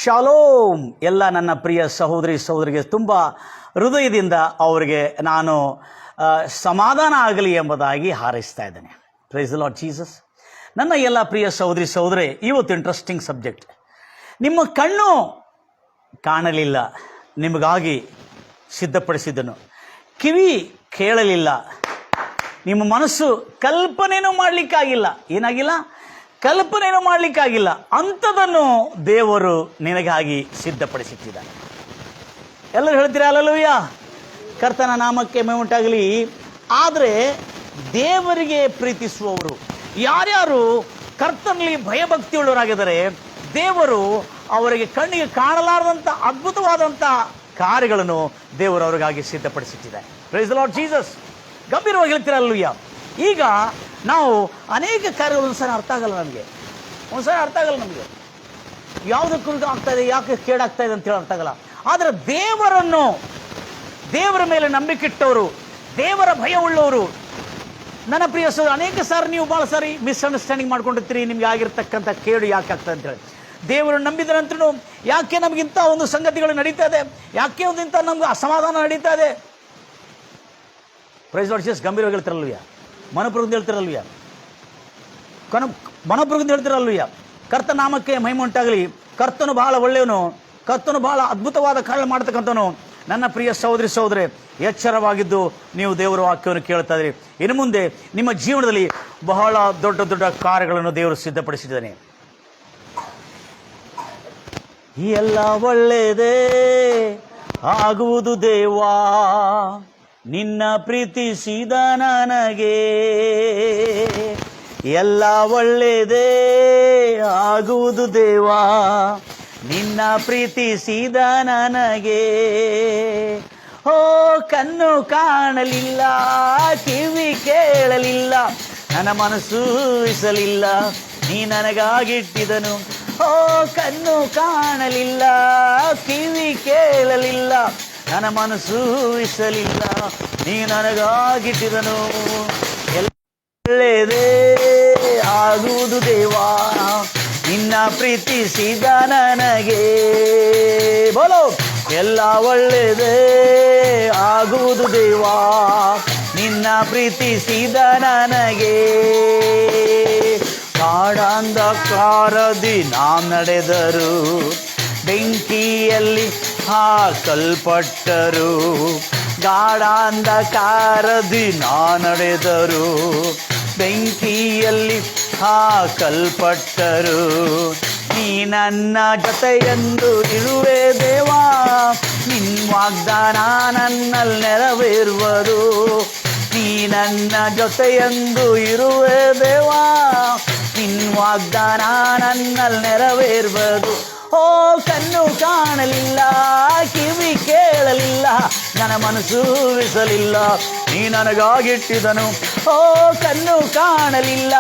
Shalom. ಎಲ್ಲ ನನ್ನ ಪ್ರಿಯ ಸಹೋದರಿ ಸಹೋದರಿಗೆ ತುಂಬ ಹೃದಯದಿಂದ ಅವರಿಗೆ ನಾನು ಸಮಾಧಾನ ಆಗಲಿ ಎಂಬುದಾಗಿ ಹಾರೈಸ್ತಾ ಇದ್ದೇನೆ. Praise the Lord Jesus. ನನ್ನ ಎಲ್ಲ ಪ್ರಿಯ ಸಹೋದರಿ ಸಹೋದರೇ, ಇವತ್ತು ಇಂಟ್ರೆಸ್ಟಿಂಗ್ ಸಬ್ಜೆಕ್ಟ್. ನಿಮ್ಮ ಕಣ್ಣು ಕಾಣಲಿಲ್ಲ, ನಿಮಗಾಗಿ ಸಿದ್ಧಪಡಿಸಿದ್ದನು. ಕಿವಿ ಕೇಳಲಿಲ್ಲ, ನಿಮ್ಮ ಮನಸ್ಸು ಕಲ್ಪನೆಯೂ ಮಾಡಲಿಕ್ಕಾಗಿಲ್ಲ. ಏನಾಗಿಲ್ಲ? ಕಲ್ಪನೆಯೂ ಮಾಡಲಿಕ್ಕಾಗಿಲ್ಲ. ಅಂಥದನ್ನು ದೇವರು ನಿನಗಾಗಿ ಸಿದ್ಧಪಡಿಸಿಟ್ಟಿದ್ದಾನೆ. ಎಲ್ಲರೂ ಹೇಳ್ತೀರಾ ಹಲ್ಲೆಲೂಯ. ಕರ್ತನ ನಾಮಕ್ಕೆ ಮಹಿಮೆ ಉಂಟಾಗಲಿ. ಆದರೆ ದೇವರಿಗೆ ಪ್ರೀತಿಸುವವರು ಯಾರ್ಯಾರು ಕರ್ತನಲ್ಲಿ ಭಯಭಕ್ತಿಯುಳ್ಳವರಾಗಿದ್ದಾರೆ, ದೇವರು ಅವರಿಗೆ ಕಣ್ಣಿಗೆ ಕಾಣಲಾರದಂಥ ಅದ್ಭುತವಾದಂಥ ಕಾರ್ಯಗಳನ್ನು ದೇವರು ಅವರಿಗಾಗಿ ಸಿದ್ಧಪಡಿಸಿಟ್ಟಿದ್ದಾರೆ. Praise the Lord Jesus. ಗಂಭೀರವಾಗಿ ಹೇಳ್ತೀರಾ ಹಲ್ಲೆಲೂಯ. ಈಗ ನಾವು ಅನೇಕ ಕಾರ್ಯಗಳು ಒಂದ್ಸಲ ಅರ್ಥ ಆಗಲ್ಲ ನಮಗೆ. ಯಾವುದರ ಕುರಿತು ಆಗ್ತಾ ಇದೆ, ಯಾಕೆ ಕೇಡಾಗ್ತಾ ಇದೆ ಅಂತೇಳಿ ಅರ್ಥ ಆಗಲ್ಲ. ಆದರೆ ದೇವರ ಮೇಲೆ ನಂಬಿಕಿಟ್ಟವರು, ದೇವರ ಭಯ ಉಳ್ಳವರು, ನನ್ನ ಪ್ರಿಯ ಸಹೋದರ, ಅನೇಕ ಸಾರಿ ನೀವು ಭಾಳ ಸಾರಿ ಮಿಸ್ಅಂಡರ್ಸ್ಟ್ಯಾಂಡಿಂಗ್ ಮಾಡ್ಕೊಂಡಿರ್ತೀರಿ. ನಿಮ್ಗೆ ಆಗಿರ್ತಕ್ಕಂಥ ಕೇಡು ಯಾಕೆ ಆಗ್ತದೆ ಅಂತೇಳಿ. ದೇವರು ನಂಬಿದ ನಂತರ ಯಾಕೆ ನಮಗಿಂತ ಒಂದು ಸಂಗತಿಗಳು ನಡೀತಾ ಇದೆ, ಯಾಕೆ ಒಂದು ಇಂಥ ನಮ್ಗೆ ಅಸಮಾಧಾನ ನಡೀತಾ ಇದೆ. Praise Lord Jesus. ಗಂಭೀರವಾಗಿ ಹೇಳ್ತಿರಲ್ವಯ್ಯ, ಮನಪೂರ್ವಕದಿಂದ ಹೇಳ್ತಿರಲ್ವಯ್ಯ, ಮನಪೂರ್ವಕದಿಂದ ಹೇಳ್ತಿರಲ್ವಯ್ಯ. ಕರ್ತ ನಾಮಕ್ಕೆ ಮಹಿಮೆ ಉಂಟಾಗಲಿ. ಕರ್ತನು ಬಹಳ ಒಳ್ಳೆಯವನು, ಕರ್ತನು ಬಹಳ ಅದ್ಭುತವಾದ ಕಾರ್ಯ ಮಾಡ್ತಕ್ಕಂಥವನು. ನನ್ನ ಪ್ರಿಯ ಸಹೋದರಿ ಸಹೋದರೇ, ಎಚ್ಚರವಾಗಿದ್ದು ನೀವು ದೇವರ ವಾಕ್ಯವನ್ನು ಕೇಳ್ತಾ ಇದ್ರಿ. ಇನ್ನು ಮುಂದೆ ನಿಮ್ಮ ಜೀವನದಲ್ಲಿ ಬಹಳ ದೊಡ್ಡ ದೊಡ್ಡ ಕಾರ್ಯಗಳನ್ನು ದೇವರು ಸಿದ್ಧಪಡಿಸಿದ್ದಾನೆ. ಎಲ್ಲ ಒಳ್ಳೆಯದೇ ಆಗುವುದು ದೇವಾ, ನಿನ್ನ ಪ್ರೀತಿಸಿದ ನನಗೆ. ಎಲ್ಲ ಒಳ್ಳೆಯದೇ ಆಗುವುದು ದೇವಾ, ನಿನ್ನ ಪ್ರೀತಿಸಿದ ನನಗೆ. ಓ ಕಣ್ಣು ಕಾಣಲಿಲ್ಲ, ಕಿವಿ ಕೇಳಲಿಲ್ಲ, ನನ್ನ ಮನಸ್ಸು ಇಸಲಿಲ್ಲ, ನೀ ನನಗಾಗಿಟ್ಟಿದನು. ಓ ಕಣ್ಣು ಕಾಣಲಿಲ್ಲ, ಕಿವಿ ಕೇಳಲಿಲ್ಲ, ನನ್ನ ಮನಸ್ಸು ಇಸಲಿಲ್ಲ, ನೀ ನನಗಾಗಿಟ್ಟಿದನು. ಎಲ್ಲ ಒಳ್ಳೆಯದೇ ಆಗುವುದು ದೇವಾ, ನಿನ್ನ ಪ್ರೀತಿಸಿದ ನನಗೆ. ಬೋಲೋ. ಎಲ್ಲ ಒಳ್ಳೆಯದೇ ಆಗುವುದು ದೇವಾ, ನಿನ್ನ ಪ್ರೀತಿಸಿದ ನನಗೆ. ಕಾಡಾಂಧಕಾರದಿ ನಾನು ನಡೆದರು, ಬೆಂಕಿಯಲ್ಲಿ ಹಾಕಲ್ಪಟ್ಟರು. ಗಾಢಾಂಧಕಾರದಿ ನಾನು ನಡೆದರು, ಬೆಂಕಿಯಲ್ಲಿ ಹಾಕಲ್ಪಟ್ಟರು. ನೀ ನನ್ನ ಜೊತೆಯೆಂದು ಇರುವೆ ದೇವಾ, ನಿನ್ನ ವಾಗ್ದಾನ ನನ್ನಲ್ಲಿ ನೆರವೇರುವುದು. ನೀ ನನ್ನ ಜೊತೆಯೆಂದು ಇರುವೆ ದೇವಾ, ನಿನ್ನ ವಾಗ್ದಾನ ನನ್ನಲ್ಲಿ ನೆರವೇರುವುದು. ಓ ಕಣ್ಣು ಕಾಣಲಿಲ್ಲ, ಕಿವಿ ಕೇಳಲಿಲ್ಲ, ನನ್ನ ಮನಸ್ಸು ವಿಸಲಿಲ್ಲ, ನೀ ನನಗಾಗಿಟ್ಟಿದನು. ಓ ಕಣ್ಣು ಕಾಣಲಿಲ್ಲ,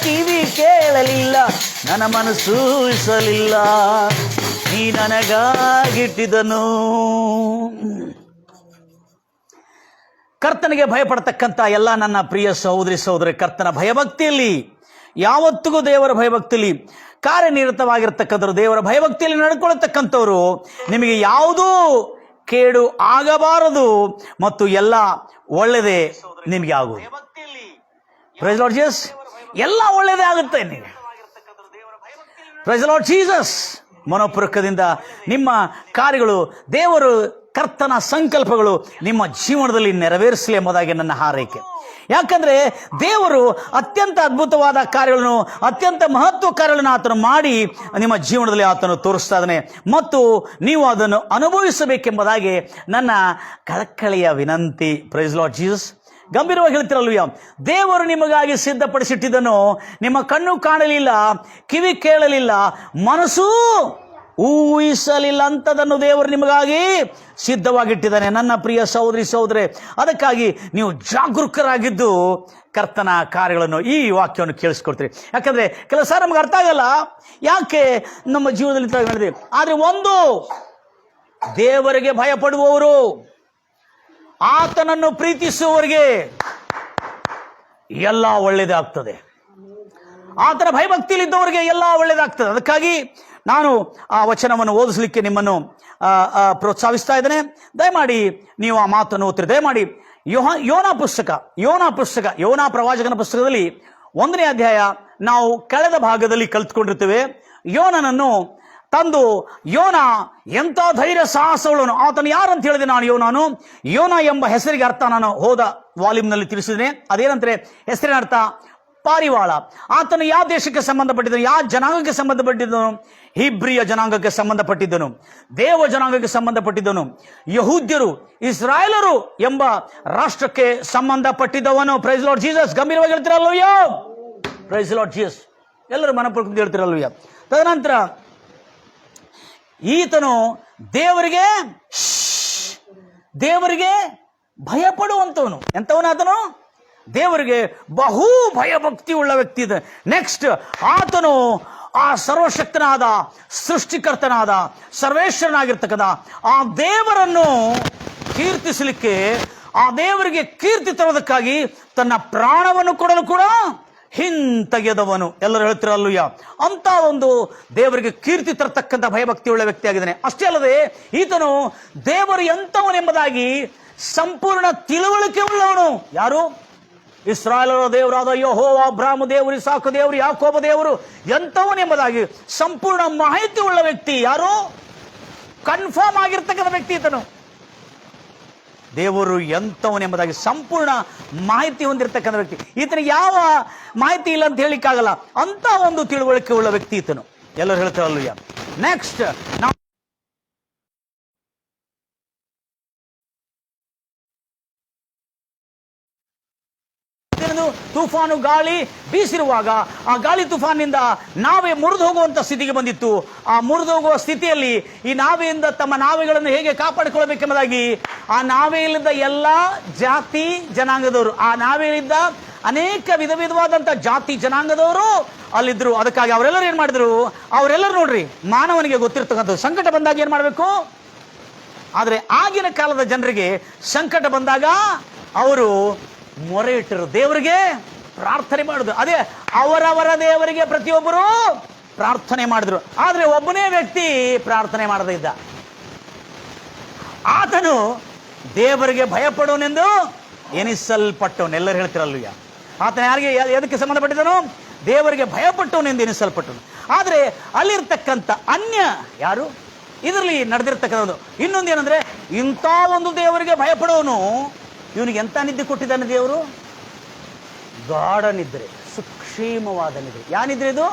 ಕಿವಿ ಕೇಳಲಿಲ್ಲ, ನನ್ನ ಮನಸ್ಸು ವಿಸಲಿಲ್ಲ, ನೀ ನನಗಾಗಿಟ್ಟಿದನು. ಕರ್ತನಿಗೆ ಭಯಪಡತಕ್ಕಂಥ ಎಲ್ಲ ನನ್ನ ಪ್ರಿಯ ಸಹೋದರಿ ಸಹೋದರಿ, ಕರ್ತನ ಭಯಭಕ್ತಿಯಲ್ಲಿ ಯಾವತ್ತಿಗೂ ದೇವರ ಭಯಭಕ್ತಿಯಲ್ಲಿ ಕಾರ್ಯನಿರತವಾಗಿರ್ತಕ್ಕಂಥವ್ರು, ದೇವರ ಭಯಭಕ್ತಿಯಲ್ಲಿ ನಡ್ಕೊಳ್ತಕ್ಕಂಥವ್ರು, ನಿಮಗೆ ಯಾವುದೂ ಕೇಡು ಆಗಬಾರದು ಮತ್ತು ಎಲ್ಲ ಒಳ್ಳೆಯದೇ ನಿಮಗೆ ಆಗುವುದು. Praise Lord Jesus. ಎಲ್ಲ ಒಳ್ಳೆಯದೇ ಆಗುತ್ತೆ ನಿಮಗೆ. Price Lord Jesus. ಮನೋಪೂರ್ವಕದಿಂದ ನಿಮ್ಮ ಕಾರ್ಯಗಳು, ದೇವರು ಕರ್ತನ ಸಂಕಲ್ಪಗಳು ನಿಮ್ಮ ಜೀವನದಲ್ಲಿ ನೆರವೇರಿಸಲಿ ಎಂಬುದಾಗಿ ನನ್ನ ಹಾರೈಕೆ. ಯಾಕಂದರೆ ದೇವರು ಅತ್ಯಂತ ಅದ್ಭುತವಾದ ಕಾರ್ಯಗಳನ್ನು, ಅತ್ಯಂತ ಮಹತ್ವ ಕಾರ್ಯಗಳನ್ನು ಆತನು ಮಾಡಿ ನಿಮ್ಮ ಜೀವನದಲ್ಲಿ ಆತನು ತೋರಿಸ್ತಾ ಇದ್ದಾನೆ ಮತ್ತು ನೀವು ಅದನ್ನು ಅನುಭವಿಸಬೇಕೆಂಬುದಾಗಿ ನನ್ನ ಕಳಕಳಿಯ ವಿನಂತಿ. Praise Lord Jesus. ಗಂಭೀರವಾಗಿ ಹೇಳ್ತಿರಲ್ವಯ್ಯ, ದೇವರು ನಿಮಗಾಗಿ ಸಿದ್ಧಪಡಿಸಿಟ್ಟಿದ್ದನು. ನಿಮ್ಮ ಕಣ್ಣು ಕಾಣಲಿಲ್ಲ, ಕಿವಿ ಕೇಳಲಿಲ್ಲ, ಮನಸ್ಸೂ ಊಹಿಸಲಿಲ್ಲ ಅಂಥದನ್ನು ದೇವರು ನಿಮಗಾಗಿ ಸಿದ್ಧವಾಗಿಟ್ಟಿದ್ದಾನೆ. ನನ್ನ ಪ್ರಿಯ ಸಹೋದರಿ ಸಹೋದರೇ, ಅದಕ್ಕಾಗಿ ನೀವು ಜಾಗರೂಕರಾಗಿದ್ದು ಕರ್ತನ ಕಾರ್ಯಗಳನ್ನು, ಈ ವಾಕ್ಯವನ್ನು ಕೇಳಿಸ್ಕೊಡ್ತೀರಿ. ಯಾಕಂದರೆ ಕೆಲವು ಸಾರಿ ನಮ್ಗೆ ಅರ್ಥ ಆಗಲ್ಲ, ಯಾಕೆ ನಮ್ಮ ಜೀವನದಲ್ಲಿ ನಡೆದಿದೆ. ಆದರೆ ಒಂದು, ದೇವರಿಗೆ ಭಯಪಡುವವರು, ಆತನನ್ನು ಪ್ರೀತಿಸುವವರಿಗೆ ಎಲ್ಲ ಒಳ್ಳೆಯದಾಗ್ತದೆ. ಆತನ ಭಯಭಕ್ತಿಯಲ್ಲಿದ್ದವರಿಗೆ ಎಲ್ಲ ಒಳ್ಳೇದಾಗ್ತದೆ. ಅದಕ್ಕಾಗಿ ನಾನು ಆ ವಚನವನ್ನು ಓದಿಸಲಿಕ್ಕೆ ನಿಮ್ಮನ್ನು ಪ್ರೋತ್ಸಾಹಿಸ್ತಾ ಇದ್ದೇನೆ. ದಯಮಾಡಿ ನೀವು ಆ ಮಾತನ್ನು ಓದ್ತೀರಿ. ದಯಮಾಡಿ ಯೋನಾ ಪ್ರವಾಚಕನ ಪುಸ್ತಕದಲ್ಲಿ 1ನೇ ಅಧ್ಯಾಯ ನಾವು ಕಳೆದ ಭಾಗದಲ್ಲಿ ಕಲ್ತ್ಕೊಂಡಿರ್ತೇವೆ. ಯೋನನನ್ನು ತಂದು, ಯೋನ ಎಂಥ ಧೈರ್ಯ ಸಾಹಸಗಳನ್ನು, ಆತನು ಯಾರಂತ ಹೇಳಿದೆ ನಾನು ಯೋನ ಎಂಬ ಹೆಸರಿಗೆ ಅರ್ಥ ನಾನು ಹೋದ ವಾಲ್ಯೂಮ್ನಲ್ಲಿ ತಿಳಿಸಿದ್ದೇನೆ. ಅದೇನಂದ್ರೆ ಹೆಸರಿನ ಅರ್ಥ ಪಾರಿವಾಳ. ಆತನು ಯಾವ ದೇಶಕ್ಕೆ ಸಂಬಂಧಪಟ್ಟಿದ್ದನು, ಯಾವ ಜನಾಂಗಕ್ಕೆ ಸಂಬಂಧಪಟ್ಟಿದ್ದನು? ಹಿಬ್ರಿಯ ಜನಾಂಗಕ್ಕೆ ಸಂಬಂಧಪಟ್ಟಿದ್ದನು, ದೇವ ಜನಾಂಗಕ್ಕೆ ಸಂಬಂಧಪಟ್ಟಿದ್ದನು, ಯಹೂದ್ಯರು ಇಸ್ರಾಯೇಲರು ಎಂಬ ರಾಷ್ಟ್ರಕ್ಕೆ ಸಂಬಂಧಪಟ್ಟಿದ್ದವನು. Price Lord Jesus. ಗಂಭೀರವಾಗಿ ಹೇಳ್ತಿರಲ್ವಯ್ಯ, ಪ್ರೈಸ್ ಲಾರ್ಡ್ ಜೀಸಸ್. ಎಲ್ಲರೂ ಮನಪೂರ್ವಕ ಹೇಳ್ತಿರಲ್ವಯ್ಯ. ತದನಂತರ ಈತನು ದೇವರಿಗೆ ಭಯಪಡುವಂತವನು. ಎಂತವನಾತನು? ದೇವರಿಗೆ ಬಹು ಭಯಭಕ್ತಿ ಉಳ್ಳ ವ್ಯಕ್ತಿ ಇದೆ. ನೆಕ್ಸ್ಟ್, ಆತನು ಆ ಸರ್ವಶಕ್ತನಾದ, ಸೃಷ್ಟಿಕರ್ತನಾದ, ಸರ್ವೇಶ್ವರನಾಗಿರ್ತಕ್ಕಂಥ ಆ ದೇವರನ್ನು ಕೀರ್ತಿಸಲಿಕ್ಕೆ, ಆ ದೇವರಿಗೆ ಕೀರ್ತಿ ತರೋದಕ್ಕಾಗಿ ತನ್ನ ಪ್ರಾಣವನ್ನು ಕೊಡಲು ಕೂಡ ಹಿಂತೆಗೆದವನು. ಎಲ್ಲರೂ ಹೇಳ್ತಿರಲ್ಲೂಯ್ಯ. ಅಂತ ಒಂದು ದೇವರಿಗೆ ಕೀರ್ತಿ ತರತಕ್ಕಂಥ ಭಯಭಕ್ತಿ ಉಳ್ಳ ವ್ಯಕ್ತಿಯಾಗಿದ್ದಾನೆ. ಅಷ್ಟೇ ಅಲ್ಲದೆ ಈತನು ದೇವರು ಎಂತವನೆಂಬುದಾಗಿ ಸಂಪೂರ್ಣ ತಿಳುವಳಿಕೆ ಉಳ್ಳವನು. ಯಾರು? ಇಸ್ರಾಯೇಲರ ದೇವರಾದ ಯೆಹೋವ, ಅಬ್ರಹಾಮ ದೇವರು, ಇಸಾಕ ದೇವರು, ಯಾಕೋಬ ದೇವರು ಎಂತವನೆಂಬುದಾಗಿ ಸಂಪೂರ್ಣ ಮಾಹಿತಿ ಉಳ್ಳ ವ್ಯಕ್ತಿ. ಯಾರು? ಕನ್ಫರ್ಮ್ ಆಗಿರ್ತಕ್ಕಂಥ ವ್ಯಕ್ತಿ ಈತನು. ದೇವರು ಎಂತವನೆಂಬುದಾಗಿ ಸಂಪೂರ್ಣ ಮಾಹಿತಿ ಹೊಂದಿರತಕ್ಕಂಥ ವ್ಯಕ್ತಿ. ಈತನಿಗೆ ಯಾವ ಮಾಹಿತಿ ಇಲ್ಲ ಅಂತ ಹೇಳಿಕ್ಕಾಗಲ್ಲ. ಅಂತ ಒಂದು ತಿಳುವಳಿಕೆ ಉಳ್ಳ ವ್ಯಕ್ತಿ ಈತನು. ಎಲ್ಲರೂ ಹೇಳ್ತಾರಲ್ಲಯ್ಯ. ನೆಕ್ಸ್ಟ್, ನಾವು ತುಫಾನು ಗಾಳಿ ಬೀಸಿರುವಾಗ ಆ ಗಾಳಿ ತುಫಾನಿನಿಂದ ನಾವೇ ಮುರಿದು ಹೋಗುವಂತ ಸ್ಥಿತಿಗೆ ಬಂದಿತ್ತು. ಆ ಮುರಿದು ಹೋಗುವ ಸ್ಥಿತಿಯಲ್ಲಿ ಈ ನಾವೆಯಿಂದ ತಮ್ಮ ನಾವೆಗಳನ್ನು ಹೇಗೆ ಕಾಪಾಡಿಕೊಳ್ಳಬೇಕೆಂಬುದಾಗಿ ಆ ನಾವೆಯಲ್ಲಿದ್ದ ಎಲ್ಲ ಜಾತಿ ಜನಾಂಗದವರು, ಆ ನಾವೆಯಲ್ಲಿದ್ದ ಅನೇಕ ವಿಧವಾದಂಥ ಜಾತಿ ಜನಾಂಗದವರು ಅಲ್ಲಿದ್ರು. ಅದಕ್ಕಾಗಿ ಅವರೆಲ್ಲರೂ ಏನ್ ಮಾಡಿದ್ರು? ಅವರೆಲ್ಲರೂ ನೋಡ್ರಿ, ಮಾನವನಿಗೆ ಗೊತ್ತಿರ್ತಕ್ಕಂಥದ್ದು ಸಂಕಟ ಬಂದಾಗ ಏನ್ ಮಾಡಬೇಕು. ಆದರೆ ಆಗಿನ ಕಾಲದ ಜನರಿಗೆ ಸಂಕಟ ಬಂದಾಗ ಅವರು ಮೊರೆ ಇಟ್ಟರು, ದೇವರಿಗೆ ಪ್ರಾರ್ಥನೆ ಮಾಡುದು. ಅದೇ ಅವರವರ ದೇವರಿಗೆ ಪ್ರತಿಯೊಬ್ಬರು ಪ್ರಾರ್ಥನೆ ಮಾಡಿದ್ರು. ಆದ್ರೆ ಒಬ್ಬನೇ ವ್ಯಕ್ತಿ ಪ್ರಾರ್ಥನೆ ಮಾಡದೇ ಇದ್ದ. ಆತನು ದೇವರಿಗೆ ಭಯಪಡೋನೆಂದು ಎನಿಸಲ್ಪಟ್ಟವನು. ಎಲ್ಲರೂ ಹೇಳ್ತಿರಲ್ಲಯ್ಯ. ಆತನ ಯಾರಿಗೆ ಎದಕ್ಕೆ ಸಂಬಂಧಪಟ್ಟಿದ್ದನು? ದೇವರಿಗೆ ಭಯಪಟ್ಟವನೆಂದು ಎನಿಸಲ್ಪಟ್ಟವನು. ಆದರೆ ಅಲ್ಲಿರ್ತಕ್ಕಂಥ ಅನ್ಯ ಯಾರು? ಇದರಲ್ಲಿ ನಡೆದಿರ್ತಕ್ಕಂಥದ್ದು ಇನ್ನೊಂದು ಏನಂದ್ರೆ, ಇಂಥ ಒಂದು ದೇವರಿಗೆ ಭಯಪಡೋನು ಇವನಿಗೆ ಎಂತ ನಿದ್ರೆ ಕೊಟ್ಟಿದ್ದಾನೆ ದೇವರು? ಗಾಢ ನಿದ್ರೆ, ಸುಕ್ಷೇಮವಾದ ನಿದ್ರೆ. ಯಾ ನಿದ್ರೆ ಇದು?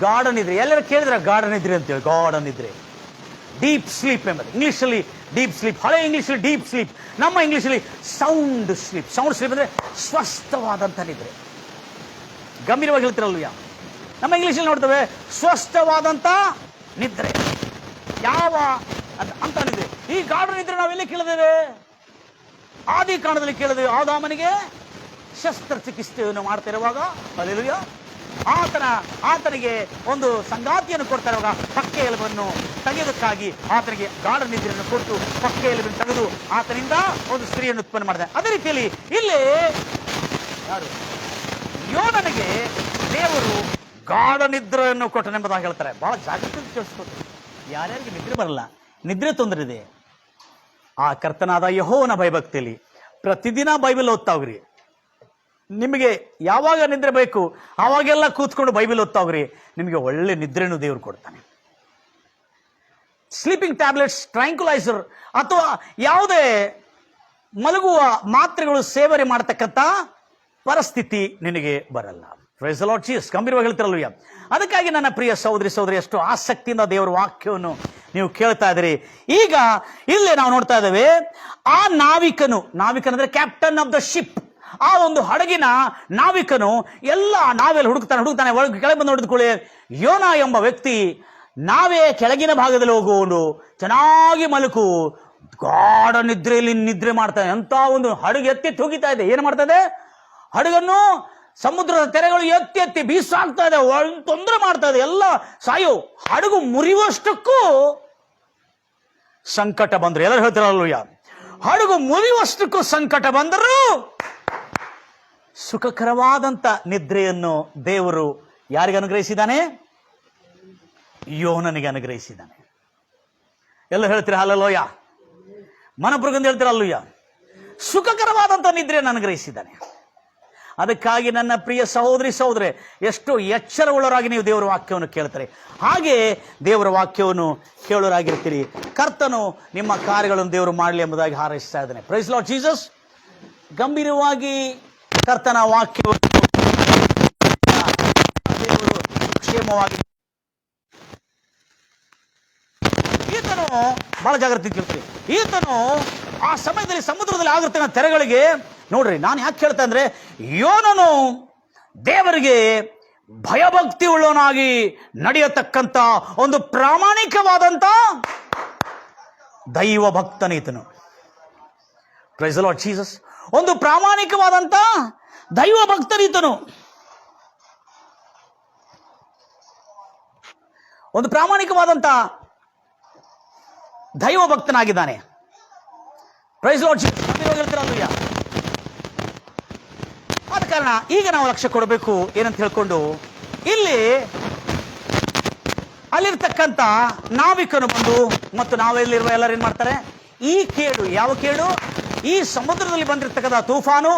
ಗಾಢ ನಿದ್ರೆ. ಎಲ್ಲರೂ ಕೇಳಿದ್ರೆ ಗಾಢ ನಿದ್ರೆ ಅಂತೇಳಿ. ಗಾಢ ನಿದ್ರೆ, ಡೀಪ್ ಸ್ಲೀಪ್ ಎಂಬುದು ಇಂಗ್ಲಿಷಲ್ಲಿ ಡೀಪ್ ಸ್ಲೀಪ್. ಹಳೆ ಇಂಗ್ಲಿಷಲ್ಲಿ ಡೀಪ್ ಸ್ಲೀಪ್, ನಮ್ಮ ಇಂಗ್ಲಿಷಲ್ಲಿ ಸೌಂಡ್ ಸ್ಲೀಪ್. ಸೌಂಡ್ ಸ್ಲೀಪ್ ಅಂದ್ರೆ ಸ್ವಸ್ಥವಾದಂಥ ನಿದ್ರೆ. ಗಂಭೀರವಾಗಿ ಹೇಳ್ತಿರಲ್ವಯ್ಯ. ನಮ್ಮ ಇಂಗ್ಲಿಷಲ್ಲಿ ನೋಡ್ತೇವೆ ಸ್ವಸ್ಥವಾದಂಥ ನಿದ್ರೆ. ಯಾವ ಅಂತ ನಿದ್ರೆ? ಈ ಗಾಢ ನಿದ್ರೆ ನಾವೆಲ್ಲಿ ಕೇಳಿದ್ದೇವೆ? ಆದಿ ಕಾಂಡದಲ್ಲಿ ಕೇಳಿದ್ವಿ. ಆದಾಮನಿಗೆ ಶಸ್ತ್ರಚಿಕಿತ್ಸೆಯನ್ನು ಮಾಡ್ತಾ ಇರುವಾಗ ಹಲ್ಲೆಲೂಯಾ ಆತನಿಗೆ ಒಂದು ಸಂಗಾತಿಯನ್ನು ಕೊಡ್ತಾ ಇರುವಾಗ ಪಕ್ಕೆ ಎಲುಬನ್ನು ತೆಗೆಯೋದಕ್ಕಾಗಿ ಆತನಿಗೆ ಗಾಢ ನಿದ್ರೆಯನ್ನು ಕೊಟ್ಟು ಪಕ್ಕೆ ಎಲುಬನ್ನು ತೆಗೆದು ಆತನಿಂದ ಒಂದು ಸ್ತ್ರೀಯನ್ನು ಉತ್ಪನ್ನ ಮಾಡಿದೆ. ಅದೇ ರೀತಿಯಲ್ಲಿ ಇಲ್ಲಿ ಯಾರು? ಯೋನನಿಗೆ ದೇವರು ಗಾಢ ನಿದ್ರೆಯನ್ನು ಕೊಟ್ಟನೆಂಬುದಾಗಿ ಹೇಳ್ತಾರೆ. ಬಹಳ ಜಾಗೃತಿ ತಿಳಿಸ್ಕೊಡ್ತಾರೆ. ಯಾರ್ಯಾರಿಗೆ ನಿದ್ರೆ ಬರಲ್ಲ, ನಿದ್ರೆ ತೊಂದರೆ ಇದೆ, ಆ ಕರ್ತನಾದ ಯೆಹೋವನ ಭಯಭಕ್ತಿಯಲ್ಲಿ ಪ್ರತಿದಿನ ಬೈಬಲ್ ಓದ್ತಾ ಹೋಗ್ರಿ. ನಿಮಗೆ ಯಾವಾಗ ನಿದ್ರೆ ಬೇಕು ಆವಾಗೆಲ್ಲ ಕೂತ್ಕೊಂಡು ಬೈಬಲ್ ಓದ್ತಾ ಹೋಗ್ರಿ. ನಿಮಗೆ ಒಳ್ಳೆ ನಿದ್ರೆನೂ ದೇವರು ಕೊಡ್ತಾನೆ. ಸ್ಲೀಪಿಂಗ್ ಟ್ಯಾಬ್ಲೆಟ್ಸ್, ಟ್ರ್ಯಾಂಕ್ಯುಲೈಸರ್ ಅಥವಾ ಯಾವುದೇ ಮಲಗುವ ಮಾತ್ರೆಗಳು ಸೇವನೆ ಮಾಡತಕ್ಕಂಥ ಪರಿಸ್ಥಿತಿ ನಿನಗೆ ಬರಲ್ಲ. Praise the Lord Jesus. ಗಂಭೀರವಾಗಿ ಹೇಳ್ತಿರಲ್ವಯ್ಯ. ಅದಕ್ಕಾಗಿ ನನ್ನ ಪ್ರಿಯ ಸಹೋದರಿ ಎಷ್ಟು ಆಸಕ್ತಿಯಿಂದ ದೇವರ ವಾಕ್ಯವನ್ನು ನೀವು ಕೇಳ್ತಾ ಇದ್ದೀರಿ. ಈಗ ಇಲ್ಲೇ ನಾವು ನೋಡ್ತಾ ಇದ್ದೇವೆ, ಆ ನಾವಿಕನು ಅಂದ್ರೆ ಕ್ಯಾಪ್ಟನ್ ಆಫ್ ದ ಶಿಪ್, ಆ ಒಂದು ಹಡಗಿನ ನಾವಿಕನು ಎಲ್ಲ ನಾವೆಲ್ಲ ಹುಡುಕ್ತಾನೆ ಕೆಳಗೆ ಬಂದು ನೋಡಿದ್ಕೊಳ್ಳಿ, ಯೋನ ಎಂಬ ವ್ಯಕ್ತಿ ನಾವೇ ಕೆಳಗಿನ ಭಾಗದಲ್ಲಿ ಹೋಗುವುದು, ಚೆನ್ನಾಗಿ ಮಲಕು, ಗಾಢ ನಿದ್ರೆಯಲ್ಲಿ ನಿದ್ರೆ ಮಾಡ್ತಾನೆ. ಅಂತ ಒಂದು ಹಡಗು ಎತ್ತಿ ಹೋಗಿತಾ ಇದೆ. ಏನು ಮಾಡ್ತಾ ಇದೆ? ಹಡಗನ್ನು ಸಮುದ್ರದ ತೆರೆಗಳು ಎತ್ತಿ ಬೀಸಾಗ್ತಾ ಇದೆ, ತೊಂದರೆ ಮಾಡ್ತಾ ಇದೆ, ಎಲ್ಲ ಸಾಯೋ. ಹಡಗು ಮುರಿಯುವಷ್ಟಕ್ಕೂ ಸಂಕಟ ಬಂದ್ರು. ಎಲ್ಲರೂ ಹೇಳ್ತಾರಲ್ಲಯ್ಯ, ಹಡಗು ಮುರಿಯುವಷ್ಟಕ್ಕೂ ಸಂಕಟ ಬಂದರು ಸುಖಕರವಾದಂಥ ನಿದ್ರೆಯನ್ನು ದೇವರು ಯಾರಿಗೆ ಅನುಗ್ರಹಿಸಿದ್ದಾನೆ? ಯೋನನಿಗೆ ಅನುಗ್ರಹಿಸಿದ್ದಾನೆ. ಎಲ್ಲ ಹೇಳ್ತೀರಾ ಹಲ್ಲೆಲೂಯ? ಮನಪುರಗಂದು ಹೇಳ್ತೀರಾ ಅಲ್ಲೂಯ? ಸುಖಕರವಾದಂಥ ನಿದ್ರೆಯನ್ನು ಅನುಗ್ರಹಿಸಿದ್ದಾನೆ. ಅದಕ್ಕಾಗಿ ನನ್ನ ಪ್ರಿಯ ಸಹೋದರಿ ಸಹೋದರೇ, ಎಷ್ಟು ಎಚ್ಚರವುಳ್ಳವರಾಗಿ ನೀವು ದೇವರ ವಾಕ್ಯವನ್ನು ಕೇಳ್ತಾರೆ, ಹಾಗೆ ದೇವರ ವಾಕ್ಯವನ್ನು ಕೇಳೋರಾಗಿರ್ತೀರಿ. ಕರ್ತನು ನಿಮ್ಮ ಕಾರ್ಯಗಳನ್ನು ದೇವರು ಮಾಡಲಿ ಎಂಬುದಾಗಿ ಹಾರೈಸ್ತಾ ಇದ್ದಾನೆ. Praise Lord Jesus. ಗಂಭೀರವಾಗಿ ಕರ್ತನ ವಾಕ್ಯವನ್ನು ದೇವರು ಕ್ಷೇಮವಾಗಿ, ಈತನು ಬಹಳ ಜಾಗ್ರತೆ ಕೇಳ್ತೀರಿ. ಈತನು ಆ ಸಮಯದಲ್ಲಿ ಸಮುದ್ರದಲ್ಲಿ ಆಗಿರ್ತಾನೆ ತೆರೆಗಳಿಗೆ. ನೋಡ್ರಿ, ನಾನು ಯಾಕೆ ಹೇಳ್ತಾ ಅಂದ್ರೆ, ಯೋನನು ದೇವರಿಗೆ ಭಯಭಕ್ತಿ ಉಳ್ಳವನಾಗಿ ನಡೆಯತಕ್ಕಂಥ ಒಂದು ಪ್ರಾಮಾಣಿಕವಾದಂಥ ದೈವ ಭಕ್ತನೀತನು. Praise the Lord Jesus. ಒಂದು ಪ್ರಾಮಾಣಿಕವಾದಂಥ ದೈವ ಭಕ್ತನೀತನು, ಒಂದು ಪ್ರಾಮಾಣಿಕವಾದಂಥ ದೈವ ಭಕ್ತನಾಗಿದ್ದಾನೆ. Praise the Lord Jesus. ಹೇಳ್ತೀರಲ್ಲ, ಆದ ಕಾರಣ ಈಗ ನಾವು ಲಕ್ಷ್ಯ ಕೊಡಬೇಕು ಏನಂತ ಹೇಳ್ಕೊಂಡು, ಇಲ್ಲಿ ಅಲ್ಲಿರ್ತಕ್ಕಂಥ ನಾವಿಕನು ಬಂದು ಮತ್ತು ನಾವೆಲ್ಲಿರುವ ಎಲ್ಲರೂ ಏನ್ ಮಾಡ್ತಾರೆ? ಈ ಕೇಡು, ಯಾವ ಕೇಡು? ಈ ಸಮುದ್ರದಲ್ಲಿ ಬಂದಿರತಕ್ಕಂಥ ತೂಫಾನು,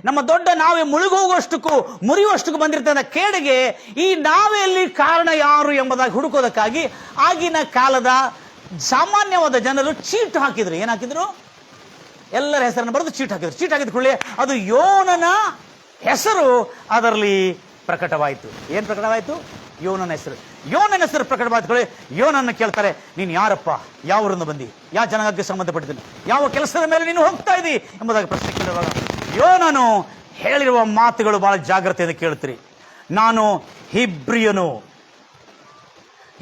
ನಮ್ಮ ದೊಡ್ಡ ನಾವೇ ಮುಳುಗೋಗುವಷ್ಟಕ್ಕೂ ಮುರಿಯುವಷ್ಟಕ್ಕೂ ಬಂದಿರತಕ್ಕಂಥ ಕೇಡಿಗೆ ಈ ನಾವೆಯಲ್ಲಿ ಕಾರಣ ಯಾರು ಎಂಬುದಾಗಿ ಹುಡುಕೋದಕ್ಕಾಗಿ ಆಗಿನ ಕಾಲದ ಸಾಮಾನ್ಯವಾದ ಜನರು ಚೀಟ್ ಹಾಕಿದ್ರು. ಏನ್ ಹಾಕಿದ್ರು? ಎಲ್ಲರ ಹೆಸರನ್ನು ಬರೆದು ಚೀಟ್ ಹಾಕಿದ್ರು. ಚೀಟ್ ಹಾಕಿದ ಕೂಡಲೇ ಅದು ಯೋನನ ಹೆಸರು ಅದರಲ್ಲಿ ಪ್ರಕಟವಾಯಿತು. ಏನ್ ಪ್ರಕಟವಾಯಿತು? ಯೋನನ ಹೆಸರು. ಯೋನನ ಹೆಸರು ಪ್ರಕಟವಾದ ಕೂಡಲೇ ಯೋನನ್ನ ಕೇಳ್ತಾರೆ, ನೀನು ಯಾರಪ್ಪ, ಯಾವ ಊರಿಂದ ಬಂದಿ, ಯಾವ ಜನಾಂಗಕ್ಕೆ ಸಂಬಂಧಪಟ್ಟಿದ್ದೀನಿ, ಯಾವ ಕೆಲಸದ ಮೇಲೆ ನೀನು ಹೋಗ್ತಾ ಇದ್ದಿ ಎಂಬುದಾಗಿ ಪ್ರಶ್ನೆ ಕೇಳುವಾಗ ಯೋನನು ಹೇಳಿರುವ ಮಾತುಗಳು ಬಹಳ ಜಾಗ್ರತೆಯಿಂದ ಕೇಳ್ತೀರಿ. ನಾನು ಹಿಬ್ರಿಯನು.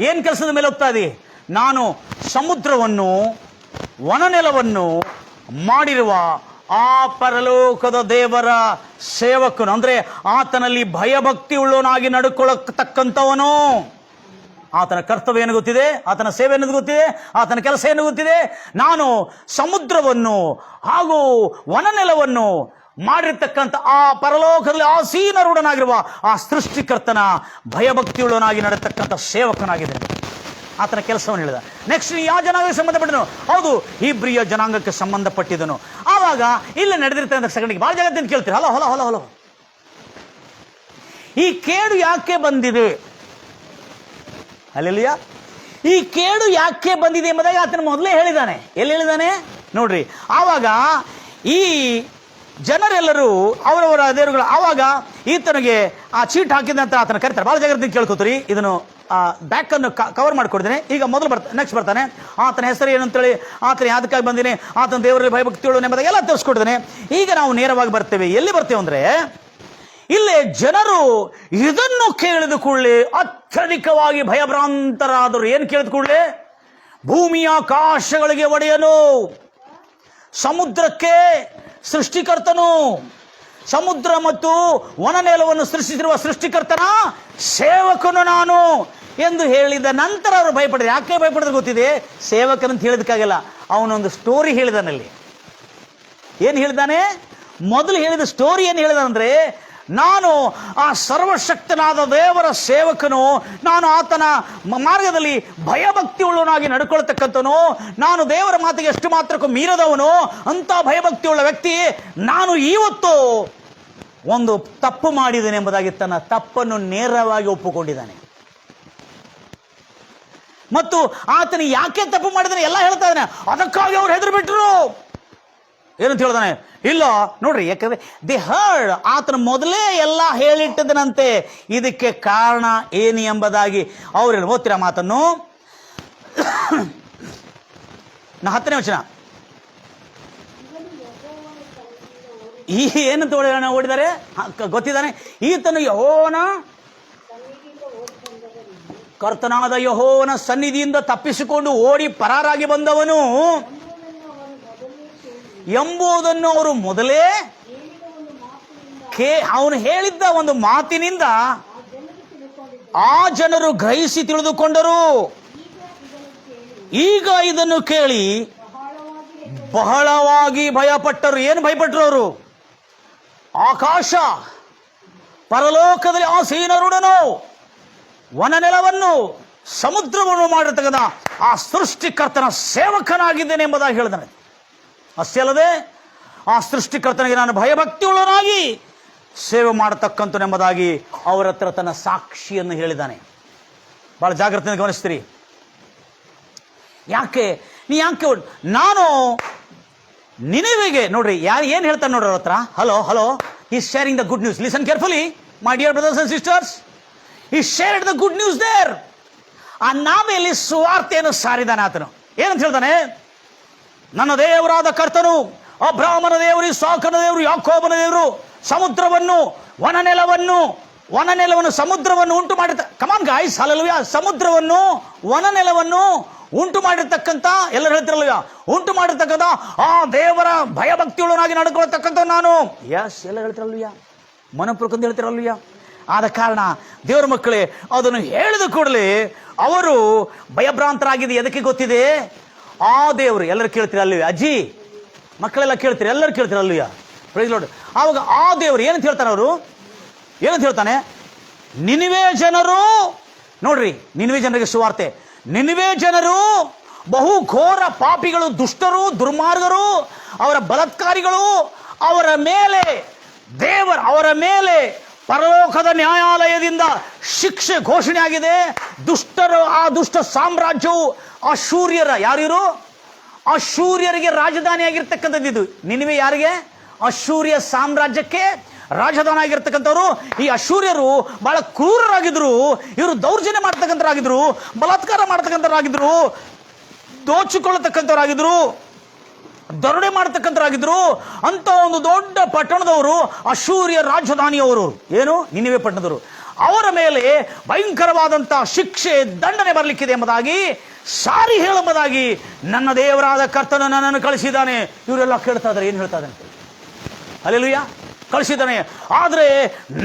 ಏನ್ ಕೆಲಸದ ಮೇಲೆ ಹೋಗ್ತಾ ಇದ್ದಿ? ನಾನು ಸಮುದ್ರವನ್ನು ವನನೆಲವನ್ನು ಮಾಡಿರುವ ಆ ಪರಲೋಕದ ದೇವರ ಸೇವಕನು, ಅಂದ್ರೆ ಆತನಲ್ಲಿ ಭಯಭಕ್ತಿ ಉಳ್ಳವನಾಗಿ ನಡ್ಕೊಳ್ಳತಕ್ಕಂಥವನು. ಆತನ ಕರ್ತವ್ಯ ಏನು ಗೊತ್ತಿದೆ, ಆತನ ಸೇವೆ ಏನು ಗೊತ್ತಿದೆ, ಆತನ ಕೆಲಸ ಏನು ಗೊತ್ತಿದೆ. ನಾನು ಸಮುದ್ರವನ್ನು ಹಾಗೂ ವನನೆಲವನ್ನು ಮಾಡಿರ್ತಕ್ಕಂಥ ಆ ಪರಲೋಕದಲ್ಲಿ ಆಸೀನರೂಢನಾಗಿರುವ ಆ ಸೃಷ್ಟಿಕರ್ತನ ಭಯಭಕ್ತಿಯುಳ್ಳವನಾಗಿ ನಡೆತಕ್ಕಂಥ ಸೇವಕನಾಗಿದ್ದೇನೆ. ಆತನ ಕೆಲಸವನ್ನು ಹೇಳಿದ. ನೆಕ್ಸ್ಟ್, ಯಾವ ಜನಾಂಗಕ್ಕೆ ಸಂಬಂಧಪಟ್ಟಿದನು? ಹೌದು, ಹಿಬ್ರಿಯ ಜನಾಂಗಕ್ಕೆ ಸಂಬಂಧಪಟ್ಟಿದನು. ಆವಾಗ ಇಲ್ಲಿ ನಡೆದಿರ್ತಕ್ಕಂಥ ಸಗಣಿಗೆ ಬಹಳ ಜಾಗದಿಂದ ಕೇಳ್ತೀರಿ, ಹಲೋ ಈ ಕೇಡು ಯಾಕೆ ಬಂದಿದೆ? ಅಲ್ಲೆಲ್ಲಿಯ ಈ ಕೇಡು ಯಾಕೆ ಬಂದಿದೆ ಎಂಬುದಾಗಿ ಆತನ ಮೊದಲೇ ಹೇಳಿದ್ದಾನೆ. ಎಲ್ಲಿ ಹೇಳಿದ್ದಾನೆ ನೋಡ್ರಿ. ಆವಾಗ ಈ ಜನರೆಲ್ಲರೂ ಅವರವರ ದೇವರುಗಳು, ಆವಾಗ ಈತನಿಗೆ ಆ ಚೀಟ್ ಹಾಕಿದಂತ ಆತನ ಕರೀತಾರೆ. ಬಹಳ ಜಾಗ್ರತೆ ಕೇಳ್ಕೊತೀರಿ. ಇದನ್ನು ಬ್ಯಾಕ್ ಅನ್ನು ಕವರ್ ಮಾಡಿಕೊಡ್ತೇನೆ. ಈಗ ಮೊದಲು ನೆಕ್ಸ್ಟ್ ಬರ್ತಾನೆ. ಆತನ ಹೆಸರು ಏನಂತೇಳಿ, ಆತನ ಯಾದಕ್ಕಾಗಿ ಬಂದಿನಿ, ಆತನ ದೇವರಲ್ಲಿ ಭಯಭಕ್ತಿಗಳು ಎಂಬುದಾಗಿ ಎಲ್ಲ ತೋರಿಸ್ಕೊಡ್ತೇನೆ. ಈಗ ನಾವು ನೇರವಾಗಿ ಬರ್ತೇವೆ. ಎಲ್ಲಿ ಬರ್ತೇವೆ ಅಂದ್ರೆ, ಇಲ್ಲೇ ಜನರು ಇದನ್ನು ಕೇಳಿದ ಕೂಡಲೇ ಅತ್ಯಧಿಕವಾಗಿ ಭಯಭ್ರಾಂತರಾದರು. ಏನು ಕೇಳಿದ ಕೂಡಲೇ? ಭೂಮಿಯ ಆಕಾಶಗಳಿಗೆ ಒಡೆಯನು, ಸಮುದ್ರಕ್ಕೆ ಸೃಷ್ಟಿಕರ್ತನು, ಸಮುದ್ರ ಮತ್ತು ವನನೆಲವನ್ನು ಸೃಷ್ಟಿಸಿರುವ ಸೃಷ್ಟಿಕರ್ತನ ಸೇವಕನು ನಾನು ಎಂದು ಹೇಳಿದ ನಂತರ ಅವರು ಭಯಪಡಿದ್ರು. ಯಾಕೆ ಭಯಪಡಿದ್ರೆ ಗೊತ್ತಿದೆ? ಸೇವಕನಂತ ಹೇಳೋದಕ್ಕಾಗಲ್ಲ, ಅವನೊಂದು ಸ್ಟೋರಿ ಹೇಳಿದಾನಲ್ಲಿ. ಏನು ಹೇಳಿದಾನೆ? ಮೊದಲು ಹೇಳಿದ ಸ್ಟೋರಿ ಏನು ಹೇಳಿದಾನಂದ್ರೆ, ನಾನು ಆ ಸರ್ವಶಕ್ತನಾದ ದೇವರ ಸೇವಕನು, ನಾನು ಆತನ ಮಾರ್ಗದಲ್ಲಿ ಭಯಭಕ್ತಿ ಉಳ್ಳವನಾಗಿ ನಡ್ಕೊಳ್ತಕ್ಕಂಥನು, ನಾನು ದೇವರ ಮಾತಿಗೆ ಎಷ್ಟು ಮಾತ್ರಕ್ಕೂ ಮೀರದವನು, ಅಂತ ಭಯಭಕ್ತಿ ಉಳ್ಳ ವ್ಯಕ್ತಿ ನಾನು ಇವತ್ತು ಒಂದು ತಪ್ಪು ಮಾಡಿದ್ದೇನೆ ಎಂಬುದಾಗಿ ತನ್ನ ತಪ್ಪನ್ನು ನೇರವಾಗಿ ಒಪ್ಪಿಕೊಂಡಿದ್ದಾನೆ. ಮತ್ತು ಆತನ ಯಾಕೆ ತಪ್ಪು ಮಾಡಿದಾನೆ ಎಲ್ಲ ಹೇಳ್ತಾ ಇದ್ದಾನೆ. ಅದಕ್ಕಾಗಿ ಅವ್ರು ಹೆದರು ಬಿಟ್ರು. ಏನಂತ ಹೇಳ್ತಾನೆ? ಇಲ್ಲ ನೋಡ್ರಿ, ಯಾಕಂದ್ರೆ ದಿ ಹರ್ಡ್, ಆತನ ಮೊದಲೇ ಎಲ್ಲ ಹೇಳಿಟ್ಟದನಂತೆ ಇದಕ್ಕೆ ಕಾರಣ ಏನು ಎಂಬುದಾಗಿ ಅವ್ರು ಓದ್ತಿರ ಮಾತನ್ನು. 10ನೇ ವಚನ. ಈ ಏನಂತ ಓಡಿದ್ದಾರೆ ಗೊತ್ತಿದ್ದಾನೆ? ಈತನು ಯೆಹೋವನ ಕರ್ತನಾದ ಯೆಹೋವನ ಸನ್ನಿಧಿಯಿಂದ ತಪ್ಪಿಸಿಕೊಂಡು ಓಡಿ ಪರಾರಾಗಿ ಬಂದವನು ಎಂಬುದನ್ನು ಅವರು ಮೊದಲೇ ಅವನು ಹೇಳಿದ್ದ ಒಂದು ಮಾತಿನಿಂದ ಆ ಜನರು ಗ್ರಹಿಸಿ ತಿಳಿದುಕೊಂಡರು. ಈಗ ಇದನ್ನು ಕೇಳಿ ಬಹಳವಾಗಿ ಭಯಪಟ್ಟರು. ಏನು ಭಯಪಟ್ಟರು ಅವರು? ಆಕಾಶ, ಪರಲೋಕದಲ್ಲಿ ಆಸೀನರುಡನು, ವನನೆಲವನ್ನು, ಸಮುದ್ರವನ್ನು ಮಾಡಿರ್ತಕ್ಕಂಥ ಆ ಸೃಷ್ಟಿಕರ್ತನ ಸೇವಕನಾಗಿದ್ದೇನೆ ಎಂಬುದಾಗಿ ಹೇಳಿದ್ದಾನೆ. ಅಷ್ಟೇ ಅಲ್ಲದೆ ಆ ಸೃಷ್ಟಿಕರ್ತನಿಗೆ ನಾನು ಭಯಭಕ್ತಿಯುಳ್ಳನಾಗಿ ಸೇವೆ ಮಾಡತಕ್ಕಂಥನೆಂಬುದಾಗಿ ಅವರ ಹತ್ರ ತನ್ನ ಸಾಕ್ಷಿಯನ್ನು ಹೇಳಿದ್ದಾನೆ. ಬಹಳ ಜಾಗ್ರತೆಯಿಂದ ಗಮನಿಸ್ತೀರಿ. ಯಾಕೆ ನಾನು ನಿನೆವೆಗೆ ನೋಡ್ರಿ, ಏನು ಹೇಳ್ತಾನೆ ನೋಡ್ರಿ ಅವ್ರ ಹತ್ರ. Hello is sharing the good news. Listen carefully my dear brothers and sisters. ಈ shared the good news there. ಆ ನಾವೆಯಲ್ಲಿ ಸುವಾರ್ತೆಯನ್ನು ಸಾರಿದಾನೆ ಆತನು. ಏನಂತ ಹೇಳ್ತಾನೆ? ನನ್ನ ದೇವರಾದ ಕರ್ತನು, ಅಬ್ರಾಹ್ಮನ ದೇವರು, ಇಸಾಕನ ದೇವರು, ಯಾಕೋಬನ ದೇವರು ಸಮುದ್ರವನ್ನು, ವನನೆಲವನ್ನು ಸಮುದ್ರವನ್ನು ಉಂಟು ಮಾಡಿರ್ತ. ಕಮಾನ್ ಗಾಯ್ಸ್, ಹಲ್ಲೆಲೂಯಾ. ಸಮುದ್ರವನ್ನು, ವನನೆಲವನ್ನು ಉಂಟು ಮಾಡಿರ್ತಕ್ಕಂಥ, ಎಲ್ಲರೂ ಹೇಳ್ತಿರಲ್ವ, ಉಂಟು ಮಾಡಿರ್ತಕ್ಕಂಥ ಆ ದೇವರ ಭಯಭಕ್ತಿಯುಳ್ಳನಾಗಿ ನಡ್ಕೊಳ್ತಕ್ಕಂಥ ನಾನು. ಯಸ್, ಎಲ್ಲ ಹೇಳ್ತಿರಲ್ವಯ್ಯ, ಮನಪುರಕಂದು ಹೇಳ್ತಿರಲ್ವಯ್ಯ. ಆದ ಕಾರಣ ದೇವರ ಮಕ್ಕಳೇ, ಅದನ್ನು ಹೇಳಿದ ಕೂಡಲೇ ಅವರು ಭಯಭ್ರಾಂತರಾಗಿದೆ. ಎದಕ್ಕೆ ಗೊತ್ತಿದೆ? ಆ ದೇವರು, ಎಲ್ಲರೂ ಕೇಳ್ತಿರಲ್ವಯ್ಯ, ಅಜ್ಜಿ ಮಕ್ಕಳೆಲ್ಲ ಕೇಳ್ತೀರಿ, ಎಲ್ಲರೂ ಕೇಳ್ತಿರಲ್ವಯ್ಯ, ಪ್ರೈಸ್ ಲಾರ್ಡ್. ಆವಾಗ ಆ ದೇವರು ಏನಂತ ಹೇಳ್ತಾನೆ? ಅವರು ಏನಂತ ಹೇಳ್ತಾನೆ? ನಿನಿವೆ ಜನರು, ನೋಡ್ರಿ, ನಿನಿವೆ ಜನರಿಗೆ ಸುವಾರ್ತೆ. ನಿನಿವೆ ಜನರು ಬಹು ಘೋರ ಪಾಪಿಗಳು, ದುಷ್ಟರು, ದುರ್ಮಾರ್ಗರು, ಅವರ ಬಲಾತ್ಕಾರಿಗಳು, ಅವರ ಮೇಲೆ ಪರಲೋಕದ ನ್ಯಾಯಾಲಯದಿಂದ ಶಿಕ್ಷೆ ಘೋಷಣೆ ಆಗಿದೆ. ದುಷ್ಟರು, ಆ ದುಷ್ಟ ಸಾಮ್ರಾಜ್ಯವು ಅಶೂರ್ಯರ, ಯಾರಿರು? ಅಶೂರ್ಯರಿಗೆ ರಾಜಧಾನಿಯಾಗಿರ್ತಕ್ಕಂಥದ್ದು ಇದು. ನಿನಿವೆ ಯಾರಿಗೆ? ಅಶೂರ್ಯ ಸಾಮ್ರಾಜ್ಯಕ್ಕೆ ರಾಜಧಾನಿ ಆಗಿರ್ತಕ್ಕಂಥವ್ರು. ಈ ಅಶೂರ್ಯರು ಬಹಳ ಕ್ರೂರರಾಗಿದ್ರು. ಇವರು ದೌರ್ಜನ್ಯ ಮಾಡ್ತಕ್ಕಂಥರಾಗಿದ್ರು, ಬಲಾತ್ಕಾರ ಮಾಡ್ತಕ್ಕಂಥರಾಗಿದ್ರು, ದೋಚಿಕೊಳ್ಳತಕ್ಕಂಥವರಾಗಿದ್ರು, ದರೋಡೆ ಮಾಡ್ತಕ್ಕಂಥರಾಗಿದ್ರು. ಅಂತ ಒಂದು ದೊಡ್ಡ ಪಟ್ಟಣದವರು ಅಶೂರ್ಯ ರಾಜಧಾನಿಯವರು. ಏನು? ನಿನಿವೆ ಪಟ್ಟಣದವರು. ಅವರ ಮೇಲೆ ಭಯಂಕರವಾದಂಥ ಶಿಕ್ಷೆ, ದಂಡನೆ ಬರಲಿಕ್ಕಿದೆ ಎಂಬುದಾಗಿ ಸಾರಿ ಹೇಳುವುದಾಗಿ ನನ್ನ ದೇವರಾದ ಕರ್ತನು ನನ್ನನ್ನು ಕಳಿಸಿದ್ದಾನೆ. ಇವರೆಲ್ಲ ಕೇಳ್ತಾ ಇದ್ದಾರೆ, ಏನು ಹೇಳ್ತಾ ಇದ್ದಾನೆ? ಹಲ್ಲೆಲೂಯಾ, ಕಳಿಸಿದ್ದಾನೆ. ಆದರೆ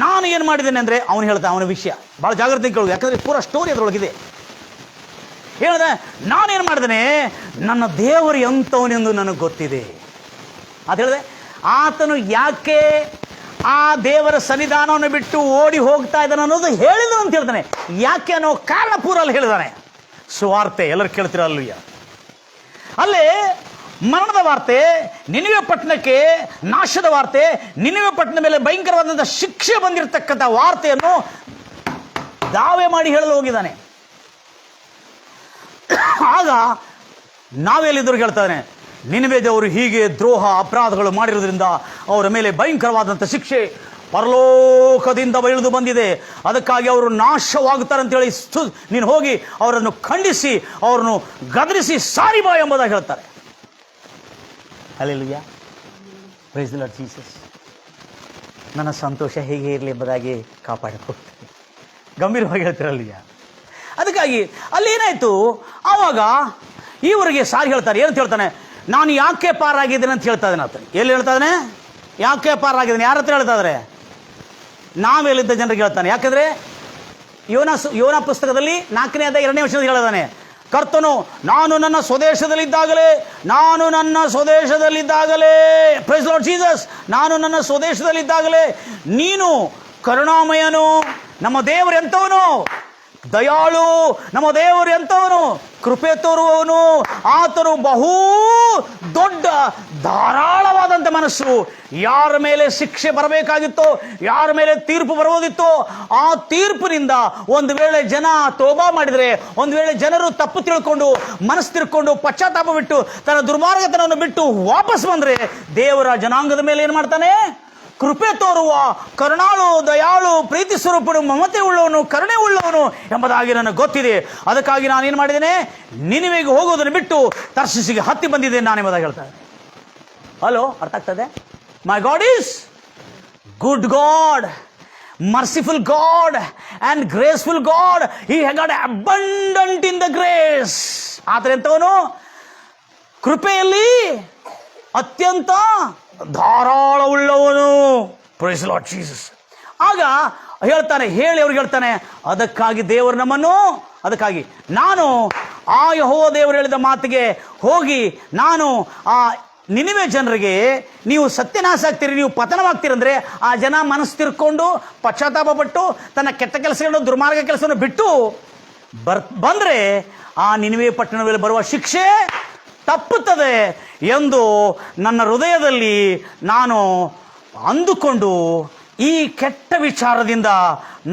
ನಾನು ಏನು ಮಾಡಿದ್ದೇನೆ ಅಂದರೆ, ಅವನು ಹೇಳ್ತಾ, ಅವನ ವಿಷಯ ಭಾಳ ಜಾಗ್ರತೆ ಕೇಳು, ಯಾಕಂದರೆ ಪೂರ ಸ್ಟೋರಿ ಅದರೊಳಗಿದೆ. ಹೇಳಿದೆ, ನಾನೇನು ಮಾಡಿದ್ದೇನೆ, ನನ್ನ ದೇವರು ಎಂಥವನೆಂದು ನನಗೆ ಗೊತ್ತಿದೆ ಅಂತ ಹೇಳಿದೆ. ಆತನು ಯಾಕೆ ಆ ದೇವರ ಸನ್ನಿಧಾನವನ್ನು ಬಿಟ್ಟು ಓಡಿ ಹೋಗ್ತಾ ಇದ್ದಾನೆ ಅನ್ನೋದು ಹೇಳಿದನು ಅಂತ ಹೇಳ್ತಾನೆ. ಯಾಕೆ ಅನ್ನೋ ಕಾರಣ ಪೂರ ಅಲ್ಲಿ ಹೇಳಿದಾನೆ. ಸುವಾರ್ತೆ, ಎಲ್ಲರೂ ಕೇಳ್ತಿರಲ್ವಯ್ಯ. ಅಲ್ಲೇ ಮರಣದ ವಾರ್ತೆ, ನಿನಿವೆ ಪಟ್ಟಣಕ್ಕೆ ನಾಶದ ವಾರ್ತೆ, ನಿನಿವೆ ಪಟ್ಟಣದ ಮೇಲೆ ಭಯಂಕರವಾದಂಥ ಶಿಕ್ಷೆ ಬಂದಿರತಕ್ಕಂಥ ವಾರ್ತೆಯನ್ನು ದಾವೆ ಮಾಡಿ ಹೇಳಲು ಹೋಗಿದ್ದಾನೆ. ಆಗ ನಾವೆಲ್ಲಿದ್ದರೂ ಹೇಳ್ತಾನೆ, ನಿನಿವೆದವರು ಹೀಗೆ ದ್ರೋಹ ಅಪರಾಧಗಳು ಮಾಡಿರೋದ್ರಿಂದ ಅವರ ಮೇಲೆ ಭಯಂಕರವಾದಂಥ ಶಿಕ್ಷೆ ಪರಲೋಕದಿಂದ ಇಳಿದು ಬಂದಿದೆ. ಅದಕ್ಕಾಗಿ ಅವರು ನಾಶವಾಗುತ್ತಾರೆ ಅಂತೇಳಿ ನೀನು ಹೋಗಿ ಅವರನ್ನು ಖಂಡಿಸಿ, ಅವರನ್ನು ಗದರಿಸಿ ಸಾರಿ ಬಾ ಎಂಬುದಾಗಿ ಹೇಳ್ತಾರೆ. Hallelujah, praise the Lord Jesus. ನನ್ನ ಸಂತೋಷ ಹೇಗೆ ಇರಲಿ ಎಂಬುದಾಗಿ ಕಾಪಾಡಿಕೊಡ್ತೀನಿ. ಗಂಭೀರವಾಗಿ ಹೇಳ್ತಿರಲ್ವಯ್ಯ. ಅದಕ್ಕಾಗಿ ಅಲ್ಲಿ ಏನಾಯಿತು, ಆವಾಗ ಇವರಿಗೆ ಸಾರಿ ಹೇಳ್ತಾರೆ. ಏನಂತ ಹೇಳ್ತಾನೆ? ನಾನು ಯಾಕೆ ಪಾರಾಗಿದ್ದೇನೆ ಅಂತ ಹೇಳ್ತಾ ಇದ್ದಾನೆ ಆತನು. ಎಲ್ಲಿ ಹೇಳ್ತಾ ಇದ್ದಾನೆ? ಯಾಕೆ ಪಾರಾಗಿದ್ದೇನೆ? ಯಾರ ಹತ್ರ ಹೇಳ್ತಾ ಇದ್ದಾರೆ? ನಾವೆಲ್ಲಿದ್ದ ಜನರಿಗೆ ಹೇಳ್ತಾನೆ. ಯಾಕಂದರೆ ಯೋನ ಪುಸ್ತಕದಲ್ಲಿ 4ನೇ ಅಧ್ಯಾಯ 2ನೇ ವಚನದಲ್ಲಿ ಹೇಳಿದಾನೆ, ಕರ್ತನು ನಾನು ನನ್ನ ಸ್ವದೇಶದಲ್ಲಿದ್ದಾಗಲೇ ಪ್ರೈಸ್ ಲಾರ್ಡ್ ಜೀಸಸ್, ನಾನು ನನ್ನ ಸ್ವದೇಶದಲ್ಲಿದ್ದಾಗಲೇ ನೀನು ಕರುಣಾಮಯನು. ನಮ್ಮ ದೇವರು ಎಂಥವನು? ದಯಾಳು. ನಮ್ಮ ದೇವರು ಎಂಥವನು? ಕೃಪೆ ತೋರುವವನು. ಆತನು ಬಹು ದೊಡ್ಡ ಧಾರಾಳವಾದಂಥ ಮನಸ್ಸು. ಯಾರ ಮೇಲೆ ಶಿಕ್ಷೆ ಬರಬೇಕಾಗಿತ್ತೋ, ಯಾರ ಮೇಲೆ ತೀರ್ಪು ಬರೋದಿತ್ತೋ, ಆ ತೀರ್ಪಿನಿಂದ ಒಂದು ವೇಳೆ ಜನ ತೋಬಾ ಮಾಡಿದರೆ, ಒಂದು ವೇಳೆ ಜನರು ತಪ್ಪು ತಿಳ್ಕೊಂಡು ಮನಸ್ಸು ತಿಳ್ಕೊಂಡು ಪಶ್ಚಾತ್ತಾಪ ಬಿಟ್ಟು ತನ್ನ ದುರ್ಮಾರ್ಗತನವನ್ನು ಬಿಟ್ಟು ವಾಪಸ್ ಬಂದರೆ, ದೇವರ ಜನಾಂಗದ ಮೇಲೆ ಏನು ಮಾಡ್ತಾನೆ? ಕೃಪೆ ತೋರುವ, ಕರುಣಾಳು, ದಯಾಳು, ಪ್ರೀತಿ ಸ್ವರೂಪನು, ಮಮತೆ ಉಳ್ಳವನು, ಕರುಣೆ ಉಳ್ಳವನು ಎಂಬುದಾಗಿ ನನಗೆ ಗೊತ್ತಿದೆ. ಅದಕ್ಕಾಗಿ ನಾನೇನು ಮಾಡಿದ್ದೇನೆ? ನಿನಿವೆಗೆ ಹೋಗೋದನ್ನು ಬಿಟ್ಟು ತರ್ಷೀಷಿಗೆ ಹತ್ತಿ ಬಂದಿದ್ದೇನೆ ನಾನು ಎಂಬುದಾಗಿ ಹೇಳ್ತಾರೆ. ಹಲೋ, ಅರ್ಥ ಆಗ್ತದೆ? My God is good God, merciful God and graceful God. He got abundant in the grace. ಆದರೆ ಎಂತವನು? ಕೃಪೆಯಲ್ಲಿ ಅತ್ಯಂತ ಧಾರಾಳವುಳ್ಳವನು. Praise the Lord Jesus. ಆಗ ಹೇಳ್ತಾನೆ, ಹೇಳಿ ಅವ್ರಿಗೆ ಹೇಳ್ತಾನೆ, ಅದಕ್ಕಾಗಿ ದೇವರು ನಮ್ಮನ್ನು, ಅದಕ್ಕಾಗಿ ನಾನು ಆ ಯೆಹೋವ ದೇವರು ಹೇಳಿದ ಮಾತಿಗೆ ಹೋಗಿ ನಾನು ಆ ನಿನಿವೆ ಜನರಿಗೆ ನೀವು ಸತ್ಯನಾಶ ಆಗ್ತೀರಿ, ನೀವು ಪತನವಾಗ್ತೀರಿ ಅಂದರೆ ಆ ಜನ ಮನಸ್ಸು ತಿರ್ಕೊಂಡು ಪಶ್ಚಾತ್ತಾಪ ಪಟ್ಟು ತನ್ನ ಕೆಟ್ಟ ಕೆಲಸಗಳನ್ನು ದುರ್ಮಾರ್ಗ ಕೆಲಸವನ್ನು ಬಿಟ್ಟು ಬಂದರೆ ಆ ನಿನಿವೆ ಪಟ್ಟಣದ ಮೇಲೆ ಬರುವ ಶಿಕ್ಷೆ ತಪ್ಪುತ್ತದೆ ಎಂದು ನನ್ನ ಹೃದಯದಲ್ಲಿ ನಾನು ಅಂದುಕೊಂಡು ಈ ಕೆಟ್ಟ ವಿಚಾರದಿಂದ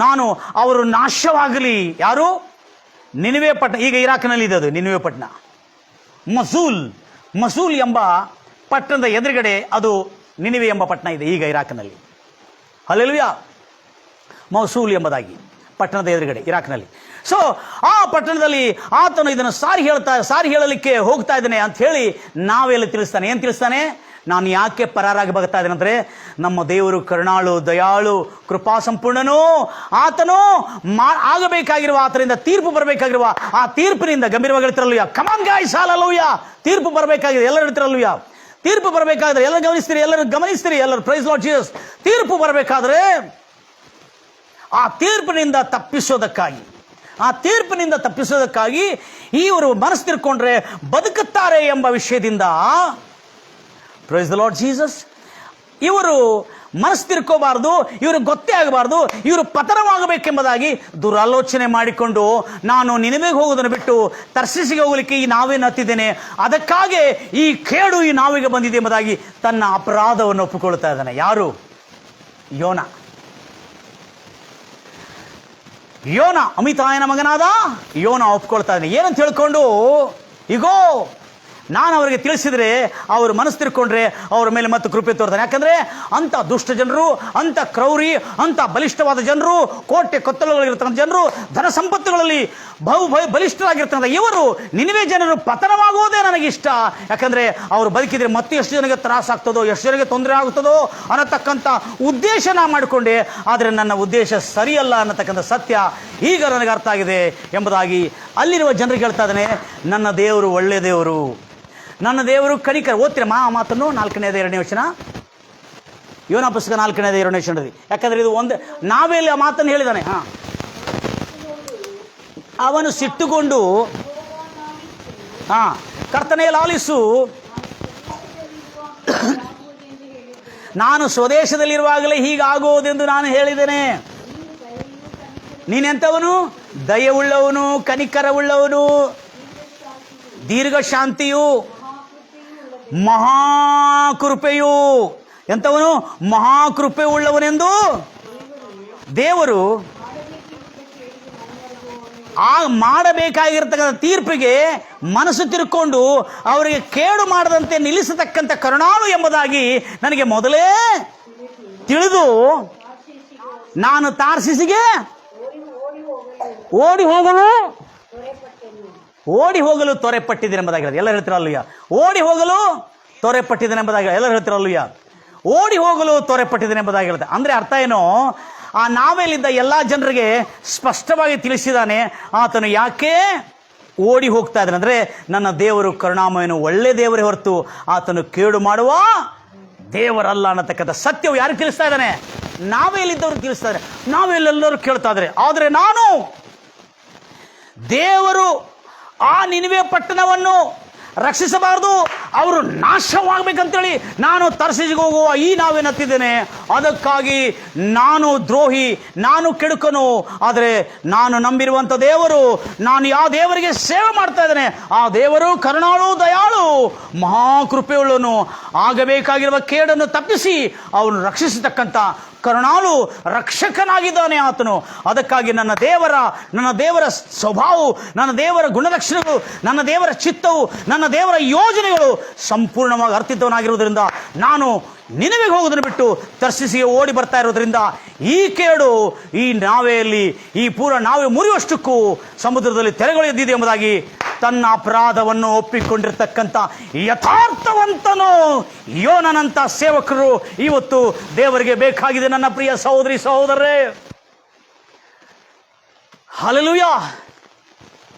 ನಾನು ಅವರು ನಾಶವಾಗಲಿ. ಯಾರು? ನಿನಿವೆ ಪಟ್ಟಣ. ಈಗ ಇರಾಕ್ನಲ್ಲಿ ಇದೆ ಅದು ನಿನಿವೆ ಪಟ್ಟಣ. ಮಸೂಲ್ ಎಂಬ ಪಟ್ಟಣದ ಎದುರುಗಡೆ ಅದು ನಿನಿವೆ ಎಂಬ ಪಟ್ಟಣ ಇದೆ ಈಗ ಇರಾಕ್ನಲ್ಲಿ. ಹಲ್ಲೆಲೂಯಾ. ಮಸೂಲ್ ಎಂಬುದಾಗಿ ಪಟ್ಟಣದ ಎದುರುಗಡೆ ಇರಾಕ್ನಲ್ಲಿ. ಸೊ ಆ ಪಟ್ಟಣದಲ್ಲಿ ಆತನು ಇದನ್ನು ಸಾರಿ ಹೇಳಲಿಕ್ಕೆ ಹೋಗ್ತಾ ಇದ್ದಾನೆ ಅಂತ ಹೇಳಿ ನಾವೆಲ್ಲ ತಿಳಿಸ್ತಾನೆ. ಏನು ತಿಳಿಸ್ತಾನೆ? ನಾನು ಯಾಕೆ ಪರಾರಾಗಿ ಬರ್ತಾ ಇದ್ದೇನೆ ಅಂದರೆ, ನಮ್ಮ ದೇವರು ಕರುಣಾಳು, ದಯಾಳು, ಕೃಪಾ ಸಂಪೂರ್ಣನು. ಆತನು ಆಗಬೇಕಾಗಿರುವ, ಆತನಿಂದ ತೀರ್ಪು ಬರಬೇಕಾಗಿರುವ ಆ ತೀರ್ಪಿನಿಂದ ಗಂಭೀರವಾಗಿ ಹೇಳ್ತಿರಲ್ಲೂಯ. ಕಮಾನ್ ಗಾಯ್ಸ್, ಹಲ್ಲೆಲೂಯಾ. ತೀರ್ಪು ಬರಬೇಕಾಗಿದೆ, ಎಲ್ಲರೂ ಹೇಳ್ತಿರಲ್ಲೂಯ. ತೀರ್ಪು ಬರಬೇಕಾದ್ರೆ ಎಲ್ಲರೂ ಗಮನಿಸ್ತೀರಿ, ಎಲ್ಲರೂ ಪ್ರೈಸ್ ಲಾರ್ಡ್ ಜೀಸಸ್. ತೀರ್ಪು ಬರಬೇಕಾದ್ರೆ ಆ ತೀರ್ಪಿನಿಂದ ತಪ್ಪಿಸೋದಕ್ಕಾಗಿ ಇವರು ಮನಸ್ಸು ತಿರ್ಕೊಂಡ್ರೆ ಬದುಕುತ್ತಾರೆ ಎಂಬ ವಿಷಯದಿಂದ, ಪ್ರೈಸ್ ದ ಲಾರ್ಡ್ ಜೀಸಸ್, ಇವರು ಮನಸ್ಸು ತಿರ್ಕೋಬಾರ್ದು, ಇವರು ಗೊತ್ತೇ ಆಗಬಾರ್ದು, ಇವರು ಪತನವಾಗಬೇಕೆಂಬುದಾಗಿ ದುರಾಲೋಚನೆ ಮಾಡಿಕೊಂಡು ನಾನು ನಿನಿವೆಗೆ ಹೋಗೋದನ್ನು ಬಿಟ್ಟು ತರ್ಸಿಸಿಗೆ ಹೋಗಲಿಕ್ಕೆ ಈ ನಾವೇನು ಹತ್ತಿದ್ದೇನೆ, ಅದಕ್ಕಾಗಿ ಈ ಕೇಡು ಈ ನಾವಿಗೆ ಬಂದಿದೆ ಎಂಬುದಾಗಿ ತನ್ನ ಅಪರಾಧವನ್ನು ಒಪ್ಪಿಕೊಳ್ತಾ ಇದ್ದಾನೆ. ಯಾರು? ಯೋನ, ಅಮಿತಾಯನ ಮಗನಾದ ಯೋನ ಒಪ್ಕೊಳ್ತಾ ಇದ್ದಾನೆ. ಏನಂತ ಹೇಳ್ಕೊಂಡು, ಈಗೋ ನಾನು ಅವರಿಗೆ ತಿಳಿಸಿದರೆ ಅವರು ಮನಸ್ಸು ತಿರ್ಕೊಂಡ್ರೆ ಅವರ ಮೇಲೆ ಮತ್ತೆ ಕೃಪೆ ತೋರ್ತಾನೆ. ಯಾಕಂದರೆ ಅಂಥ ದುಷ್ಟ ಜನರು, ಅಂಥ ಕ್ರೌರಿ, ಅಂಥ ಬಲಿಷ್ಠವಾದ ಜನರು, ಕೋಟೆ ಕೊತ್ತಲುಗಳಿರ್ತಕ್ಕಂಥ ಜನರು, ಧನ ಸಂಪತ್ತುಗಳಲ್ಲಿ ಬಲಿಷ್ಠರಾಗಿರ್ತಕ್ಕಂಥ ಇವರು ನಿನಿವೆ ಜನರು ಪತನವಾಗುವುದೇ ನನಗಿಷ್ಟ. ಯಾಕಂದರೆ ಅವರು ಬದುಕಿದರೆ ಮತ್ತೆ ಎಷ್ಟು ಜನಕ್ಕೆ ತ್ರಾಸಾಗ್ತದೋ, ಎಷ್ಟು ಜನಕ್ಕೆ ತೊಂದರೆ ಆಗುತ್ತದೋ ಅನ್ನತಕ್ಕಂಥ ಉದ್ದೇಶ ನಾ ಮಾಡಿಕೊಂಡೆ. ಆದರೆ ನನ್ನ ಉದ್ದೇಶ ಸರಿಯಲ್ಲ ಅನ್ನತಕ್ಕಂಥ ಸತ್ಯ ಈಗ ನನಗೆ ಅರ್ಥ ಆಗಿದೆ ಎಂಬುದಾಗಿ ಅಲ್ಲಿರುವ ಜನರಿಗೆ ಹೇಳ್ತಾ ಇದ್ದಾನೆ. ನನ್ನ ದೇವರು ಒಳ್ಳೆಯ ದೇವರು, ನನ್ನ ದೇವರು ಕನಿಕರ. ಓದ್ತೀರ ಮಾತನ್ನು 4ನೇದು 2ನೇ ವಚನ, ಯೋನ ಪುಸ್ತಕ 4ನೇದು 2ನೇ ವಚನದಲ್ಲಿ. ಯಾಕಂದರೆ ಇದು ಒಂದು ನಾವೆಲ್ಲಿ ಆ ಮಾತನ್ನು ಹೇಳಿದ್ದಾನೆ. ಅವನು ಸಿಟ್ಟುಕೊಂಡು ಕರ್ತನೇ ಲಾಲಿಸು, ನಾನು ಸ್ವದೇಶದಲ್ಲಿರುವಾಗಲೇ ಹೀಗಾಗುವುದೆಂದು ನಾನು ಹೇಳಿದ್ದೇನೆ. ನೀನೆಂಥವನು? ದಯವುಳ್ಳವನು, ಕನಿಕರವುಳ್ಳವನು, ದೀರ್ಘ ಶಾಂತಿಯು, ಮಹಾಕೃಪೆಯು. ಎಂಥವನು? ಮಹಾಕೃಪೆ ಉಳ್ಳವನೆಂದು ದೇವರು ಮಾಡಬೇಕಾಗಿರ್ತಕ್ಕಂಥ ತೀರ್ಪಿಗೆ ಮನಸ್ಸು ತಿರ್ಕೊಂಡು ಅವರಿಗೆ ಕೇಡು ಮಾಡದಂತೆ ನಿಲ್ಲಿಸತಕ್ಕಂಥ ಕರುಣಾಳು ಎಂಬುದಾಗಿ ನನಗೆ ಮೊದಲೇ ತಿಳಿದು ನಾನು ತಾರ್ಸಿಸಿಗೆ ಓಡಿ ಹೋಗಲು ತೊರೆಪಟ್ಟಿದ್ದೇನೆ ಎಂಬುದಾಗಿರೋದು ಎಲ್ಲರೂ ಹೇಳ್ತಿರಲ್ಲಯ್ಯ. ಓಡಿ ಹೋಗಲು ತೊರೆಪಟ್ಟಿದ್ದೇನೆ ಎಂಬುದಾಗಿ ಎಲ್ಲರೂ ಹೇಳ್ತಿರಲ್ಲಯ್ಯ. ಓಡಿ ಹೋಗಲು ತೊರೆಪಟ್ಟಿದ್ದೇನೆ ಎಂಬುದಾಗಿರುತ್ತೆ. ಅಂದರೆ ಅರ್ಥ ಏನು? ಆ ನಾವೆಲ್ಲಿದ್ದ ಎಲ್ಲ ಜನರಿಗೆ ಸ್ಪಷ್ಟವಾಗಿ ತಿಳಿಸಿದ್ದಾನೆ ಆತನು ಯಾಕೆ ಓಡಿ ಹೋಗ್ತಾ ಇದ್ದಾನೆ ಅಂದರೆ, ನನ್ನ ದೇವರು ಕರುಣಾಮಯನು, ಒಳ್ಳೆ ದೇವರೇ ಹೊರತು ಆತನು ಕೇಡು ಮಾಡುವ ದೇವರಲ್ಲ ಅನ್ನತಕ್ಕಂಥ ಸತ್ಯವು ಯಾರಿಗೆ ತಿಳಿಸ್ತಾ ಇದ್ದಾನೆ? ನಾವೆಲ್ಲಿದ್ದವರು ತಿಳಿಸ್ತಾ ಇದ್ದಾರೆ, ನಾವೆಲ್ಲೆಲ್ಲರೂ ಕೇಳ್ತಾ ಇದ್ದಾರೆ. ಆದರೆ ನಾನು ದೇವರು ಆ ನಿನಿವೆ ಪಟ್ಟಣವನ್ನು ರಕ್ಷಿಸಬಾರದು, ಅವರು ನಾಶವಾಗಬೇಕಂತೇಳಿ ನಾನು ತರ್ಸಿಸಿಗೆ ಹೋಗುವ ಈ ನಾವೇನು ಹತ್ತಿದ್ದೇನೆ. ಅದಕ್ಕಾಗಿ ನಾನು ದ್ರೋಹಿ, ನಾನು ಕೆಡುಕನು. ಆದರೆ ನಾನು ನಂಬಿರುವಂಥ ದೇವರು, ನಾನು ಯಾವ ದೇವರಿಗೆ ಸೇವೆ ಮಾಡ್ತಾ ಇದ್ದೇನೆ ಆ ದೇವರು ಕರುಣಾಳು, ದಯಾಳು, ಮಹಾಕೃಪೆಯುಳ್ಳನು. ಆಗಬೇಕಾಗಿರುವ ಕೇಡನ್ನು ತಪ್ಪಿಸಿ ಅವನು ರಕ್ಷಿಸತಕ್ಕಂಥ ಕರುಣಾಳು ರಕ್ಷಕನಾಗಿದ್ದಾನೆ ಆತನು. ಅದಕ್ಕಾಗಿ ನನ್ನ ದೇವರ ಸ್ವಭಾವವು, ನನ್ನ ದೇವರ ಗುಣಲಕ್ಷಣಗಳು, ನನ್ನ ದೇವರ ಚಿತ್ತವು, ನನ್ನ ದೇವರ ಯೋಜನೆಗಳು ಸಂಪೂರ್ಣವಾಗಿ ಅರ್ಥಿತವನಾಗಿರುವುದರಿಂದ ನಾನು ನಿನಿವೆಗೆ ಹೋಗೋದನ್ನು ಬಿಟ್ಟು ತರ್ಸಿಸಿಗೆ ಓಡಿ ಬರ್ತಾ ಇರೋದ್ರಿಂದ ಈ ಕೇಡು ಈ ನಾವೆಯಲ್ಲಿ ಈ ಪೂರ ನಾವೇ ಮುರಿಯುವಷ್ಟಕ್ಕೂ ಸಮುದ್ರದಲ್ಲಿ ತೆರೆಗಳು ಎದ್ದಿದೆ ಎಂಬುದಾಗಿ ತನ್ನ ಅಪರಾಧವನ್ನು ಒಪ್ಪಿಕೊಂಡಿರ್ತಕ್ಕಂಥ ಯಥಾರ್ಥವಂತನು ಯೋನನಂಥ ಸೇವಕರು ಇವತ್ತು ದೇವರಿಗೆ ಬೇಕಾಗಿದೆ. ನನ್ನ ಪ್ರಿಯ ಸಹೋದರಿ ಸಹೋದರರೇ, hallelujah.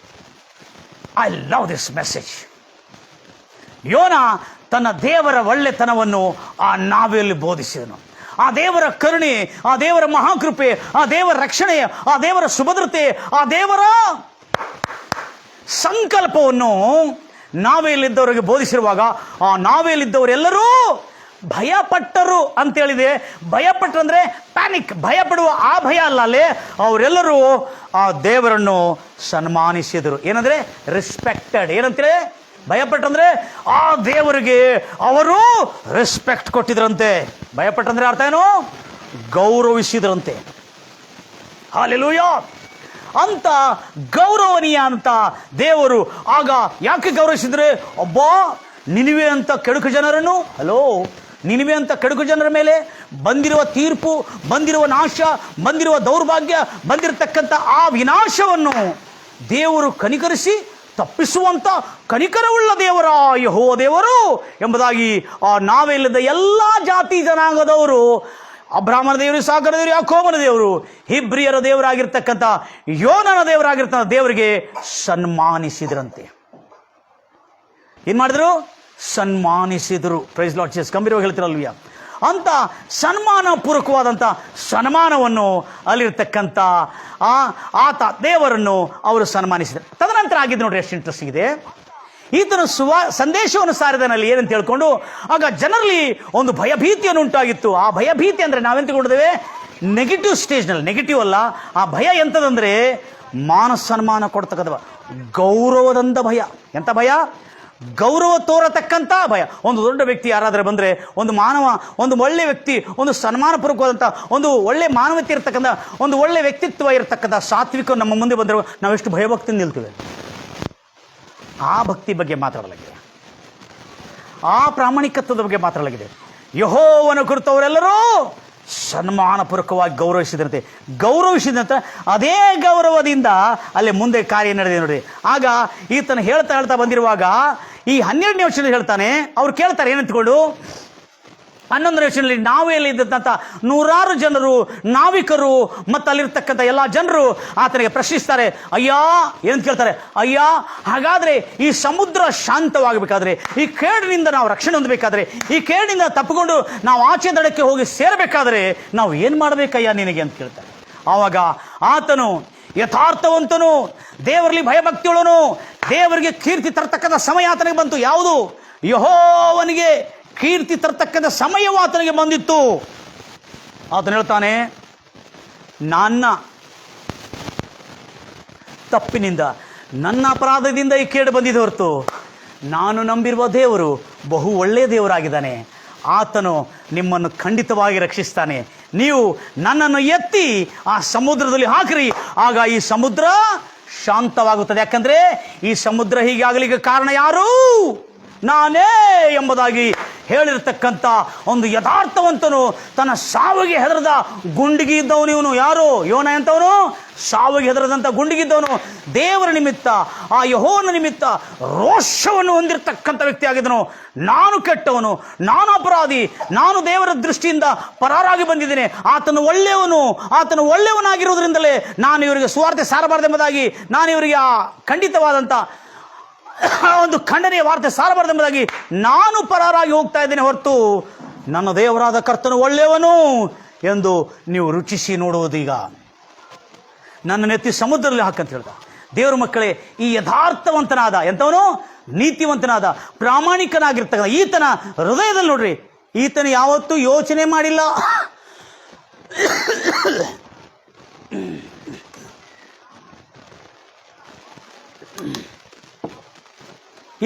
I love this message. ಯೋನ ತನ್ನ ದೇವರ ಒಳ್ಳೆತನವನ್ನು ಆ ನಾವೆಯಲ್ಲಿ ಬೋಧಿಸಿದನು. ಆ ದೇವರ ಕರುಣೆ, ಆ ದೇವರ ಮಹಾಕೃಪೆ, ಆ ದೇವರ ರಕ್ಷಣೆ, ಆ ದೇವರ ಸುಭದ್ರತೆ, ಆ ದೇವರ ಸಂಕಲ್ಪವನ್ನು ನಾವೆಯಲ್ಲಿದ್ದವರಿಗೆ ಬೋಧಿಸಿರುವಾಗ ಆ ನಾವೆಯಲ್ಲಿದ್ದವರೆಲ್ಲರೂ ಭಯಪಟ್ಟರು ಅಂತೇಳಿದೆ. ಭಯಪಟ್ಟರಂದ್ರೆ ಪ್ಯಾನಿಕ್, ಭಯಪಡುವ ಆ ಭಯ ಅಲ್ಲ, ಅಲ್ಲೇ ಅವರೆಲ್ಲರೂ ಆ ದೇವರನ್ನು ಸನ್ಮಾನಿಸಿದರು. ಏನಂದ್ರೆ ರೆಸ್ಪೆಕ್ಟೆಡ್. ಏನಂತೇಳಿ ಭಯಪಟ್ಟಂದ್ರೆ ಆ ದೇವರಿಗೆ ಅವರು ರೆಸ್ಪೆಕ್ಟ್ ಕೊಟ್ಟಿದ್ರಂತೆ. ಭಯಪಟ್ಟಂದ್ರೆ ಅರ್ಥ ಏನು? ಗೌರವಿಸಿದ್ರಂತೆ. ಹಲ್ಲೆಲೂಯಾ. ಅಂತ ಗೌರವನೀಯ ಅಂತ ದೇವರು ಆಗ ಯಾಕೆ ಗೌರವಿಸಿದ್ರೆ, ಒಬ್ಬ ನಿನಿವೆ ಅಂತ ಕೆಡುಕು ಜನರನ್ನು, ನಿನಿವೆ ಅಂತ ಕೆಡುಕು ಜನರ ಮೇಲೆ ಬಂದಿರುವ ತೀರ್ಪು, ಬಂದಿರುವ ನಾಶ, ಬಂದಿರುವ ದೌರ್ಭಾಗ್ಯ, ಬಂದಿರತಕ್ಕಂಥ ಆ ವಿನಾಶವನ್ನು ದೇವರು ಕನಿಕರಿಸಿ ತಪ್ಪಿಸುವಂತ ಕನಿಕರವುಳ್ಳ ದೇವರ ಯೆಹೋವ ದೇವರು ಎಂಬುದಾಗಿ ಆ ನಾವೆಲ್ಲದ ಎಲ್ಲ ಜಾತಿ ಜನಾಂಗದವರು, ಅಬ್ರಾಹ್ಮನ ದೇವರು, ಇಸಾಕನ ದೇವರು, ಯಾಕೋಬನ ದೇವರು, ಹಿಬ್ರಿಯರ ದೇವರಾಗಿರ್ತಕ್ಕಂಥ ಯೋನನ ದೇವರಾಗಿರ್ತಕ್ಕಂಥ ದೇವರಿಗೆ ಸನ್ಮಾನಿಸಿದ್ರಂತೆ. ಏನ್ ಮಾಡಿದ್ರು? ಸನ್ಮಾನಿಸಿದರು. Praise Lord Jesus. ಗಂಭೀರವಾಗಿ ಹೇಳ್ತಿರಲ್ವಿಯ ಅಂತ ಸನ್ಮಾನ ಪೂರ್ವಕವಾದಂಥ ಸನ್ಮಾನವನ್ನು ಅಲ್ಲಿರ್ತಕ್ಕಂಥ ಆತ ದೇವರನ್ನು ಅವರು ಸನ್ಮಾನಿಸಿದರು. ತದನಂತರ ಆಗಿದ್ದು ನೋಡ್ರಿ, ಎಷ್ಟು ಇಂಟ್ರೆಸ್ಟಿಂಗ್ ಇದೆ. ಈತನು ಸಂದೇಶವನ್ನು ಸಾರಿದನಲ್ಲಿ ಏನಂತ ಹೇಳ್ಕೊಂಡು ಆಗ ಜನರಲ್ಲಿ ಒಂದು ಭಯಭೀತಿಯನ್ನು ಉಂಟಾಗಿತ್ತು. ಆ ಭಯಭೀತಿ ಅಂದರೆ ನಾವೆಂತ ತಿಳ್ಕೊಂಡಿದ್ದೇವೆ? ನೆಗೆಟಿವ್ ಸ್ಟೇಜ್ನಲ್ಲಿ. ನೆಗೆಟಿವ್ ಅಲ್ಲ, ಆ ಭಯ ಎಂಥದಂದ್ರೆ ಮಾನ ಸನ್ಮಾನ ಕೊಡ್ತಕ್ಕಂಥ ಗೌರವದಂದ ಭಯ. ಎಂಥ ಭಯ? ಗೌರವ ತೋರತಕ್ಕಂಥ ಭಯ. ಒಂದು ದೊಡ್ಡ ವ್ಯಕ್ತಿ ಯಾರಾದರೆ ಬಂದರೆ, ಒಂದು ಮಾನವ, ಒಂದು ಒಳ್ಳೆ ವ್ಯಕ್ತಿ, ಒಂದು ಸನ್ಮಾನಪೂರ್ವಕವಾದಂಥ ಒಂದು ಒಳ್ಳೆ ಮಾನವತೆ ಇರತಕ್ಕಂಥ, ಒಂದು ಒಳ್ಳೆ ವ್ಯಕ್ತಿತ್ವ ಇರತಕ್ಕಂಥ ಸಾತ್ವಿಕ ನಮ್ಮ ಮುಂದೆ ಬಂದರೆ ನಾವೆಷ್ಟು ಭಯಭಕ್ತಿಯಿಂದ ನಿಲ್ತೇವೆ. ಆ ಭಕ್ತಿ ಬಗ್ಗೆ ಮಾತಾಡಲಾಗಿದೆ, ಆ ಪ್ರಾಮಾಣಿಕತ್ವದ ಬಗ್ಗೆ ಮಾತಾಡಲಾಗಿದೆ. ಯೆಹೋವನ ಕುರಿತವರೆಲ್ಲರೂ ಸನ್ಮಾನಪೂರ್ವಕವಾಗಿ ಗೌರವಿಸಿದಂತೆ. ಗೌರವಿಸಿದಂತೆ ಅದೇ ಗೌರವದಿಂದ ಅಲ್ಲಿ ಮುಂದೆ ಕಾರ್ಯ ನಡೆದಿದೆ ನೋಡಿ. ಆಗ ಈತನ ಹೇಳ್ತಾ ಬಂದಿರುವಾಗ ಈ 12ನೇ ವಚನದಲ್ಲಿ ಹೇಳ್ತಾನೆ, ಅವ್ರು ಕೇಳ್ತಾರೆ ಏನಂತಕೊಂಡು. 11ನೇ ವಚನದಲ್ಲಿ ನಾವೆಯಲ್ಲಿ ಇದ್ದಂಥ ನೂರಾರು ಜನರು, ನಾವಿಕರು ಮತ್ತು ಅಲ್ಲಿರ್ತಕ್ಕಂಥ ಎಲ್ಲ ಜನರು ಆತನಿಗೆ ಪ್ರಶ್ನಿಸ್ತಾರೆ. ಅಯ್ಯ, ಏನಂತ ಕೇಳ್ತಾರೆ? ಅಯ್ಯ, ಹಾಗಾದರೆ ಈ ಸಮುದ್ರ ಶಾಂತವಾಗಬೇಕಾದ್ರೆ, ಈ ಕೇಡಿನಿಂದ ನಾವು ರಕ್ಷಣೆ ಹೊಂದಬೇಕಾದ್ರೆ, ಈ ಕೇಡಿನಿಂದ ತಪ್ಪಿಕೊಂಡು ನಾವು ಆಚೆ ದಡಕ್ಕೆ ಹೋಗಿ ಸೇರಬೇಕಾದ್ರೆ ನಾವು ಏನು ಮಾಡಬೇಕಯ್ಯ ನಿನಗೆ ಅಂತ ಕೇಳ್ತಾರೆ. ಆವಾಗ ಆತನು ಯಥಾರ್ಥವಂತನು, ದೇವರಲ್ಲಿ ಭಯಭಕ್ತಿಯುಳ್ಳನು, ದೇವರಿಗೆ ಕೀರ್ತಿ ತರ್ತಕ್ಕಂಥ ಸಮಯ ಆತನಿಗೆ ಬಂತು. ಯಾವುದು? ಯೆಹೋವನಿಗೆ ಕೀರ್ತಿ ತರ್ತಕ್ಕಂಥ ಸಮಯವು ಆತನಿಗೆ ಬಂದಿತ್ತು. ಆತನು ಹೇಳ್ತಾನೆ, ನನ್ನ ತಪ್ಪಿನಿಂದ, ನನ್ನ ಅಪರಾಧದಿಂದ ಈ ಕೇಡು ಬಂದಿದೆ ಹೊರತು ನಾನು ನಂಬಿರುವ ದೇವರು ಬಹು ಒಳ್ಳೆಯ ದೇವರಾಗಿದ್ದಾನೆ. ಆತನು ನಿಮ್ಮನ್ನು ಖಂಡಿತವಾಗಿ ರಕ್ಷಿಸ್ತಾನೆ. ನೀವು ನನ್ನನ್ನು ಎತ್ತಿ ಆ ಸಮುದ್ರದಲ್ಲಿ ಹಾಕಿರಿ, ಆಗ ಈ ಸಮುದ್ರ ಶಾಂತವಾಗುತ್ತದೆ. ಯಾಕಂದ್ರೆ ಈ ಸಮುದ್ರ ಹೀಗಾಗಲಿಕ್ಕೆ ಕಾರಣ ಯಾರು? ನಾನೇ ಎಂಬುದಾಗಿ ಹೇಳಿರ್ತಕ್ಕಂಥ ಒಂದು ಯಥಾರ್ಥವಂತನು, ತನ್ನ ಸಾವಿಗೆ ಹೆದರದ ಗುಂಡಿಗೆ ಇದ್ದವನು ಇವನು. ಯಾರು? ಯೋನ ಎಂತವನು? ಸಾವಿಗೆ ಹೆದರದಂಥ ಗುಂಡಿಗಿದ್ದವನು. ದೇವರ ನಿಮಿತ್ತ, ಆ ಯೆಹೋವನ ನಿಮಿತ್ತ ರೋಷವನ್ನು ಹೊಂದಿರತಕ್ಕಂಥ ವ್ಯಕ್ತಿ ಆಗಿದ್ದನು. ನಾನು ಕೆಟ್ಟವನು, ನಾನು ಅಪರಾಧಿ, ನಾನು ದೇವರ ದೃಷ್ಟಿಯಿಂದ ಪರಾರಾಗಿ ಬಂದಿದ್ದೇನೆ, ಆತನು ಒಳ್ಳೆಯವನು, ಆತನು ಒಳ್ಳೆಯವನಾಗಿರುವುದರಿಂದಲೇ ನಾನು ಇವರಿಗೆ ಸುವಾರ್ತೆ ಸಾರಬಾರದೆಂಬುದಾಗಿ, ನಾನು ಇವರಿಗೆ ಆ ಖಂಡಿತವಾದಂಥ ಒಂದು ಖಂಡನೆಯ ವಾರ್ತೆ ಸಾರಬಾರದೆಂಬುದಾಗಿ ನಾನು ಪರಾರಾಗಿ ಹೋಗ್ತಾ ಇದ್ದೇನೆ ಹೊರತು ನನ್ನ ದೇವರಾದ ಕರ್ತನು ಒಳ್ಳೆಯವನು ಎಂದು ನೀವು ರುಚಿಸಿ ನೋಡುವುದೀಗ. ನನ್ನ ನೆತ್ತಿ ಸಮುದ್ರದಲ್ಲಿ ಹಾಕಂತ ಹೇಳ್ದ. ದೇವರ ಮಕ್ಕಳೇ, ಈ ಯಥಾರ್ಥವಂತನಾದ, ಎಂತವನು? ನೀತಿವಂತನಾದ, ಪ್ರಾಮಾಣಿಕನಾಗಿರ್ತಕ್ಕಂಥ ಈತನ ಹೃದಯದಲ್ಲಿ ನೋಡ್ರಿ, ಈತನ ಯಾವತ್ತೂ ಯೋಚನೆ ಮಾಡಿಲ್ಲ.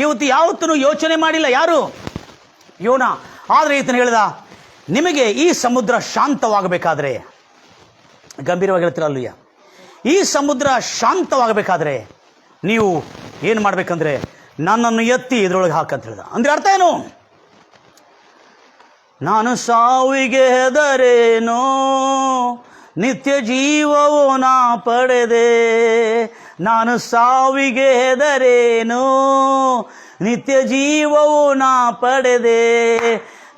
ಇವತ್ತು ಯಾವತ್ತೂ ಯೋಚನೆ ಮಾಡಿಲ್ಲ. ಯಾರು? ಯೋನ. ಆದರೆ ಈತನು ಹೇಳಿದ, ನಿಮಗೆ ಈ ಸಮುದ್ರ ಶಾಂತವಾಗಬೇಕಾದ್ರೆ, ಗಂಭೀರವಾಗಿ ಹೇಳ್ತೀರ ಅಲ್ಲಯ್ಯ, ಈ ಸಮುದ್ರ ಶಾಂತವಾಗಬೇಕಾದ್ರೆ ನೀವು ಏನು ಮಾಡ್ಬೇಕಂದ್ರೆ ನನ್ನನ್ನು ಎತ್ತಿ ಇದರೊಳಗೆ ಹಾಕಂತ ಹೇಳಿದ. ಅಂದ್ರೆ ಅರ್ಥ ಏನು? ನಾನು ಸಾವಿಗೆ ಹೆದರೇನೋ, ನಿತ್ಯ ಜೀವವೋ ನಾ ಪಡೆದೆ. ನಾನು ಸಾವಿಗೆ ಹೆದರೇನು, ನಿತ್ಯ ಜೀವವು ನಾ ಪಡೆದೆ.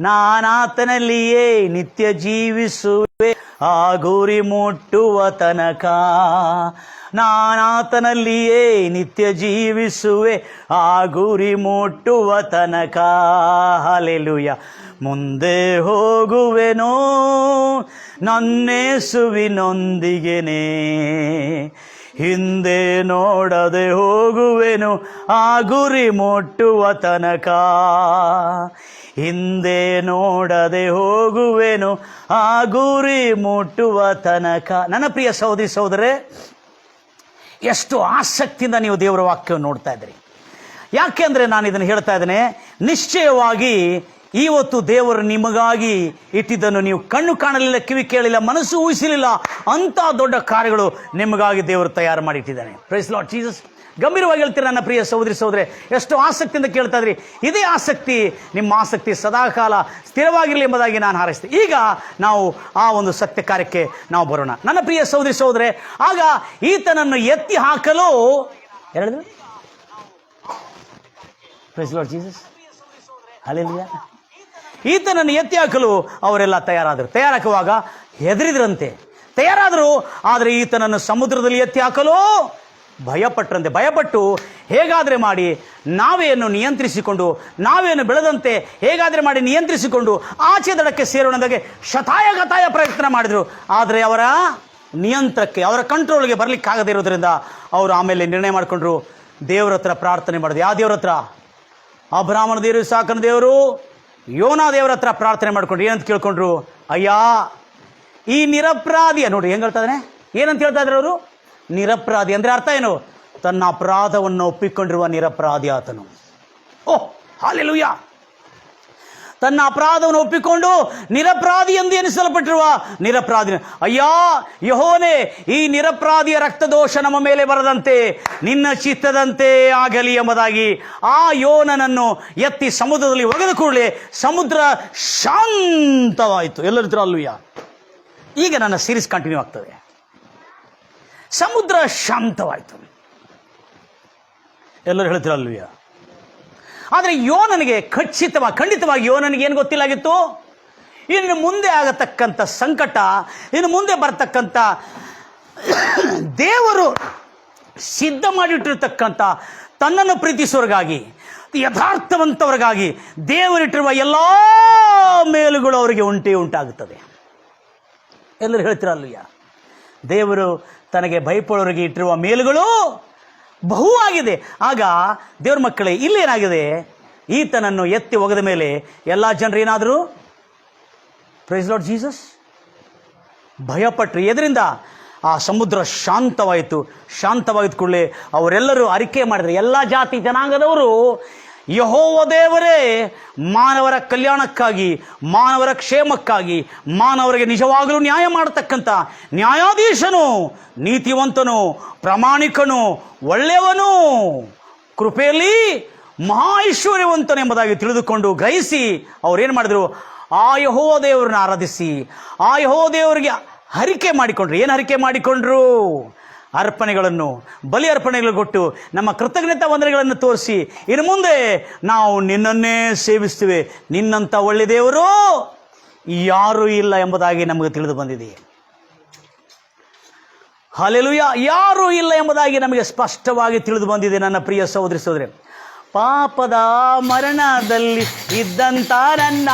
ನಾನಾತನಲ್ಲಿಯೇ ನಿತ್ಯ ಜೀವಿಸುವೆ, ಆ ಗುರಿ ಮುಟ್ಟುವ ತನಕ. ನಾನಾತನಲ್ಲಿಯೇ ನಿತ್ಯ ಜೀವಿಸುವೆ, ಆ ಗುರಿ ಮುಟ್ಟುವ ತನಕ. ಹಲ್ಲೆಲೂಯಾ. ಮುಂದೆ ಹೋಗುವೆನೋ ನನ್ನೇಸುವಿನೊಂದಿಗೆನೇ, ಹಿಂದೆ ನೋಡದೆ ಹೋಗುವೆನು ಆ ಗುರಿ ಮುಟ್ಟುವ ತನಕ. ಹಿಂದೆ ನೋಡದೆ ಹೋಗುವೆನು ಆ ಗುರಿ ಮುಟ್ಟುವ ತನಕ. ನನ್ನ ಪ್ರಿಯ ಸಹೋದರಿ ಸಹೋದರೇ, ಎಷ್ಟು ಆಸಕ್ತಿಯಿಂದ ನೀವು ದೇವರ ವಾಕ್ಯವನ್ನು ನೋಡ್ತಾ ಇದ್ದೀರಿ. ಯಾಕೆ ಅಂದರೆ ನಾನು ಇದನ್ನು ಹೇಳ್ತಾ ಇದ್ದೇನೆ, ನಿಶ್ಚಯವಾಗಿ ಇವತ್ತು ದೇವರು ನಿಮಗಾಗಿ ಇಟ್ಟಿದ್ದನ್ನು ನೀವು ಕಣ್ಣು ಕಾಣಲಿಲ್ಲ, ಕಿವಿ ಕೇಳಿಲ್ಲ, ಮನಸ್ಸು ಊಹಿಸಲಿಲ್ಲ. ಅಂಥ ದೊಡ್ಡ ಕಾರ್ಯಗಳು ನಿಮಗಾಗಿ ದೇವರು ತಯಾರು ಮಾಡಿ ಇಟ್ಟಿದ್ದಾನೆ. Praise Lord Jesus. ಗಂಭೀರವಾಗಿ ಹೇಳ್ತೀರಿ ನನ್ನ ಪ್ರಿಯ ಸಹೋದರಿ ಸಹೋದರೇ, ಎಷ್ಟು ಆಸಕ್ತಿಯಿಂದ ಕೇಳ್ತಾ ಇದ್ರಿ. ಇದೇ ಆಸಕ್ತಿ, ನಿಮ್ಮ ಆಸಕ್ತಿ ಸದಾಕಾಲ ಸ್ಥಿರವಾಗಿರಲಿ ಎಂಬುದಾಗಿ ನಾನು ಹಾರೈಸ್ತೀನಿ. ಈಗ ನಾವು ಆ ಒಂದು ಸತ್ಯ ಕಾರ್ಯಕ್ಕೆ ನಾವು ಬರೋಣ. ನನ್ನ ಪ್ರಿಯ ಸಹೋದರಿ ಸಹೋದರೇ, ಆಗ ಈತನನ್ನು ಎತ್ತಿ ಹಾಕಲು ಹೇಳಿದ್ರು. Praise Lord Jesus. ಹಲ್ಲೆಲೂಯಾ. ಈತನನ್ನು ಎತ್ತಿ ಹಾಕಲು ಅವರೆಲ್ಲ ತಯಾರಾದರು. ತಯಾರಾಗುವಾಗ ಹೆದರಿದ್ರಂತೆ, ತಯಾರಾದರು. ಆದರೆ ಈತನನ್ನು ಸಮುದ್ರದಲ್ಲಿ ಎತ್ತಿ ಹಾಕಲು ಭಯಪಟ್ಟರಂತೆ. ಭಯಪಟ್ಟು ಹೇಗಾದರೆ ಮಾಡಿ ನಾವೇನು ನಿಯಂತ್ರಿಸಿಕೊಂಡು, ನಾವೇನು ಬೆಳೆದಂತೆ ಹೇಗಾದರೆ ಮಾಡಿ ನಿಯಂತ್ರಿಸಿಕೊಂಡು ಆಚೆ ದಡಕ್ಕೆ ಸೇರೋಣದಾಗೆ ಶತಾಯಗತಾಯ ಪ್ರಯತ್ನ ಮಾಡಿದರು. ಆದರೆ ಅವರ ನಿಯಂತ್ರಕ್ಕೆ, ಅವರ ಕಂಟ್ರೋಲ್ಗೆ ಬರಲಿಕ್ಕಾಗದೇ ಇರೋದ್ರಿಂದ ಅವರು ಆಮೇಲೆ ನಿರ್ಣಯ ಮಾಡಿಕೊಂಡ್ರು, ದೇವರ ಹತ್ರ ಪ್ರಾರ್ಥನೆ ಮಾಡಿದ್ರು. ಯಾವ ದೇವ್ರ ಹತ್ರ? ಅಬ್ರಾಹ್ಮನ ದೇವರು, ಇಸಾಕನ ದೇವರು, ಯೋನಾ ದೇವರ ಹತ್ರ ಪ್ರಾರ್ಥನೆ ಮಾಡ್ಕೊಂಡ್ರು. ಏನಂತ ಕೇಳ್ಕೊಂಡ್ರು? ಅಯ್ಯ, ಈ ನಿರಪರಾಧಿಯ ನೋಡಿ ಹೆಂಗೆ ಹೇಳ್ತಾ ಇದ್ದಾನೆ. ಏನಂತ ಹೇಳ್ತಾ ಇದ್ರು ಅವರು? ನಿರಪರಾಧಿ ಅಂದರೆ ಅರ್ಥ ಏನು? ತನ್ನ ಅಪರಾಧವನ್ನು ಒಪ್ಪಿಕೊಂಡಿರುವ ನಿರಪರಾಧಿ ಆತನು. ಓಹ್ ಹಲ್ಲೆಲೂಯಾ. ತನ್ನ ಅಪರಾಧವನ್ನು ಒಪ್ಪಿಕೊಂಡು ನಿರಪರಾಧಿ ಎಂದು ಎನಿಸಲ್ಪಟ್ಟಿರುವ ನಿರಪರಾಧಿ. ಅಯ್ಯ ಯೆಹೋವನೇ, ಈ ನಿರಪರಾಧಿಯ ರಕ್ತದೋಷ ನಮ್ಮ ಮೇಲೆ ಬರದಂತೆ ನಿನ್ನ ಚಿತ್ತದಂತೆ ಆಗಲಿ ಎಂಬುದಾಗಿ ಆ ಯೋನನನ್ನು ಎತ್ತಿ ಸಮುದ್ರದಲ್ಲಿ ಒಗೆದ ಕೂಡಲೇ ಸಮುದ್ರ ಶಾಂತವಾಯಿತು. ಎಲ್ಲರಿದ್ರು ಅಲ್ವಯ್ಯ. ಈಗ ನನ್ನ ಸೀರೀಸ್ ಕಂಟಿನ್ಯೂ ಆಗ್ತದೆ. ಸಮುದ್ರ ಶಾಂತವಾಯಿತು. ಎಲ್ಲರೂ ಹೇಳ್ತಿರೋ ಅಲ್ವಯ್ಯ. ಆದರೆ ಯೋನನಿಗೆ ಖಂಡಿತವಾಗಿ ಯೋನನಿಗೆ ಏನು ಗೊತ್ತಿಲ್ಲಾಗಿತ್ತು? ಇನ್ನು ಮುಂದೆ ಆಗತಕ್ಕಂಥ ಸಂಕಟ, ಇನ್ನು ಮುಂದೆ ಬರತಕ್ಕಂಥ ದೇವರು ಸಿದ್ಧ ಮಾಡಿಟ್ಟಿರ್ತಕ್ಕಂಥ ತನ್ನನ್ನು ಪ್ರೀತಿಸೋರಿಗಾಗಿ, ಯಥಾರ್ಥವಂತವರಿಗಾಗಿ ದೇವರಿಟ್ಟಿರುವ ಎಲ್ಲ ಮೇಲುಗಳು ಅವರಿಗೆ ಉಂಟಾಗುತ್ತದೆ. ಎಲ್ಲರೂ ಹೇಳ್ತಿರಲ್ಲಯ್ಯ. ದೇವರು ತನಗೆ ಭಯಪಡೋರಿಗೆ ಇಟ್ಟಿರುವ ಮೇಲುಗಳು ಬಹುವಾಗಿದೆ. ಆಗ ದೇವ್ರ ಮಕ್ಕಳೇ, ಇಲ್ಲೇನಾಗಿದೆ? ಈತನನ್ನು ಎತ್ತಿ ಒಗೆದ ಮೇಲೆ ಎಲ್ಲ ಜನರು ಏನಾದರೂ? Praise Lord Jesus. ಭಯಪಟ್ಟರು. ಎದರಿಂದ? ಆ ಸಮುದ್ರ ಶಾಂತವಾಯಿತು. ಶಾಂತವಾಗಿದ್ದ ಕೂಡಲೇ ಅವರೆಲ್ಲರೂ ಅರಿಕೆ ಮಾಡಿದರು. ಎಲ್ಲ ಜಾತಿ ಜನಾಂಗದವರು ಯೆಹೋವ ದೇವರೇ ಮಾನವರ ಕಲ್ಯಾಣಕ್ಕಾಗಿ, ಮಾನವರ ಕ್ಷೇಮಕ್ಕಾಗಿ, ಮಾನವರಿಗೆ ನಿಜವಾಗಲೂ ನ್ಯಾಯ ಮಾಡತಕ್ಕಂಥ ನ್ಯಾಯಾಧೀಶನು, ನೀತಿವಂತನು, ಪ್ರಾಮಾಣಿಕನು, ಒಳ್ಳೆಯವನು, ಕೃಪೆಯಲ್ಲಿ ಮಹಾ ಐಶ್ವರ್ಯವಂತನು ಎಂಬುದಾಗಿ ತಿಳಿದುಕೊಂಡು ಗ್ರಹಿಸಿ ಅವರೇನು ಮಾಡಿದ್ರು? ಆ ಯೆಹೋವ ದೇವರನ್ನ ಆರಾಧಿಸಿ ಆ ಯೆಹೋವ ದೇವರಿಗೆ ಹರಿಕೆ ಮಾಡಿಕೊಂಡ್ರು. ಏನು ಹರಿಕೆ ಮಾಡಿಕೊಂಡ್ರು? ಅರ್ಪಣೆಗಳನ್ನು, ಬಲಿ ಅರ್ಪಣೆಗಳು ಕೊಟ್ಟು ನಮ್ಮ ಕೃತಜ್ಞತಾ ವಂದನೆಗಳನ್ನು ತೋರಿಸಿ, ಇನ್ನು ಮುಂದೆ ನಾವು ನಿನ್ನನ್ನೇ ಸೇವಿಸ್ತೇವೆ, ನಿನ್ನಂಥ ಒಳ್ಳೆ ದೇವರು ಯಾರೂ ಇಲ್ಲ ಎಂಬುದಾಗಿ ನಮಗೆ ತಿಳಿದು ಬಂದಿದೆ. ಹಲ್ಲೆಲೂಯಾ. ಯಾರೂ ಇಲ್ಲ ಎಂಬುದಾಗಿ ನಮಗೆ ಸ್ಪಷ್ಟವಾಗಿ ತಿಳಿದು ಬಂದಿದೆ. ನನ್ನ ಪ್ರಿಯ ಸಹೋದರಿ ಸಹೋದರಿ, ಪಾಪದ ಮರಣದಲ್ಲಿ ಇದ್ದಂಥ ನನ್ನ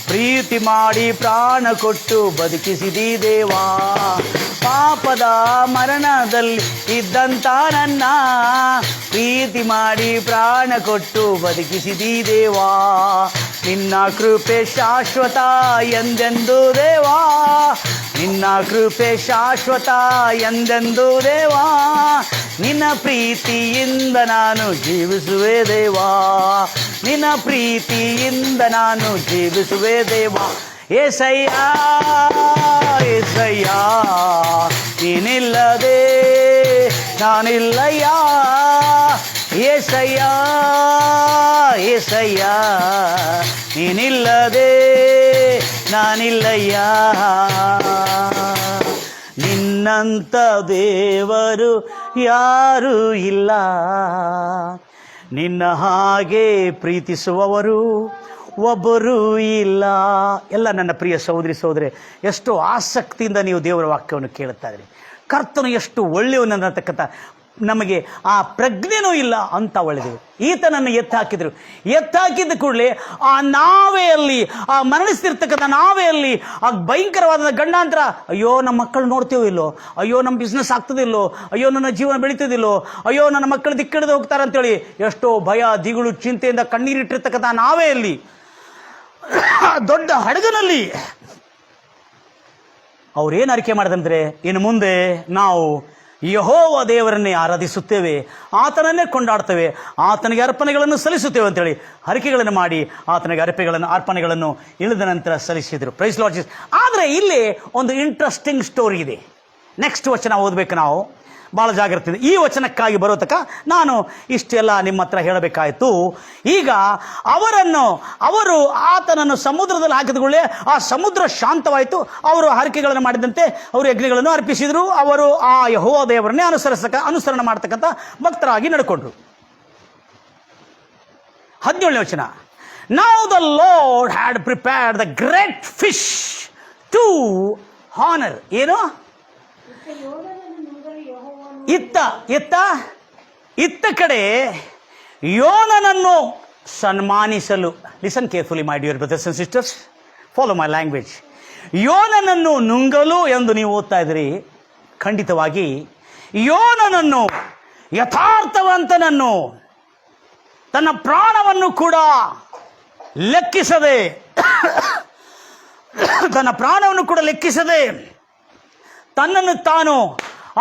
ಪ್ರೀತಿ ಮಾಡಿ ಪ್ರಾಣ ಕೊಟ್ಟು ಬದುಕಿಸಿದಿ ದೇವಾ. ಪಾಪದ ಮರಣದಲ್ಲಿ ಇದ್ದಂಥ ನನ್ನ ಪ್ರೀತಿ ಮಾಡಿ ಪ್ರಾಣ ಕೊಟ್ಟು ಬದುಕಿಸಿದಿ ದೇವಾ. ನಿನ್ನ ಕೃಪೆ ಶಾಶ್ವತ ಎಂದೆಂದು ದೇವಾ. ನಿನ್ನ ಕೃಪೆ ಶಾಶ್ವತ ಎಂದೆಂದು ದೇವಾ. ನಿನ್ನ ಪ್ರೀತಿಯಿಂದ ನಾನು ಜೀವಿಸುವೆ ದೇವಾ. ನಿನ್ನ ಪ್ರೀತಿಯಿಂದ ನಾನು ಜೀವಿಸುವೆ ದೇವಾ. ಏಸಯ್ಯ ಏಸಯ್ಯ, ನೀನಿಲ್ಲದೆ ನಾನಿಲ್ಲಯ್ಯ. ಏಸಯ್ಯ ಏಸಯ್ಯ, ನೀನಿಲ್ಲದೆ ನಾನಿಲ್ಲಯ್ಯ. ನಿನ್ನಂಥ ದೇವರು ಯಾರೂ ಇಲ್ಲ, ನಿನ್ನ ಹಾಗೆ ಪ್ರೀತಿಸುವವರು ಒಬ್ಬರೂ ಇಲ್ಲ. ಎಲ್ಲ ನನ್ನ ಪ್ರಿಯ ಸಹೋದರಿ ಸಹೋದರಿ, ಎಷ್ಟು ಆಸಕ್ತಿಯಿಂದ ನೀವು ದೇವರ ವಾಕ್ಯವನ್ನು ಕೇಳುತ್ತಾ ಇದ್ದೀರಿ. ಕರ್ತನು ಎಷ್ಟು ಒಳ್ಳೆಯವನನ್ನತಕ್ಕಂಥ ನಮಗೆ ಆ ಪ್ರಜ್ಞೆನೂ ಇಲ್ಲ ಅಂತ ಒಳ್ಳೆದೆವು. ಈತನನ್ನು ಎತ್ತಾಕಿದ ಕೂಡಲೇ ಆ ನಾವೆಯಲ್ಲಿ, ಆ ಮರಣಿಸ್ತಿರ್ತಕ್ಕಂಥ ನಾವೆಯಲ್ಲಿ ಆ ಭಯಂಕರವಾದ ಗಂಡಾಂತರ, ಅಯ್ಯೋ ನಮ್ಮ ಮಕ್ಕಳು ನೋಡ್ತೀವೋ ಇಲ್ಲೋ, ಅಯ್ಯೋ ನಮ್ಮ ಬಿಸ್ನೆಸ್ ಆಗ್ತದಿಲ್ಲೋ, ಅಯ್ಯೋ ನನ್ನ ಜೀವನ ಬೆಳೀತದಿಲ್ಲೋ, ಅಯ್ಯೋ ನನ್ನ ಮಕ್ಕಳು ದಿಕ್ಕಿಡಿದು ಹೋಗ್ತಾರೆ ಅಂತೇಳಿ ಎಷ್ಟೋ ಭಯ, ದಿಗುಳು, ಚಿಂತೆಯಿಂದ ಕಣ್ಣೀರಿಟ್ಟಿರ್ತಕ್ಕಂಥ ನಾವೆಯಲ್ಲಿ, ದೊಡ್ಡ ಹಡಗನಲ್ಲಿ ಅವ್ರೇನು ಅರಿಕೆ ಮಾಡಿದಂದ್ರೆ, ಇನ್ನು ಮುಂದೆ ನಾವು ಯೆಹೋವ ದೇವರನ್ನೇ ಆರಾಧಿಸುತ್ತೇವೆ, ಆತನನ್ನೇ ಕೊಂಡಾಡ್ತೇವೆ, ಆತನಿಗೆ ಅರ್ಪಣೆಗಳನ್ನು ಸಲ್ಲಿಸುತ್ತೇವೆ ಅಂತೇಳಿ ಹರಿಕೆಗಳನ್ನು ಮಾಡಿ ಆತನಿಗೆ ಅರ್ಪಣೆಗಳನ್ನು ಇಳಿದ ನಂತರ ಸಲ್ಲಿಸಿದರು. Praise Lord Jesus. ಆದರೆ ಇಲ್ಲಿ ಒಂದು ಇಂಟ್ರೆಸ್ಟಿಂಗ್ ಸ್ಟೋರಿ ಇದೆ. ನೆಕ್ಸ್ಟ್ ವಚನ ಓದಬೇಕು ನಾವು, ಭಾಳ ಜಾಗ್ರತೆ ಇದೆ. ಈ ವಚನಕ್ಕಾಗಿ ಬರೋ ತನಕ ನಾನು ಇಷ್ಟೆಲ್ಲ ನಿಮ್ಮ ಹತ್ರ ಹೇಳಬೇಕಾಯಿತು. ಈಗ ಅವರು ಆತನನ್ನು ಸಮುದ್ರದಲ್ಲಿ ಹಾಕಿದಗಳೇ ಆ ಸಮುದ್ರ ಶಾಂತವಾಯಿತು. ಅವರು ಹರಕೆಗಳನ್ನು ಮಾಡಿದಂತೆ ಅವರು ಯಜ್ಞಗಳನ್ನು ಅರ್ಪಿಸಿದರು. ಅವರು ಆ ಯೆಹೋವ ದೇವರನ್ನೇ ಅನುಸರಣೆ ಮಾಡ್ತಕ್ಕಂಥ ಭಕ್ತರಾಗಿ ನಡ್ಕೊಂಡ್ರು. 17ನೇ ವಚನ. Now the Lord had prepared the great fish to honor. ಏನು? ಇತ್ತ ಕಡೆ ಯೋನನನ್ನು ಸನ್ಮಾನಿಸಲು. Listen carefully my dear brothers and sisters, follow my language. ಯೋನನನ್ನು ನುಂಗಲು ಎಂದು ನೀವು ಓದ್ತಾ ಇದ್ರಿ. ಖಂಡಿತವಾಗಿ ಯೋನನನ್ನು, ಯಥಾರ್ಥವಂತನನ್ನು, ತನ್ನ ಪ್ರಾಣವನ್ನು ಕೂಡ ಲೆಕ್ಕಿಸದೆ ತನ್ನನ್ನು ತಾನು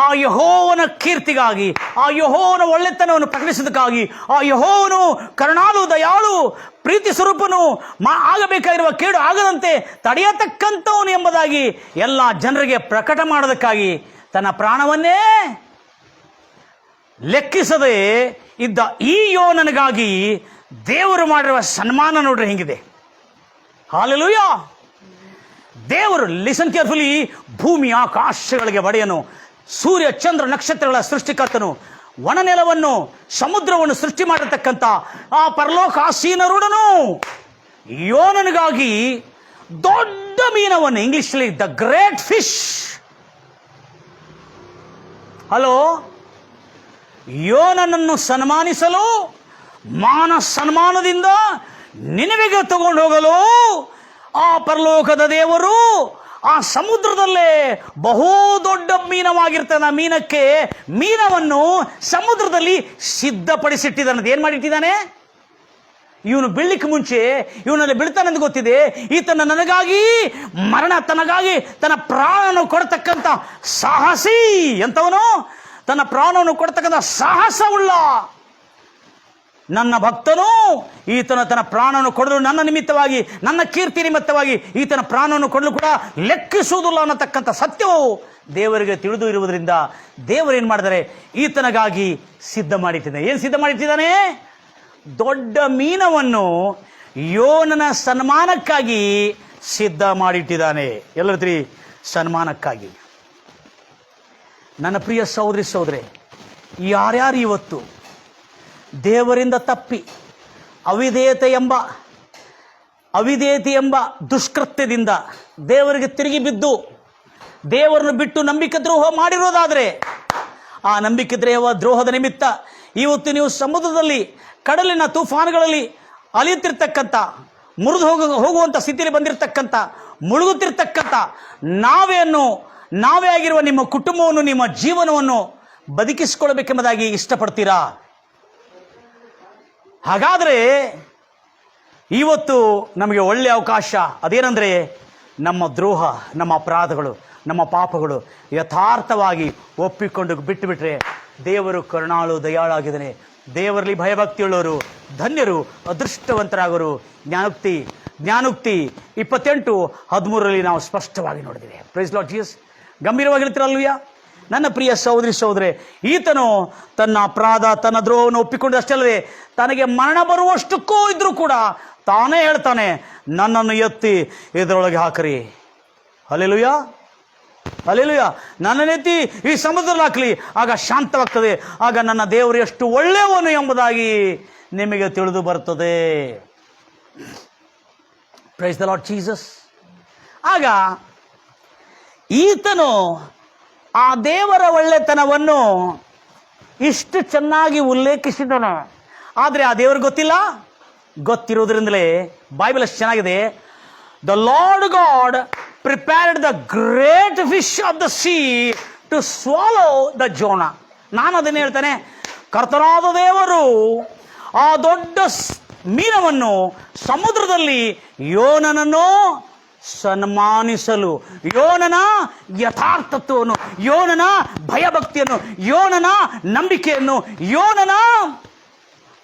ಆ ಯೆಹೋವನ ಕೀರ್ತಿಗಾಗಿ, ಆ ಯೆಹೋವನ ಒಳ್ಳೆತನವನ್ನು ಪ್ರಕಟಿಸೋದಕ್ಕಾಗಿ, ಆ ಯೆಹೋವನು ಕರುಣಾಳು, ದಯಾಳು, ಪ್ರೀತಿ ಸ್ವರೂಪನು, ಆಗಬೇಕಾಗಿರುವ ಕೇಡು ಆಗದಂತೆ ತಡೆಯತಕ್ಕಂಥವನು ಎಂಬುದಾಗಿ ಎಲ್ಲ ಜನರಿಗೆ ಪ್ರಕಟ ಮಾಡೋದಕ್ಕಾಗಿ ತನ್ನ ಪ್ರಾಣವನ್ನೇ ಲೆಕ್ಕಿಸದೆ ಇದ್ದ ಈ ಯೋನನಿಗಾಗಿ ದೇವರು ಮಾಡಿರುವ ಸನ್ಮಾನ ನೋಡ್ರಿ ಹೆಂಗಿದೆ. ಹಾಲೆಲೂಯಾ. ದೇವರು, ಲಿಸನ್ ಕೇರ್ಫುಲಿ, ಭೂಮಿ ಆಕಾಶಗಳಿಗೆ ಒಡೆಯನು, ಸೂರ್ಯ ಚಂದ್ರ ನಕ್ಷತ್ರಗಳ ಸೃಷ್ಟಿಕರ್ತನು, ಒಣನೆಲವನ್ನು ಸಮುದ್ರವನ್ನು ಸೃಷ್ಟಿ ಮಾಡಿರ್ತಕ್ಕಂಥ ಆ ಪರಲೋಕಾಸೀನರುಡನು ಯೋನನಿಗಾಗಿ ದೊಡ್ಡ ಮೀನವನ್ನು, ಇಂಗ್ಲಿಷಲ್ಲಿ ದ ಗ್ರೇಟ್ ಫಿಶ್. ಹಲೋ, ಯೋನನನ್ನು ಸನ್ಮಾನಿಸಲು ಮಾನ ಸನ್ಮಾನದಿಂದ ನಿನವೆಗೆ ತಗೊಂಡು ಹೋಗಲು ಆ ಪರಲೋಕದ ದೇವರು ಆ ಸಮುದ್ರದಲ್ಲೇ ಬಹು ದೊಡ್ಡ ಮೀನವಾಗಿರ್ತದೆ. ಮೀನವನ್ನು ಸಮುದ್ರದಲ್ಲಿ ಸಿದ್ಧಪಡಿಸಿಟ್ಟಿದ್ದಾನೆ. ಏನು ಮಾಡಿಟ್ಟಿದ್ದಾನೆ? ಇವನು ಬೀಳಲಿಕ್ಕೆ ಮುಂಚೆ ಇವನಲ್ಲಿ ಬೀಳ್ತಾನೆಂದು ಗೊತ್ತಿದೆ. ಈತನ ನನಗಾಗಿ ತನಗಾಗಿ ತನ್ನ ಪ್ರಾಣವನ್ನು ಕೊಡ್ತಕ್ಕಂಥ ಸಾಹಸಿ ಎಂತವನು, ತನ್ನ ಪ್ರಾಣವನ್ನು ಕೊಡ್ತಕ್ಕಂಥ ಸಾಹಸವುಳ್ಳ ನನ್ನ ಭಕ್ತನು ಈತನ ತನ್ನ ಪ್ರಾಣವನ್ನು ಕೊಡಲು ನನ್ನ ನಿಮಿತ್ತವಾಗಿ, ನನ್ನ ಕೀರ್ತಿ ನಿಮಿತ್ತವಾಗಿ ಈತನ ಪ್ರಾಣವನ್ನು ಕೊಡಲು ಕೂಡ ಲೆಕ್ಕಿಸುವುದಿಲ್ಲ ಅನ್ನತಕ್ಕಂಥ ಸತ್ಯವು ದೇವರಿಗೆ ತಿಳಿದು ಇರುವುದರಿಂದ ದೇವರೇನು ಮಾಡಿದರೆ ಈತನಿಗಾಗಿ ಸಿದ್ಧ ಮಾಡಿಟ್ಟಿದ್ದಾನೆ. ಏನು ಸಿದ್ಧ ಮಾಡಿಟ್ಟಿದ್ದಾನೆ? ದೊಡ್ಡ ಮೀನವನ್ನು ಯೋನನ ಸನ್ಮಾನಕ್ಕಾಗಿ ಸಿದ್ಧ ಮಾಡಿಟ್ಟಿದ್ದಾನೆ. ಎಲ್ಲರ ಸನ್ಮಾನಕ್ಕಾಗಿ. ನನ್ನ ಪ್ರಿಯ ಸಹೋದರಿ, ಯಾರ್ಯಾರು ಇವತ್ತು ದೇವರಿಂದ ತಪ್ಪಿ ಅವಿಧೇಯತೆ ಎಂಬ ದುಷ್ಕೃತ್ಯದಿಂದ ದೇವರಿಗೆ ತಿರುಗಿ ಬಿದ್ದು ದೇವರನ್ನು ಬಿಟ್ಟು ನಂಬಿಕೆ ದ್ರೋಹ ಮಾಡಿರೋದಾದರೆ, ಆ ನಂಬಿಕೆ ದ್ರೋಹದ ನಿಮಿತ್ತ ಇವತ್ತು ನೀವು ಸಮುದ್ರದಲ್ಲಿ, ಕಡಲಿನ ತೂಫಾನುಗಳಲ್ಲಿ ಅಲಿಯುತ್ತಿರ್ತಕ್ಕಂಥ, ಮುರಿದು ಹೋಗುವಂಥ ಸ್ಥಿತಿಯಲ್ಲಿ ಬಂದಿರತಕ್ಕಂಥ, ಮುಳುಗುತ್ತಿರ್ತಕ್ಕಂಥ ನಾವೇ ಆಗಿರುವ ನಿಮ್ಮ ಕುಟುಂಬವನ್ನು, ನಿಮ್ಮ ಜೀವನವನ್ನು ಬದುಕಿಸಿಕೊಳ್ಳಬೇಕೆಂಬುದಾಗಿ ಇಷ್ಟಪಡ್ತೀರಾ? ಹಾಗಾದರೆ ಇವತ್ತು ನಮಗೆ ಒಳ್ಳೆಯ ಅವಕಾಶ. ಅದೇನೆಂದರೆ, ನಮ್ಮ ದ್ರೋಹ, ನಮ್ಮ ಅಪರಾಧಗಳು, ನಮ್ಮ ಪಾಪಗಳು ಯಥಾರ್ಥವಾಗಿ ಒಪ್ಪಿಕೊಂಡು ಬಿಟ್ಟುಬಿಟ್ರೆ ದೇವರು ಕರುಣಾಳು ದಯಾಳಾಗಿದ್ದಾನೆ. ದೇವರಲ್ಲಿ ಭಯಭಕ್ತಿಯುಳ್ಳವರು ಧನ್ಯರು, ಅದೃಷ್ಟವಂತರಾಗರು. ಜ್ಞಾನೋಕ್ತಿ 28:13 ನಾವು ಸ್ಪಷ್ಟವಾಗಿ ನೋಡಿದ್ದೇವೆ. Praise Lord Jesus. ಗಂಭೀರವಾಗಿ ಹೇಳ್ತೀರಲ್ವಯ್ಯ ನನ್ನ ಪ್ರಿಯ ಸಹೋದರಿ, ಈತನು ತನ್ನ ಅಪರಾಧ, ತನ್ನ ದ್ರೋಹವನ್ನು ಒಪ್ಪಿಕೊಂಡಷ್ಟೇ ಅಲ್ಲದೆ ತನಗೆ ಮರಣ ಬರುವಷ್ಟಕ್ಕೂ ಇದ್ರೂ ಕೂಡ ತಾನೇ ಹೇಳ್ತಾನೆ, ನನ್ನನ್ನು ಎತ್ತಿ ಇದರೊಳಗೆ ಹಾಕರಿ. Hallelujah, hallelujah. ನನ್ನನ್ನು ಎತ್ತಿ ಈ ಸಮುದ್ರದಲ್ಲಿ ಹಾಕಲಿ, ಆಗ ಶಾಂತವಾಗ್ತದೆ. ಆಗ ನನ್ನ ದೇವರು ಎಷ್ಟು ಒಳ್ಳೆಯವನು ಎಂಬುದಾಗಿ ನಿಮಗೆ ತಿಳಿದು ಬರ್ತದೆ. Price the Lord Jesus. ಆಗ ಈತನು ಆ ದೇವರ ಒಳ್ಳೆತನವನ್ನು ಇಷ್ಟು ಚೆನ್ನಾಗಿ ಉಲ್ಲೇಖಿಸಿದ್ದಾನೆ. ಆದರೆ ಆ ದೇವರು ಗೊತ್ತಿಲ್ಲ. ಗೊತ್ತಿರೋದ್ರಿಂದಲೇ ಬೈಬಲ್ ಅಷ್ಟು ಚೆನ್ನಾಗಿದೆ. The Lord God prepared the great fish of the sea to swallow the Jonah. ನಾನು ಅದನ್ನು ಹೇಳ್ತಾನೆ, ಕರ್ತನಾದ ದೇವರು ಆ ದೊಡ್ಡ ಮೀನವನ್ನು ಸಮುದ್ರದಲ್ಲಿ ಯೋನನನ್ನು ಸನ್ಮಾನಿಸಲು, ಯೋನನ ಯಥಾರ್ಥತ್ವವನ್ನು, ಯೋನನ ಭಯಭಕ್ತಿಯನ್ನು, ಯೋನನ ನಂಬಿಕೆಯನ್ನು, ಯೋನನ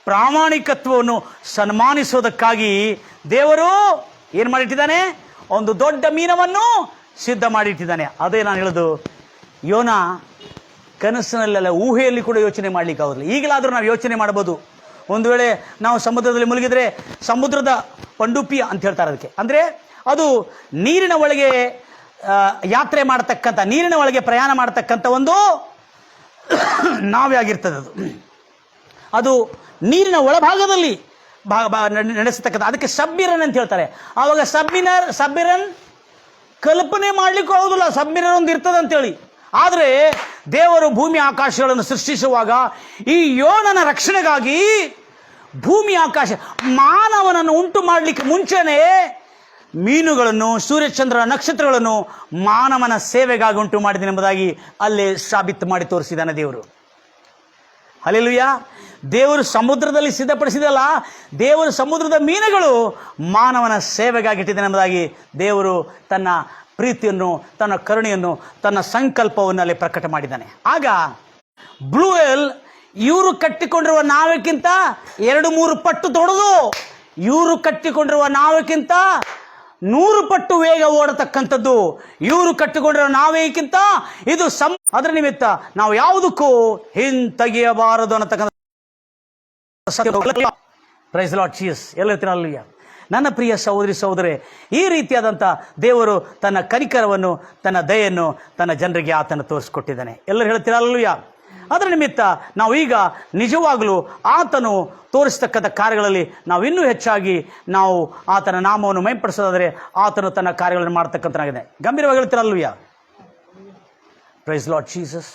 ಪ್ರಾಮಾಣಿಕತ್ವವನ್ನು ಸನ್ಮಾನಿಸೋದಕ್ಕಾಗಿ ದೇವರು ಏನು ಮಾಡಿಟ್ಟಿದ್ದಾನೆ? ಒಂದು ದೊಡ್ಡ ಮೀನವನ್ನು ಸಿದ್ಧ ಮಾಡಿಟ್ಟಿದ್ದಾನೆ. ಅದೇ ನಾನು ಹೇಳೋದು, ಯೋನ ಕನಸಿನಲ್ಲೆಲ್ಲ ಊಹೆಯಲ್ಲಿ ಕೂಡ ಯೋಚನೆ ಮಾಡಲಿಕ್ಕೆ ಆಗೋದಿಲ್ಲ. ಈಗಲಾದರೂ ನಾವು ಯೋಚನೆ ಮಾಡಬಹುದು. ಒಂದು ವೇಳೆ ನಾವು ಸಮುದ್ರದಲ್ಲಿ ಮುಳುಗಿದ್ರೆ ಸಮುದ್ರದ ಪಂಡುಪಿಯ ಅಂತ ಹೇಳ್ತಾರೆ ಅದಕ್ಕೆ. ಅಂದರೆ ಅದು ನೀರಿನ ಒಳಗೆ ಯಾತ್ರೆ ಮಾಡತಕ್ಕಂಥ, ನೀರಿನ ಒಳಗೆ ಪ್ರಯಾಣ ಮಾಡತಕ್ಕಂಥ ಒಂದು ನಾವೇ ಆಗಿರ್ತದೆ. ಅದು ನೀರಿನ ಒಳಭಾಗದಲ್ಲಿ ನಡೆಸತಕ್ಕಂಥ, ಅದಕ್ಕೆ ಸಬ್ಮಿರನ್ ಅಂತ ಹೇಳ್ತಾರೆ. ಆವಾಗ ಸಬ್ಮಿರನ್ ಕಲ್ಪನೆ ಮಾಡಲಿಕ್ಕೂ ಆಗೋದಿಲ್ಲ, ಸಬ್ಮಿರನ್ ಒಂದು ಇರ್ತದೆ ಅಂತೇಳಿ. ಆದರೆ ದೇವರು ಭೂಮಿ ಆಕಾಶಗಳನ್ನು ಸೃಷ್ಟಿಸುವಾಗ ಈ ಯೋನನ ರಕ್ಷಣೆಗಾಗಿ ಭೂಮಿ ಆಕಾಶ ಮಾನವನನ್ನು ಉಂಟು ಮಾಡಲಿಕ್ಕೆ ಮುಂಚೆನೇ ಮೀನುಗಳನ್ನು, ಸೂರ್ಯಚಂದ್ರ ನಕ್ಷತ್ರಗಳನ್ನು ಮಾನವನ ಸೇವೆಗಾಗಿ ಉಂಟು ಮಾಡಿದ್ದೇನೆ ಎಂಬುದಾಗಿ ಅಲ್ಲಿ ಸಾಬೀತು ಮಾಡಿ ತೋರಿಸಿದ್ದಾನೆ ದೇವರು. ಹಲ್ಲೆಲೂಯಾ. ದೇವರು ಸಮುದ್ರದಲ್ಲಿ ಸಿದ್ಧಪಡಿಸಿದಲ್ಲ, ದೇವರು ಸಮುದ್ರದ ಮೀನುಗಳು ಮಾನವನ ಸೇವೆಗಾಗಿ ಇಟ್ಟಿದ್ದಾನೆ ಎಂಬುದಾಗಿ ದೇವರು ತನ್ನ ಪ್ರೀತಿಯನ್ನು, ತನ್ನ ಕರುಣೆಯನ್ನು, ತನ್ನ ಸಂಕಲ್ಪವನ್ನು ಅಲ್ಲಿ ಪ್ರಕಟ ಮಾಡಿದ್ದಾನೆ. ಆಗ ಬ್ಲೂ ವೇಲ್ ಇವರು ಕಟ್ಟಿಕೊಂಡಿರುವ ನಾವಕ್ಕಿಂತ 2-3 ಪಟ್ಟು ದೊಡ್ಡದು, ಇವರು ಕಟ್ಟಿಕೊಂಡಿರುವ ನಾವಕ್ಕಿಂತ 100 ಪಟ್ಟು ವೇಗ ಓಡತಕ್ಕಂಥದ್ದು, ಇವರು ಕಟ್ಟಿಕೊಂಡಿರುವ ನಾವೇಕ್ಕಿಂತ ಇದು ಅದರ ನಿಮಿತ್ತ ನಾವು ಯಾವುದಕ್ಕೂ ಹಿಂತೆಗೆಯಬಾರದು ಅನ್ನತಕ್ಕಂಥ. Price Lord Jesus. ಎಲ್ಲತ್ತಿರಲ್ಲ ನನ್ನ ಪ್ರಿಯ ಸಹೋದರಿ ಸಹೋದರೇ, ಈ ರೀತಿಯಾದಂಥ ದೇವರು ತನ್ನ ಕನಿಕರವನ್ನು, ತನ್ನ ದಯೆಯನ್ನು ತನ್ನ ಜನರಿಗೆ ಆತನ ತೋರಿಸ್ಕೊಟ್ಟಿದ್ದಾನೆ. ಎಲ್ಲರೂ ಹೇಳ್ತಿರಲ್ಲೂಯ್ಯ. ಅದರ ನಿಮಿತ್ತ ನಾವು ಈಗ ನಿಜವಾಗಲೂ ಆತನು ತೋರಿಸ್ತಕ್ಕಂಥ ಕಾರ್ಯಗಳಲ್ಲಿ ನಾವು ಇನ್ನೂ ಹೆಚ್ಚಾಗಿ ನಾವು ಆತನ ನಾಮವನ್ನು ಮಹಿಮೆಪಡಿಸೋದಾದರೆ ಆತನು ತನ್ನ ಕಾರ್ಯಗಳನ್ನು ಮಾಡ್ತಕ್ಕಂಥನಾಗಿದೆ. ಗಂಭೀರವಾಗಿ ಹೇಳ್ತಿರಲ್ಲೂಯ್ಯ. Price Lord Jesus.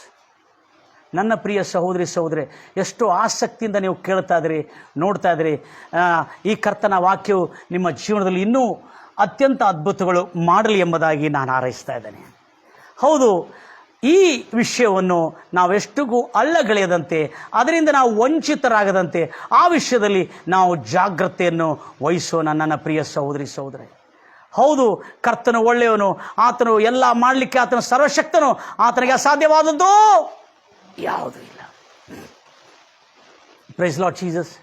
ನನ್ನ ಪ್ರಿಯ ಸಹೋದರಿ ಸಹೋದರಿ, ಎಷ್ಟು ಆಸಕ್ತಿಯಿಂದ ನೀವು ಕೇಳ್ತಾ ಇದ್ದೀರಿ, ನೋಡ್ತಾ ಇದ್ದೀರಿ. ಈ ಕರ್ತನ ವಾಕ್ಯವು ನಿಮ್ಮ ಜೀವನದಲ್ಲಿ ಇನ್ನೂ ಅತ್ಯಂತ ಅದ್ಭುತಗಳು ಮಾಡಲಿ ಎಂಬುದಾಗಿ ನಾನು ಹಾರೈಸ್ತಾ ಇದ್ದೇನೆ. ಹೌದು, ಈ ವಿಷಯವನ್ನು ನಾವೆಷ್ಟಿಗೂ ಅಲ್ಲಗಳೆಯದಂತೆ, ಅದರಿಂದ ನಾವು ವಂಚಿತರಾಗದಂತೆ ಆ ವಿಷಯದಲ್ಲಿ ನಾವು ಜಾಗ್ರತೆಯನ್ನು ವಹಿಸೋಣ ನನ್ನ ಪ್ರಿಯ ಸಹೋದರಿ ಸಹೋದರಿ. ಹೌದು, ಕರ್ತನು ಒಳ್ಳೆಯವನು, ಆತನು ಎಲ್ಲ ಮಾಡಲಿಕ್ಕೆ ಆತನ ಸರ್ವಶಕ್ತನು, ಆತನಿಗೆ ಅಸಾಧ್ಯವಾದದ್ದು ಯಾವುದೂ ಇಲ್ಲ. Praise Lord Jesus.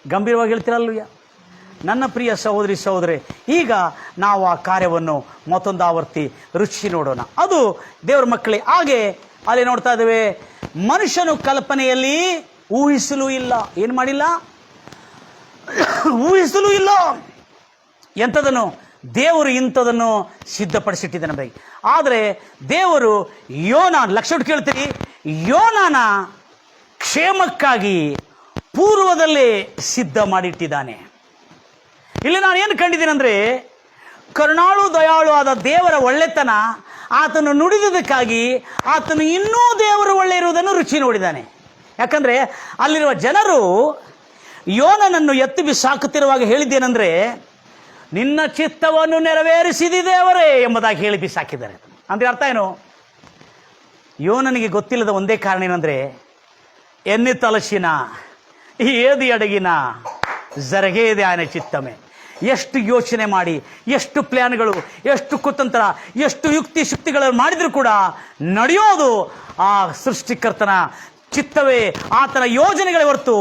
ಗಂಭೀರವಾಗಿ ಹೇಳ್ತಿರಲ್ಲೂಯ್ಯ. ನನ್ನ ಪ್ರಿಯ ಸಹೋದರಿ ಸಹೋದರಿ, ಈಗ ನಾವು ಆ ಕಾರ್ಯವನ್ನು ಮತ್ತೊಂದು ಆವರ್ತಿ ರುಚಿ ನೋಡೋಣ. ಅದು ದೇವರ ಮಕ್ಕಳೇ. ಹಾಗೆ ಅಲ್ಲಿ ನೋಡ್ತಾ ಇದ್ದೇವೆ, ಮನುಷ್ಯನು ಕಲ್ಪನೆಯಲ್ಲಿ ಊಹಿಸಲೂ ಇಲ್ಲ. ಏನು ಮಾಡಿಲ್ಲ? ಊಹಿಸಲೂ ಇಲ್ಲ. ಎಂಥದನ್ನು? ದೇವರು ಇಂಥದನ್ನು ಸಿದ್ಧಪಡಿಸಿಟ್ಟಿದ್ದಾನೆ ಬೈ. ಆದರೆ ದೇವರು ಲಕ್ಷ ಕೇಳ್ತೀರಿ, ಯೋನನ ಕ್ಷೇಮಕ್ಕಾಗಿ ಪೂರ್ವದಲ್ಲೇ ಸಿದ್ಧ ಮಾಡಿಟ್ಟಿದ್ದಾನೆ. ಇಲ್ಲಿ ನಾನು ಏನು ಕಂಡಿದ್ದೀನಿ ಅಂದರೆ, ಕರುಣಾಳು ದಯಾಳು ಆದ ದೇವರ ಒಳ್ಳೆತನ ಆತನು ನುಡಿದುದಕ್ಕಾಗಿ ಆತನು ಇನ್ನೂ ದೇವರು ಒಳ್ಳೆ ಇರುವುದನ್ನು ರುಚಿ ನೋಡಿದ್ದಾನೆ. ಯಾಕಂದರೆ ಅಲ್ಲಿರುವ ಜನರು ಯೋನನನ್ನು ಎತ್ತಿ ಬಿಸಾಕುತ್ತಿರುವಾಗ ಹೇಳಿದ್ದೇನೆಂದರೆ, ನಿನ್ನ ಚಿತ್ತವನ್ನು ನೆರವೇರಿಸಿದಿ ದೇವರೇ ಎಂಬುದಾಗಿ ಹೇಳಿ ಬಿಸಾಕಿದ್ದಾರೆ. ಅಂದರೆ ಅರ್ಥ ಏನು? ಯೋನನಿಗೆ ಗೊತ್ತಿಲ್ಲದ ಒಂದೇ ಕಾರಣ ಏನಂದರೆ, ಎನ್ನಿ ತಲಸಿನ ಏದಿ ಅಡಗಿನ ಜರಗೇದೆ ಆನೆ ಚಿತ್ತಮೆ. ಎಷ್ಟು ಯೋಚನೆ ಮಾಡಿ, ಎಷ್ಟು ಪ್ಲ್ಯಾನ್ಗಳು, ಎಷ್ಟು ಕುತಂತ್ರ, ಎಷ್ಟು ಯುಕ್ತಿ ಶಕ್ತಿಗಳನ್ನು ಮಾಡಿದರೂ ಕೂಡ ನಡೆಯೋದು ಆ ಸೃಷ್ಟಿಕರ್ತನ ಚಿತ್ತವೇ, ಆತನ ಯೋಜನೆಗಳೇ ಹೊರತು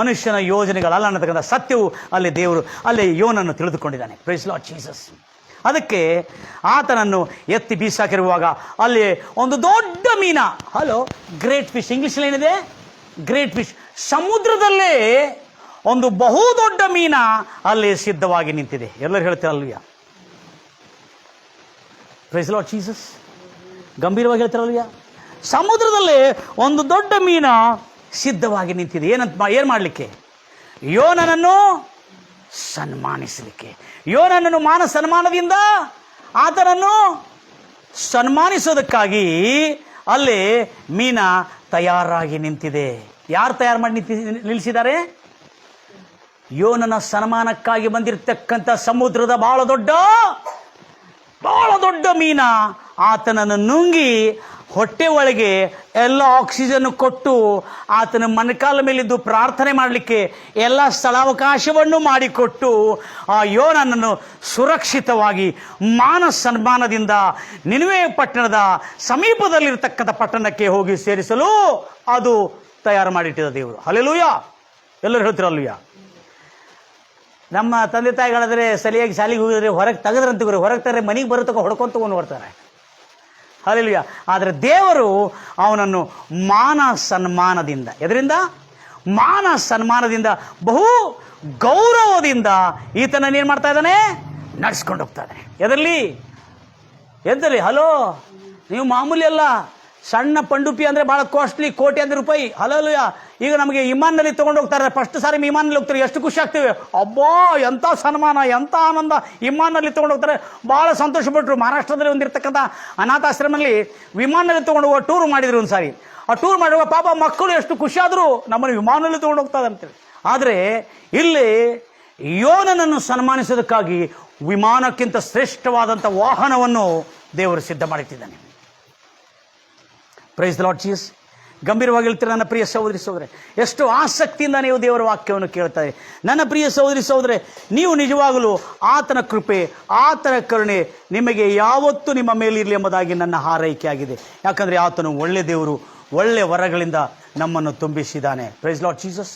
ಮನುಷ್ಯನ ಯೋಜನೆಗಳಲ್ಲ ಅನ್ನತಕ್ಕಂಥ ಸತ್ಯವು ಅಲ್ಲಿ ದೇವರು ಅಲ್ಲಿ ಯೋನನ್ನು ತಿಳಿದುಕೊಂಡಿದ್ದಾನೆ. Praise Lord Jesus. ಅದಕ್ಕೆ ಆತನನ್ನು ಎತ್ತಿ ಬೀಸಾಕಿರುವಾಗ ಅಲ್ಲಿ ಒಂದು ದೊಡ್ಡ ಮೀನ, ಗ್ರೇಟ್ ಫಿಶ್, ಇಂಗ್ಲೀಷಲ್ಲಿ ಏನಿದೆ? Great fish. ಸಮುದ್ರದಲ್ಲೇ ಒಂದು ಬಹುದೊಡ್ಡ ಮೀನ ಅಲ್ಲಿ ಸಿದ್ಧವಾಗಿ ನಿಂತಿದೆ. ಎಲ್ಲರೂ ಹೇಳ್ತಾರಲ್ವಿಯ? Price Lord Jesus. ಗಂಭೀರವಾಗಿ ಹೇಳ್ತಾರಲ್ವಿಯ? ಸಮುದ್ರದಲ್ಲೇ ಒಂದು ದೊಡ್ಡ ಮೀನ ಸಿದ್ಧವಾಗಿ ನಿಂತಿದೆ. ಏನು ಮಾಡಲಿಕ್ಕೆ? ಯೋನನನ್ನು ಸನ್ಮಾನಿಸಲಿಕ್ಕೆ. ಯೋನನನ್ನು ಮಾನ ಸನ್ಮಾನದಿಂದ ಆತನನ್ನು ಸನ್ಮಾನಿಸೋದಕ್ಕಾಗಿ ಅಲ್ಲಿ ಮೀನ ತಯಾರಾಗಿ ನಿಂತಿದೆ. ಯಾರು ತಯಾರು ಮಾಡಿ ನಿಲ್ಲಿಸಿದ್ದಾರೆ? ಯೋನನ ಸನ್ಮಾನಕ್ಕಾಗಿ ಬಂದಿರತಕ್ಕಂಥ ಸಮುದ್ರದ ಬಹಳ ದೊಡ್ಡ ಮೀನ ಆತನನ್ನು ನುಂಗಿ ಹೊಟ್ಟೆ ಒಳಗೆ ಎಲ್ಲ ಆಕ್ಸಿಜನ್ ಕೊಟ್ಟು ಆತನ ಮೊಣಕಾಲ ಮೇಲಿದ್ದು ಪ್ರಾರ್ಥನೆ ಮಾಡಲಿಕ್ಕೆ ಎಲ್ಲ ಸ್ಥಳಾವಕಾಶವನ್ನು ಮಾಡಿಕೊಟ್ಟು ಆ ಯೋನನನ್ನು ಸುರಕ್ಷಿತವಾಗಿ ಮಾನ ಸನ್ಮಾನದಿಂದ ನಿನೆವೆ ಪಟ್ಟಣದ ಸಮೀಪದಲ್ಲಿರತಕ್ಕಂಥ ಪಟ್ಟಣಕ್ಕೆ ಹೋಗಿ ಸೇರಿಸಲು ಅದು ತಯಾರು ಮಾಡಿಟ್ಟಿದ್ದ ದೇವರು. ಹಲ್ಲೆಲೂಯಾ. ಎಲ್ಲರೂ ಹೇಳ್ತೀರ ಅಲ್ಲೂಯಾ? ನಮ್ಮ ತಂದೆ ತಾಯಿಗಳಾದರೆ ಸರಿಯಾಗಿ ಶಾಲೆಗೆ ಹೋಗಿದ್ರೆ ಹೊರಗೆ ತೆಗೆದ್ರಂತ ಹೊರಗೆ ತೆಗೆದ್ರೆ ಮನೆಗೆ ಬರುತ್ತಕ ಹೊಡ್ಕೊಂತ ತಗೊಂಡು ಬರ್ತಾರೆ. ಹಲ್ಲೆಲೂಯಾ. ಆದರೆ ದೇವರು ಅವನನ್ನು ಮಾನ ಸನ್ಮಾನದಿಂದ, ಎದರಿಂದ? ಮಾನ ಸನ್ಮಾನದಿಂದ ಬಹು ಗೌರವದಿಂದ ಈತನನ್ನು ಏನು ಮಾಡ್ತಾ ಇದ್ದಾನೆ? ನಡೆಸ್ಕೊಂಡು ಹೋಗ್ತಾ ಇದ್ದಾನೆ. ಎದರಲ್ಲಿ? ಹಲೋ, ನೀವು ಮಾಮೂಲಿ ಅಲ್ಲ. ಸಣ್ಣ ಪಂಡುಪಿ ಅಂದರೆ ಭಾಳ ಕಾಸ್ಟ್ಲಿ, ಕೋಟ್ಯಾಂತರ ರೂಪಾಯಿ. ಹಲಲುಯ. ಈಗ ನಮಗೆ ವಿಮಾನದಲ್ಲಿ ತೊಗೊಂಡು ಹೋಗ್ತಾರೆ. ಫಸ್ಟ್ ಸಾರಿ ವಿಮಾನದಲ್ಲಿ ಹೋಗ್ತಾರೆ, ಎಷ್ಟು ಖುಷಿ ಆಗ್ತೀವಿ. ಅಬ್ಬಾ, ಎಂಥ ಸನ್ಮಾನ, ಎಂಥ ಆನಂದ. ವಿಮಾನದಲ್ಲಿ ತೊಗೊಂಡು ಹೋಗ್ತಾರೆ, ಭಾಳ ಸಂತೋಷಪಟ್ಟರು. ಮಹಾರಾಷ್ಟ್ರದಲ್ಲಿ ಒಂದಿರ್ತಕ್ಕಂಥ ಅನಾಥಾಶ್ರಮದಲ್ಲಿ ವಿಮಾನದಲ್ಲಿ ತೊಗೊಂಡು ಹೋಗೋ ಟೂರ್ ಮಾಡಿದ್ರು ಒಂದು ಸಾರಿ. ಆ ಟೂರ್ ಮಾಡುವಾಗ ಪಾಪ ಮಕ್ಕಳು ಎಷ್ಟು ಖುಷಿಯಾದರೂ ನಮ್ಮನ್ನು ವಿಮಾನದಲ್ಲಿ ತೊಗೊಂಡು ಹೋಗ್ತಾರೆ ಅಂತೇಳಿ. ಆದರೆ ಇಲ್ಲಿ ಯೋನನನ್ನು ಸನ್ಮಾನಿಸೋದಕ್ಕಾಗಿ ವಿಮಾನಕ್ಕಿಂತ ಶ್ರೇಷ್ಠವಾದಂಥ ವಾಹನವನ್ನು ದೇವರು ಸಿದ್ಧ ಮಾಡಿಟ್ಟಿದ್ದಾನೆ. Praise the Lord Jesus. ಗಂಭೀರವಾಗಿ ಹೇಳ್ತೀರ ನನ್ನ ಪ್ರಿಯ ಸಹೋದರಿ ಸಹೋದರೇ, ಎಷ್ಟು ಆಸಕ್ತಿಯಿಂದ ನೀವು ದೇವರ ವಾಕ್ಯವನ್ನು ಕೇಳ್ತಾರೆ. ನನ್ನ ಪ್ರಿಯ ಸಹೋದರಿ ಸಹೋದರೇ, ನೀವು ನಿಜವಾಗಲೂ ಆತನ ಕೃಪೆ, ಆತನ ಕರುಣೆ ನಿಮಗೆ ಯಾವತ್ತೂ ನಿಮ್ಮ ಮೇಲಿರಲಿ ಎಂಬುದಾಗಿ ನನ್ನ ಹಾರೈಕೆ ಆಗಿದೆ. ಯಾಕಂದರೆ ಆತನು ಒಳ್ಳೆ ದೇವರು, ಒಳ್ಳೆ ವರಗಳಿಂದ ನಮ್ಮನ್ನು ತುಂಬಿಸಿದ್ದಾನೆ. Price Lord Jesus.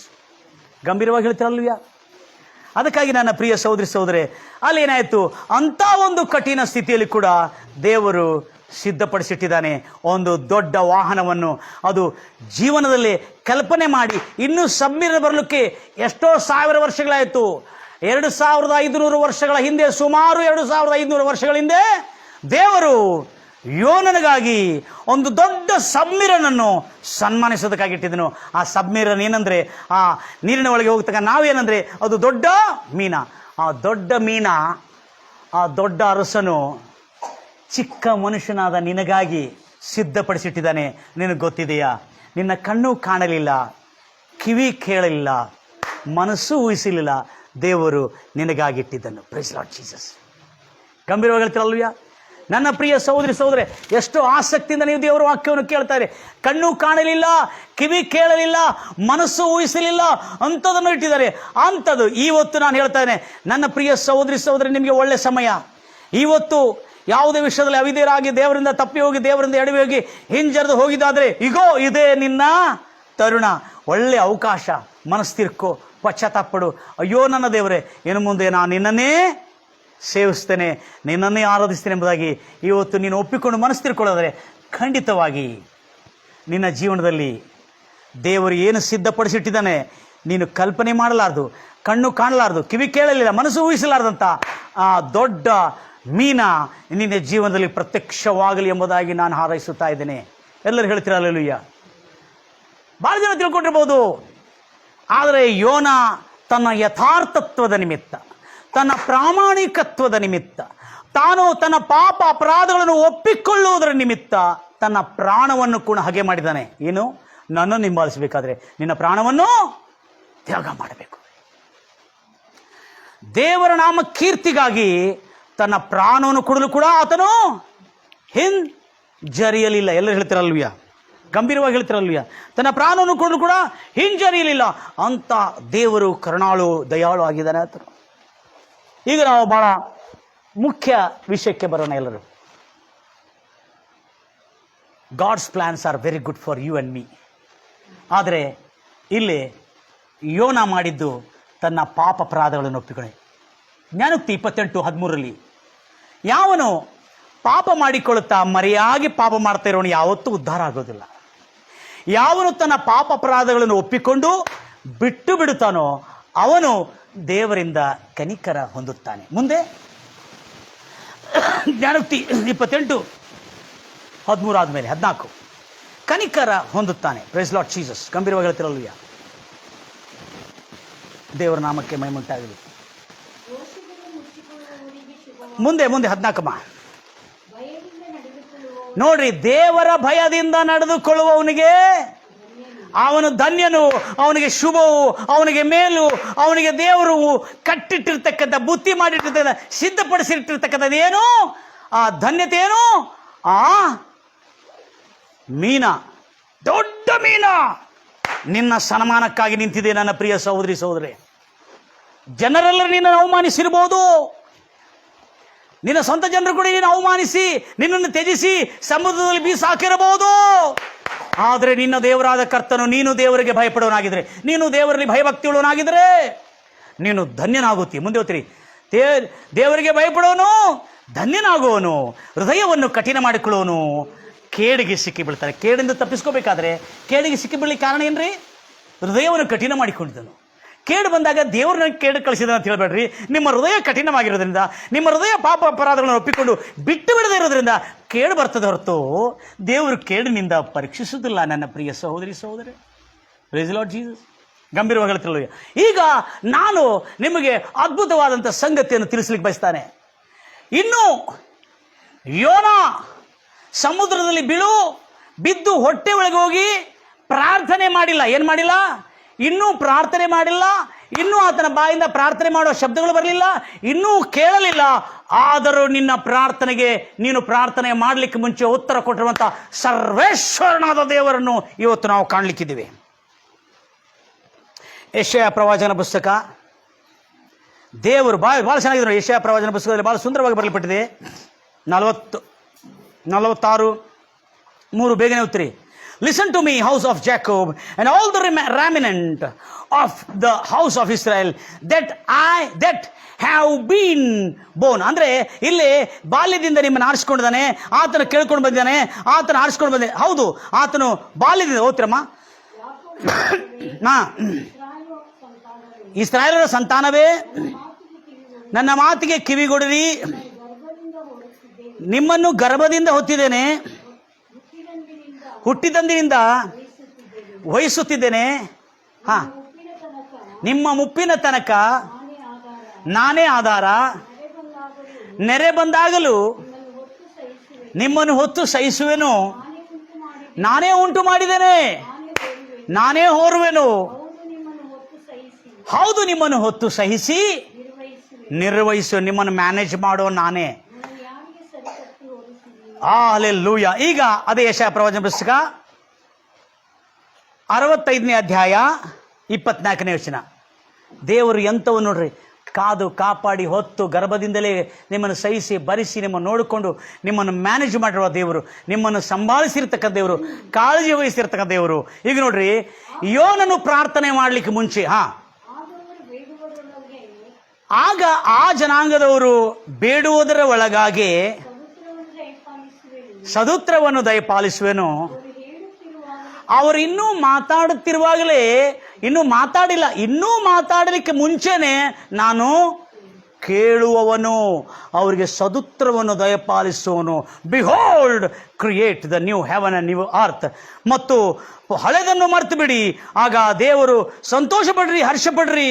ಗಂಭೀರವಾಗಿ ಹೇಳ್ತೀರಲ್ವಿಯಾ? ಅದಕ್ಕಾಗಿ ನನ್ನ ಪ್ರಿಯ ಸಹೋದರಿ ಸಹೋದರೇ, ಅಲ್ಲೇನಾಯಿತು, ಅಂಥ ಒಂದು ಕಠಿಣ ಸ್ಥಿತಿಯಲ್ಲಿ ಕೂಡ ದೇವರು ಸಿದ್ಧಪಡಿಸಿಟ್ಟಿದ್ದಾನೆ ಒಂದು ದೊಡ್ಡ ವಾಹನವನ್ನು. ಅದು ಜೀವನದಲ್ಲಿ ಕಲ್ಪನೆ ಮಾಡಿ ಇನ್ನೂ ಸಬ್ಮಿರ ಬರಲಿಕ್ಕೆ ಎಷ್ಟೋ ಸಾವಿರ ವರ್ಷಗಳಾಯಿತು. 2500 ವರ್ಷಗಳ ಹಿಂದೆ, ಸುಮಾರು 2500 ವರ್ಷಗಳ ಹಿಂದೆ ದೇವರು ಯೋನನಿಗಾಗಿ ಒಂದು ದೊಡ್ಡ ಸಬ್ಮಿರನನ್ನು ಸನ್ಮಾನಿಸೋದಕ್ಕಾಗಿ ಇಟ್ಟಿದ್ದನು. ಆ ಸಬ್ಮಿರನ್ ಏನಂದರೆ, ಆ ನೀರಿನ ಒಳಗೆ ಹೋಗ್ತಕ್ಕ ನಾವೇನಂದರೆ ಅದು ದೊಡ್ಡ ಮೀನ. ಆ ದೊಡ್ಡ ಮೀನ, ಆ ದೊಡ್ಡ ಅರಸನು ಚಿಕ್ಕ ಮನುಷ್ಯನಾದ ನಿನಗಾಗಿ ಸಿದ್ಧಪಡಿಸಿಟ್ಟಿದ್ದಾನೆ. ನಿನಗೆ ಗೊತ್ತಿದೆಯಾ? ನಿನ್ನ ಕಣ್ಣು ಕಾಣಲಿಲ್ಲ, ಕಿವಿ ಕೇಳಲಿಲ್ಲ, ಮನಸ್ಸು ಊಹಿಸಲಿಲ್ಲ, ದೇವರು ನಿನಗಾಗಿಟ್ಟಿದ್ದನು. Price Lord Jesus. ಗಂಭೀರವಾಗಿ ಹೇಳ್ತೀರಲ್ವಿಯಾ? ನನ್ನ ಪ್ರಿಯ ಸಹೋದರಿ ಸಹೋದರೇ, ಎಷ್ಟು ಆಸಕ್ತಿಯಿಂದ ನೀವು ದೇವರ ವಾಕ್ಯವನ್ನು ಕೇಳ್ತಾರೆ. ಕಣ್ಣು ಕಾಣಲಿಲ್ಲ, ಕಿವಿ ಕೇಳಲಿಲ್ಲ, ಮನಸ್ಸು ಊಹಿಸಲಿಲ್ಲ, ಅಂಥದನ್ನು ಇಟ್ಟಿದ್ದಾರೆ. ಅಂಥದ್ದು ಇವತ್ತು ನಾನು ಹೇಳ್ತಾ ಇದ್ದೇನೆ ನನ್ನ ಪ್ರಿಯ ಸಹೋದರಿ ಸಹೋದರಿ, ನಿಮಗೆ ಒಳ್ಳೆ ಸಮಯ. ಇವತ್ತು ಯಾವುದೇ ವಿಷಯದಲ್ಲಿ ಅವಿಧೇಯರಾಗಿ ದೇವರಿಂದ ತಪ್ಪಿ ಹೋಗಿ, ದೇವರಿಂದ ಎಡವಿ ಹೋಗಿ, ಹಿಂಜರಿದು ಹೋಗಿದ್ದಾದರೆ, ಇಗೋ ಇದೇ ನಿನ್ನ ತರುಣ, ಒಳ್ಳೆ ಅವಕಾಶ. ಮನಸ್ಸು ತಿರ್ಕೋ, ಪಶ್ಚಾತ್ತಾಪಡು. ಅಯ್ಯೋ ನನ್ನ ದೇವರೇ, ಇನ್ನು ಮುಂದೆ ನಾನು ನಿನ್ನನ್ನೇ ಸೇವಿಸ್ತೇನೆ, ನಿನ್ನನ್ನೇ ಆರಾಧಿಸ್ತೇನೆ ಎಂಬುದಾಗಿ ಇವತ್ತು ನೀನು ಒಪ್ಪಿಕೊಂಡು ಮನಸ್ಸು ತಿರ್ಕೊಳ್ಳೋದ್ರೆ ಖಂಡಿತವಾಗಿ ನಿನ್ನ ಜೀವನದಲ್ಲಿ ದೇವರು ಏನು ಸಿದ್ಧಪಡಿಸಿಟ್ಟಿದ್ದಾನೆ ನೀನು ಕಲ್ಪನೆ ಮಾಡಲಾರ್ದು, ಕಣ್ಣು ಕಾಣಲಾರ್ದು, ಕಿವಿ ಕೇಳಲಿಲ್ಲ, ಮನಸ್ಸು ಊಹಿಸಲಾರ್ದಂಥ ಆ ದೊಡ್ಡ ಮೀನ ನಿನ್ನ ಜೀವನದಲ್ಲಿ ಪ್ರತ್ಯಕ್ಷವಾಗಲಿ ಎಂಬುದಾಗಿ ನಾನು ಹಾರೈಸುತ್ತಾ ಇದ್ದೇನೆ. ಎಲ್ಲರೂ ಹೇಳ್ತೀರ ಹಲ್ಲೆಲೂಯಾ? ಭಾಳ ಜನ ತಿಳ್ಕೊಂಡಿರ್ಬೋದು. ಆದರೆ ಯೋನ ತನ್ನ ಯಥಾರ್ಥತ್ವದ ನಿಮಿತ್ತ, ತನ್ನ ಪ್ರಾಮಾಣಿಕತ್ವದ ನಿಮಿತ್ತ, ತಾನು ತನ್ನ ಪಾಪ ಅಪರಾಧಗಳನ್ನು ಒಪ್ಪಿಕೊಳ್ಳುವುದರ ನಿಮಿತ್ತ ತನ್ನ ಪ್ರಾಣವನ್ನು ಕೂಡ ಹಾಗೆ ಮಾಡಿದ್ದಾನೆ. ಏನು? ನನ್ನನ್ನು ಹಿಂಬಾಲಿಸಬೇಕಾದ್ರೆ ನಿನ್ನ ಪ್ರಾಣವನ್ನು ತ್ಯಾಗ ಮಾಡಬೇಕು. ದೇವರ ನಾಮ ಕೀರ್ತಿಗಾಗಿ ತನ್ನ ಪ್ರಾಣವನ್ನು ಕೊಡಲು ಕೂಡ ಆತನು ಹಿಂಜರಿಯಲಿಲ್ಲ. ಎಲ್ಲರೂ ಹೇಳ್ತಿರಲ್ವಿಯಾ? ಗಂಭೀರವಾಗಿ ಹೇಳ್ತಿರಲ್ವಿಯಾ? ತನ್ನ ಪ್ರಾಣವನ್ನು ಕೊಡಲು ಕೂಡ ಹಿಂಜರಿಯಲಿಲ್ಲ. ಅಂತ ದೇವರು ಕರುಣಾಳು, ದಯಾಳು ಆಗಿದ್ದಾನೆ ಆತನು. ಈಗ ನಾವು ಬಹಳ ಮುಖ್ಯ ವಿಷಯಕ್ಕೆ ಬರೋಣ ಎಲ್ಲರೂ. God's plans are very good for you and me. ಆದರೆ ಇಲ್ಲಿ ಯೋನ ಮಾಡಿದ್ದು ತನ್ನ ಪಾಪ ಅಪರಾಧಗಳನ್ನು ಒಪ್ಪಿಕೊಳ್ಳಿ. ಜ್ಞಾನೋಕ್ತಿ 28:13 ಯಾವನು ಪಾಪ ಮಾಡಿಕೊಳ್ಳುತ್ತಾ ಮರೆಯಾಗಿ ಪಾಪ ಮಾಡ್ತಾ ಇರೋನು ಯಾವತ್ತೂ ಉದ್ಧಾರ ಆಗೋದಿಲ್ಲ. ಯಾವನು ತನ್ನ ಪಾಪ ಅಪರಾಧಗಳನ್ನು ಒಪ್ಪಿಕೊಂಡು ಬಿಟ್ಟು ಬಿಡುತ್ತಾನೋ ಅವನು ದೇವರಿಂದ ಕನಿಕರ ಹೊಂದುತ್ತಾನೆ. ಮುಂದೆ ಜ್ಞಾನೋಕ್ತಿ 28:13 ಆದಮೇಲೆ 14 ಕನಿಕರ ಹೊಂದುತ್ತಾನೆ. Praise Lord Jesus. ಗಂಭೀರವಾಗಿ ಹೇಳ್ತಿರಲ್ವಿಯಾ? ದೇವರ ನಾಮಕ್ಕೆ ಮಹಿಮೆಯುಂಟಾಗಲಿ. ಮುಂದೆ 14 ನೋಡ್ರಿ, ದೇವರ ಭಯದಿಂದ ನಡೆದುಕೊಳ್ಳುವವನಿಗೆ ಅವನು ಧನ್ಯನು, ಅವನಿಗೆ ಶುಭವು, ಅವನಿಗೆ ಮೇಲು, ಅವನಿಗೆ ದೇವರು ಕಟ್ಟಿಟ್ಟಿರ್ತಕ್ಕಂಥ, ಬುತ್ತಿ ಮಾಡಿಟ್ಟಿರ್ತಕ್ಕಂಥ, ಸಿದ್ಧಪಡಿಸಿಟ್ಟಿರ್ತಕ್ಕಂಥದ್ದು ಏನು? ಆ ಧನ್ಯತೆ ಏನು? ಆ ಮೀನ, ದೊಡ್ಡ ಮೀನ ನಿನ್ನ ಸನ್ಮಾನಕ್ಕಾಗಿ ನಿಂತಿದೆ. ನನ್ನ ಪ್ರಿಯ ಸಹೋದರಿ ಸಹೋದರಿ, ಜನರೆಲ್ಲರೂ ನಿನ್ನನ್ನು ಅವಮಾನಿಸಿರ್ಬೋದು, ನಿನ್ನ ಸ್ವಂತ ಜನರು ಕೂಡ ನೀನು ಅವಮಾನಿಸಿ ನಿನ್ನನ್ನು ತ್ಯಜಿಸಿ ಸಮುದ್ರದಲ್ಲಿ ಬೀಸಾಕಿರಬಹುದು. ಆದರೆ ನಿನ್ನ ದೇವರಾದ ಕರ್ತನು, ನೀನು ದೇವರಿಗೆ ಭಯಪಡೋನಾಗಿದ್ರೆ, ನೀನು ದೇವರಲ್ಲಿ ಭಯಭಕ್ತಿಯುಳ್ಳವನಾಗಿದ್ರೆ ನೀನು ಧನ್ಯನಾಗುತ್ತಿ. ಮುಂದೆ ಹೋಗ್ತೀರಿ, ದೇವರಿಗೆ ಭಯಪಡೋನು ಧನ್ಯನಾಗುವನು, ಹೃದಯವನ್ನು ಕಠಿಣ ಮಾಡಿಕೊಳ್ಳೋನು ಕೇಡಿಗೆ ಸಿಕ್ಕಿ ಬೀಳ್ತಾನೆ. ಕೇಡಿಂದ ತಪ್ಪಿಸ್ಕೋಬೇಕಾದ್ರೆ ಕೇಡಿಗೆ ಸಿಕ್ಕಿ ಬೀಳಲಿಕ್ಕೆ ಕಾರಣ ಏನ್ರಿ? ಹೃದಯವನ್ನು ಕಠಿಣ ಮಾಡಿಕೊಂಡಿದ್ದನು. ಕೇಡು ಬಂದಾಗ ದೇವ್ರನ್ನ ಕೇಡು ಕಳಿಸಿದ ಅಂತ ಹೇಳಬೇಡ್ರಿ. ನಿಮ್ಮ ಹೃದಯ ಕಠಿಣವಾಗಿರೋದ್ರಿಂದ, ನಿಮ್ಮ ಹೃದಯ ಪಾಪ ಅಪರಾಧಗಳನ್ನು ಒಪ್ಪಿಕೊಂಡು ಬಿಟ್ಟು ಬಿಡದೇ ಇರೋದ್ರಿಂದ ಕೇಡು ಬರ್ತದೆ ಹೊರತು ದೇವರು ಕೇಡಿನಿಂದ ಪರೀಕ್ಷಿಸುವುದಿಲ್ಲ. ನನ್ನ ಪ್ರಿಯ ಸಹೋದರಿ ಸಹೋದರಿ, ಪ್ರೈಸ್ ದಿ ಲಾರ್ಡ್ ಜೀಸಸ್. ಗಂಭೀರವಾಗಿ ಹೇಳ್ತಿರಲ್ಲ. ಈಗ ನಾನು ನಿಮಗೆ ಅದ್ಭುತವಾದಂಥ ಸಂಗತಿಯನ್ನು ತಿಳಿಸ್ಲಿಕ್ಕೆ ಬಯಸ್ತಾನೆ. ಇನ್ನು ಯೋನ ಸಮುದ್ರದಲ್ಲಿ ಬಿದ್ದು ಹೊಟ್ಟೆ ಒಳಗೆ ಹೋಗಿ ಪ್ರಾರ್ಥನೆ ಮಾಡಿಲ್ಲ. ಏನು ಮಾಡಿಲ್ಲ? ಇನ್ನೂ ಪ್ರಾರ್ಥನೆ ಮಾಡಿಲ್ಲ. ಇನ್ನೂ ಆತನ ಬಾಯಿಂದ ಪ್ರಾರ್ಥನೆ ಮಾಡುವ ಶಬ್ದಗಳು ಬರಲಿಲ್ಲ, ಇನ್ನೂ ಕೇಳಲಿಲ್ಲ. ಆದರೂ ನಿನ್ನ ಪ್ರಾರ್ಥನೆಗೆ ನೀನು ಪ್ರಾರ್ಥನೆ ಮಾಡಲಿಕ್ಕೆ ಮುಂಚೆ ಉತ್ತರ ಕೊಟ್ಟಿರುವಂಥ ಸರ್ವೇಶ್ವರನಾದ ದೇವರನ್ನು ಇವತ್ತು ನಾವು ಕಾಣಲಿಕ್ಕಿದ್ದೀವಿ. ಯೆಶಾಯ ಪ್ರವಾಚನ ಪುಸ್ತಕ, ದೇವರು ಭಾಳ ಚೆನ್ನಾಗಿದ್ರು. ಯೆಶಾಯ ಪ್ರವಾಚನ ಪುಸ್ತಕದಲ್ಲಿ ಭಾಳ ಸುಂದರವಾಗಿ ಬರಲ್ಪಟ್ಟಿದೆ. 46:3 ಬೇಗನೆ ಓದ್ತೀರಿ. Listen to me, house of Jacob, and all the remnant of the house of Israel, that have been born. ಅಂದ್ರೆ ಇಲ್ಲಿ ಬಾಲ್ಯದಿಂದ ನಿಮ್ಮನ್ನು ಆರಿಸ್ಕೊಂಡಿದ್ದಾನೆ, ಆತನ ಕೇಳ್ಕೊಂಡು ಬಂದಿದ್ದಾನೆ, ಆತನ ಆರಿಸ್ಕೊಂಡು ಬಂದ. ಹೌದು, ಆತನು ಬಾಲ್ಯದಿಂದ. ಓದ್ತಿರಮ್ಮ. ಇಸ್ರಾಯೇಲರ ಸಂತಾನವೇ, ನನ್ನ ಮಾತಿಗೆ ಕಿವಿಗೊಡಿರಿ. ನಿಮ್ಮನ್ನು ಗರ್ಭದಿಂದ ಹೊತ್ತಿದ್ದೇನೆ, ಹುಟ್ಟಿದಂದಿನಿಂದ ವಹಿಸುತ್ತಿದ್ದೇನೆ. ನಿಮ್ಮ ಮುಪ್ಪಿನ ತನಕ ನಾನೇ ಆಧಾರ. ನೆರೆ ಬಂದಾಗಲೂ ನಿಮ್ಮನ್ನು ಹೊತ್ತು ಸಹಿಸುವೆನು. ನಾನೇ ಉಂಟು ಮಾಡಿದ್ದೇನೆ, ನಾನೇ ಹೊರುವೆನು. ಹೌದು, ನಿಮ್ಮನ್ನು ಹೊತ್ತು ಸಹಿಸಿ ನಿರ್ವಹಿಸು. ನಿಮ್ಮನ್ನು ಮ್ಯಾನೇಜ್ ಮಾಡೋ ನಾನೇ. ಹಲ್ಲೆಲೂಯಾ. ಈಗ ಅದೇ ಯೆಶಾಯ ಪ್ರವಾಚನ ಪುಸ್ತಕ 65ನೇ ಅಧ್ಯಾಯ 24ನೇ ವಚನ. ದೇವರು ಎಂಥವು ನೋಡ್ರಿ, ಕಾದು ಕಾಪಾಡಿ ಹೊತ್ತು ಗರ್ಭದಿಂದಲೇ ನಿಮ್ಮನ್ನು ಸಹಿಸಿ ಭರಿಸಿ ನಿಮ್ಮನ್ನು ನೋಡಿಕೊಂಡು ನಿಮ್ಮನ್ನು ಮ್ಯಾನೇಜ್ ಮಾಡಿರುವ ದೇವರು, ನಿಮ್ಮನ್ನು ಸಂಭಾಳಿಸಿರ್ತಕ್ಕಂಥ ದೇವರು, ಕಾಳಜಿ ವಹಿಸಿರ್ತಕ್ಕಂಥ ದೇವರು. ಈಗ ನೋಡ್ರಿ, ಯೋನನು ಪ್ರಾರ್ಥನೆ ಮಾಡಲಿಕ್ಕೆ ಮುಂಚೆ ಆಗ ಆ ಜನಾಂಗದವರು ಬೇಡುವುದರ ಒಳಗಾಗಿ ಸದುತ್ರವನ್ನು ದಯಪಾಲಿಸುವೆನು. ಅವರು ಇನ್ನೂ ಮಾತಾಡುತ್ತಿರುವಾಗಲೇ, ಇನ್ನೂ ಮಾತಾಡಿಲ್ಲ, ಇನ್ನೂ ಮಾತಾಡಲಿಕ್ಕೆ ಮುಂಚೆನೆ ನಾನು ಕೇಳುವವನು, ಅವರಿಗೆ ಸದುತ್ರವನ್ನು ದಯಪಾಲಿಸುವನು. Behold, create the new heaven and new earth. ಮತ್ತು ಹಳೆದನ್ನು ಮರೆತು ಬಿಡಿ. ಆಗ ದೇವರು ಸಂತೋಷ ಪಡ್ರಿ, ಹರ್ಷ ಪಡ್ರಿ,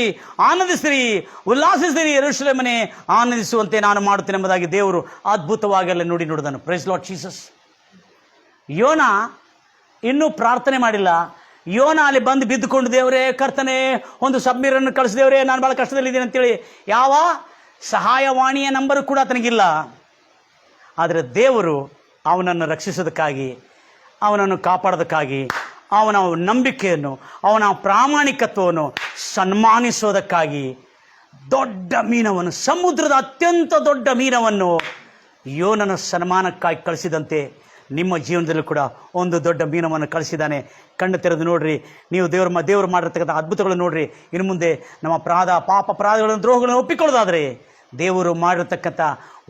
ಆನಂದಿಸ್ರಿ, ಉಲ್ಲಾಸಿಸ್ರಿ, ಯೆರೂಸಲೇಮನೇ ಆನಂದಿಸುವಂತೆ ನಾನು ಮಾಡುತ್ತೇನೆ ಎಂಬುದಾಗಿ ದೇವರು ಅದ್ಭುತವಾಗಿ ಅಲ್ಲಿ ನುಡಿದನು. Price Lord Jesus. ಯೋನ ಇನ್ನೂ ಪ್ರಾರ್ಥನೆ ಮಾಡಿಲ್ಲ. ಯೋನ ಅಲ್ಲಿ ಬಂದು ಬಿದ್ದುಕೊಂಡು, ದೇವರೇ ಕರ್ತನೆ, ಒಂದು ಸಬ್ಮೀರನ್ನು ಕಳಿಸಿದೇವ್ರೆ, ನಾನು ಭಾಳ ಕಷ್ಟದಲ್ಲಿದ್ದೀನಿ ಅಂತೇಳಿ ಯಾವ ಸಹಾಯವಾಣಿಯ ನಂಬರು ಕೂಡ ಆತನಿಗಿಲ್ಲ. ಆದರೆ ದೇವರು ಅವನನ್ನು ರಕ್ಷಿಸೋದಕ್ಕಾಗಿ, ಅವನನ್ನು ಕಾಪಾಡೋದಕ್ಕಾಗಿ, ಅವನ ನಂಬಿಕೆಯನ್ನು, ಅವನ ಪ್ರಾಮಾಣಿಕತ್ವವನ್ನು ಸನ್ಮಾನಿಸೋದಕ್ಕಾಗಿ ದೊಡ್ಡ ಮೀನವನ್ನು, ಸಮುದ್ರದ ಅತ್ಯಂತ ದೊಡ್ಡ ಮೀನವನ್ನು ಯೋನನ ಸನ್ಮಾನಕ್ಕಾಗಿ ಕಳಿಸಿದಂತೆ ನಿಮ್ಮ ಜೀವನದಲ್ಲೂ ಕೂಡ ಒಂದು ದೊಡ್ಡ ಮೀನವನ್ನು ಕಳಿಸಿದ್ದಾನೆ. ಕಣ್ಣು ತೆರೆದು ನೋಡ್ರಿ, ನೀವು ದೇವರು ಮಾಡಿರ್ತಕ್ಕಂಥ ಅದ್ಭುತಗಳನ್ನು ನೋಡ್ರಿ. ಇನ್ನು ಮುಂದೆ ನಮ್ಮ ಪಾಪಗಳನ್ನು, ದ್ರೋಹಗಳನ್ನು ಒಪ್ಪಿಕೊಳ್ಳೋದಾದರೆ ದೇವರು ಮಾಡಿರ್ತಕ್ಕಂಥ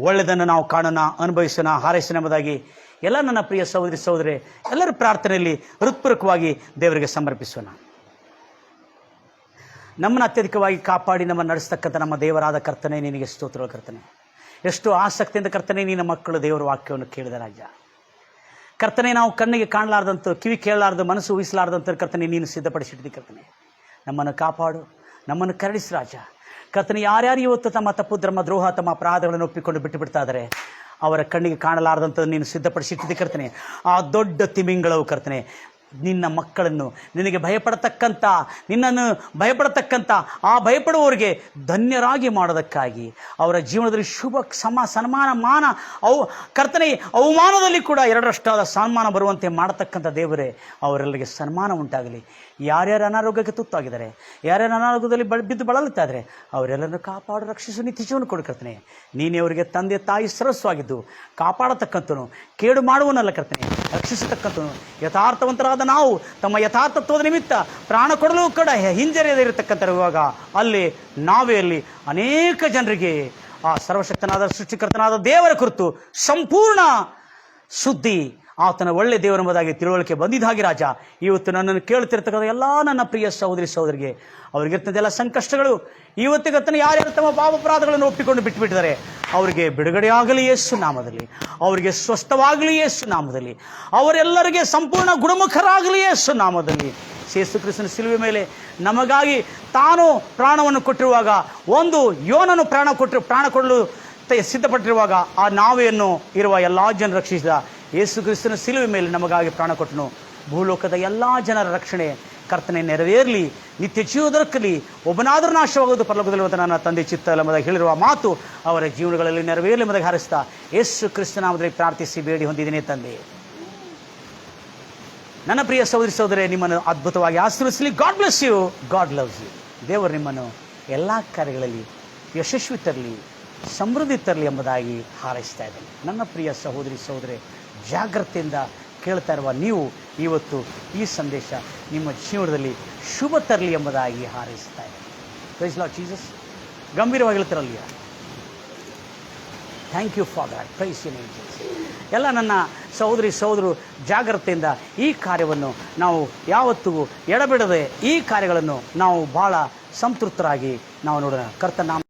ಒಳ್ಳೆಯದನ್ನು ನಾವು ಕಾಣೋಣ, ಅನುಭವಿಸೋಣ, ಹಾರೈಸೋಣ ಎಂಬುದಾಗಿ ಎಲ್ಲ ನನ್ನ ಪ್ರಿಯ ಸಹೋದರಿ ಸಹೋದರಿ ಎಲ್ಲರ ಪ್ರಾರ್ಥನೆಯಲ್ಲಿ ಹೃತ್ಪೂರ್ವಕವಾಗಿ ದೇವರಿಗೆ ಸಮರ್ಪಿಸೋಣ. ನಮ್ಮನ್ನು ಅತ್ಯಧಿಕವಾಗಿ ಕಾಪಾಡಿ ನಮ್ಮನ್ನು ನಡೆಸ್ತಕ್ಕಂಥ ನಮ್ಮ ದೇವರಾದ ಕರ್ತನೆ, ನಿನಗೆ ಸ್ತೋತ್ರಗಳು ಕರ್ತನೆ. ಎಷ್ಟು ಆಸಕ್ತಿಯಿಂದ ಕರ್ತನೆ ನಿನ್ನ ಮಕ್ಕಳು ದೇವರ ವಾಕ್ಯವನ್ನು ಕೇಳಿದ ರಾಜ. ಕರ್ತನೆ, ನಾವು ಕಣ್ಣಿಗೆ ಕಾಣಲಾರ್ದಂಥ, ಕಿವಿ ಕೇಳಲಾರ್ದು, ಮನಸ್ಸು ಊಹಿಸಲಾರ್ದಂಥ ಕರ್ತನೆ ನೀನು ಸಿದ್ಧಪಡಿಸಿಟ್ಟಿದ್ದಿ ಕರ್ತನೆ. ನಮ್ಮನ್ನು ಕಾಪಾಡು, ನಮ್ಮನ್ನು ಕರುಣಿಸು ರಾಜ. ಕರ್ತನೆ, ಯಾರ್ಯಾರು ಇವತ್ತು ತಮ್ಮ ತಪ್ಪು, ಧರ್ಮ, ದ್ರೋಹ, ತಮ್ಮ ಅಪರಾಧಗಳನ್ನು ಒಪ್ಪಿಕೊಂಡು ಬಿಟ್ಟು ಬಿಡ್ತಾ ಇದ್ದಾರೆ, ಅವರ ಕಣ್ಣಿಗೆ ಕಾಣಲಾರ್ದಂಥದ್ದು ನೀನು ಸಿದ್ಧಪಡಿಸಿಟ್ಟಿದ್ದಿ ಕರ್ತನೆ. ಆ ದೊಡ್ಡ ತಿಮಿಂಗಳವು ಕರ್ತನೆ, ನಿನ್ನ ಮಕ್ಕಳನ್ನು ನಿನಗೆ ಭಯಪಡತಕ್ಕಂಥ ನಿನ್ನನ್ನು ಭಯಪಡತಕ್ಕಂಥ ಆ ಭಯಪಡುವವರಿಗೆ ಧನ್ಯರಾಗಿ ಮಾಡೋದಕ್ಕಾಗಿ ಅವರ ಜೀವನದಲ್ಲಿ ಶುಭ ಸನ್ಮಾನ ಮಾನ ಕರ್ತನೆ ಅವಮಾನದಲ್ಲಿ ಕೂಡ ಎರಡರಷ್ಟಾದ ಸನ್ಮಾನ ಬರುವಂತೆ ಮಾಡತಕ್ಕಂಥ ದೇವರೇ, ಅವರೆಲ್ಲರಿಗೆ ಸನ್ಮಾನ ಉಂಟಾಗಲಿ. ಯಾರ್ಯಾರು ಅನಾರೋಗ್ಯಕ್ಕೆ ತುತ್ತಾಗಿದ್ದಾರೆ, ಯಾರ್ಯಾರು ಅನಾರೋಗ್ಯದಲ್ಲಿ ಬಿದ್ದು ಬಳಲುತ್ತಾ ಇದ್ದಾರೆ, ಅವರೆಲ್ಲರನ್ನು ಕಾಪಾಡು, ರಕ್ಷಿಸು, ನಿತ್ಯ ಜೀವನ ಕೊಡು ಕರ್ತನೆ. ನೀನೇ ಅವರಿಗೆ ತಂದೆ ತಾಯಿ ಸರ್ವಸ್ವಾಗಿದ್ದು ಕಾಪಾಡತಕ್ಕಂಥನು, ಕೇಡು ಮಾಡುವನಲ್ಲ ಕರ್ತನೆ, ರಕ್ಷಿಸತಕ್ಕಂಥನು. ಯಥಾರ್ಥವಂತರಾದ ನಾವು ತಮ್ಮ ಯಥಾರ್ಥತ್ವದ ನಿಮಿತ್ತ ಪ್ರಾಣ ಕೊಡಲು ಕೂಡ ಹಿಂಜರಿಯದಿರತಕ್ಕಂಥರುವಾಗ ಅಲ್ಲಿ ನಾವೇ ಅಲ್ಲಿ ಅನೇಕ ಜನರಿಗೆ ಆ ಸರ್ವಶಕ್ತನಾದ ಸೃಷ್ಟಿಕರ್ತನಾದ ದೇವರ ಕುರಿತು ಸಂಪೂರ್ಣ ಸುದ್ದಿ, ಆತನ ಒಳ್ಳೆ ದೇವರೆಂಬುದಾಗಿ ತಿಳುವಳಿಕೆ ಬಂದಿದ್ದಾಗಿ ರಾಜ, ಇವತ್ತು ನನ್ನನ್ನು ಕೇಳುತ್ತಿರ್ತಕ್ಕಂಥ ಎಲ್ಲ ನನ್ನ ಪ್ರಿಯ ಸಹೋದರಿ ಸಹೋದರಿಗೆ ಅವ್ರಿಗಿರ್ತದೆಲ್ಲ ಸಂಕಷ್ಟಗಳು ಇವತ್ತಿಗತ್ತನ ಯಾರ್ಯಾರು ತಮ್ಮ ಪಾಪಾಪರಾಧಗಳನ್ನು ಒಪ್ಪಿಕೊಂಡು ಬಿಟ್ಟುಬಿಟ್ಟಿದ್ದಾರೆ ಅವರಿಗೆ ಬಿಡುಗಡೆ ಆಗಲಿ ಯೇಸು ನಾಮದಲ್ಲಿ, ಅವರಿಗೆ ಸ್ವಸ್ಥವಾಗಲಿ ಯೇಸು ನಾಮದಲ್ಲಿ, ಅವರೆಲ್ಲರಿಗೆ ಸಂಪೂರ್ಣ ಗುಣಮುಖರಾಗಲಿ ಯೇಸು ನಾಮದಲ್ಲಿ. ಯೇಸು ಕ್ರಿಸ್ತನ ಶಿಲುವೆ ಮೇಲೆ ನಮಗಾಗಿ ತಾನು ಪ್ರಾಣವನ್ನು ಕೊಟ್ಟಿರುವಾಗ, ಒಂದು ಯೋನನು ಪ್ರಾಣ ಕೊಡಲು ಸಿದ್ಧಪಟ್ಟಿರುವಾಗ ಆ ನಾವೆಯನ್ನು ಇರುವ ಎಲ್ಲ ಜನರು ರಕ್ಷಿಸಿದ ಯೇಸು ಕ್ರಿಸ್ತನ ಶಿಲುವೆ ಮೇಲೆ ನಮಗಾಗಿ ಪ್ರಾಣ ಕೊಟ್ಟನು. ಭೂಲೋಕದ ಎಲ್ಲ ಜನರ ರಕ್ಷಣೆ ಕರ್ತನೆ ನೆರವೇರಲಿ, ನಿತ್ಯ ಜೀವ ದೊರಕಲಿ, ಒಬ್ಬನಾದರೂ ನಾಶವಾಗುವುದು ಪರಲೋಕದಲ್ಲಿರುವಂಥ ನನ್ನ ತಂದೆ ಚಿತ್ತ ಎಂಬುದಾಗಿ ಹೇಳಿರುವ ಮಾತು ಅವರ ಜೀವನಗಳಲ್ಲಿ ನೆರವೇರಲಿ ಎಂಬುದಾಗಿ ಹಾರಿಸ್ತಾ ಯೇಸು ಕ್ರಿಸ್ತನ ನಾಮದಲ್ಲಿ ಪ್ರಾರ್ಥಿಸಿ ಬೇಡಿ ಹೊಂದಿದ್ದೇನೆ ತಂದೆ. ನನ್ನ ಪ್ರಿಯ ಸಹೋದರಿ ಸಹೋದರೇ, ನಿಮ್ಮನ್ನು ಅದ್ಭುತವಾಗಿ ಆಶೀರ್ವದಿಸಲಿ. God bless you, God loves you. ದೇವರು ನಿಮ್ಮನ್ನು ಎಲ್ಲ ಕಾರ್ಯಗಳಲ್ಲಿ ಯಶಸ್ವಿ ತರಲಿ, ಸಮೃದ್ಧಿ ತರಲಿ ಎಂಬುದಾಗಿ ಹಾರೈಸ್ತಾ ಇದ್ದೇನೆ. ನನ್ನ ಪ್ರಿಯ ಸಹೋದರಿ ಸಹೋದರೇ, ಜಾಗ್ರತೆಯಿಂದ ಕೇಳ್ತಾ ಇರುವ ನೀವು ಇವತ್ತು ಈ ಸಂದೇಶ ನಿಮ್ಮ ಜೀವನದಲ್ಲಿ ಶುಭ ತರಲಿ ಎಂಬುದಾಗಿ ಹಾರೈಸ್ತಾ ಇದ್ದೇನೆ. Praise Lord Jesus. ಗಂಭೀರವಾಗಿ ಹೇಳ್ತಿರಲಿಲ್ಲ. Thank you for that. Praise you name Jesus. ಎಲ್ಲ ನನ್ನ ಸಹೋದರಿ ಸಹೋದರು ಜಾಗ್ರತೆಯಿಂದ ಈ ಕಾರ್ಯವನ್ನು ನಾವು ಯಾವತ್ತಿಗೂ ಎಡಬಿಡದೆ ಈ ಕಾರ್ಯಗಳನ್ನು ನಾವು ಭಾಳ ಸಂತೃಪ್ತರಾಗಿ ನಾವು ನೋಡೋಣ. ಕರ್ತನ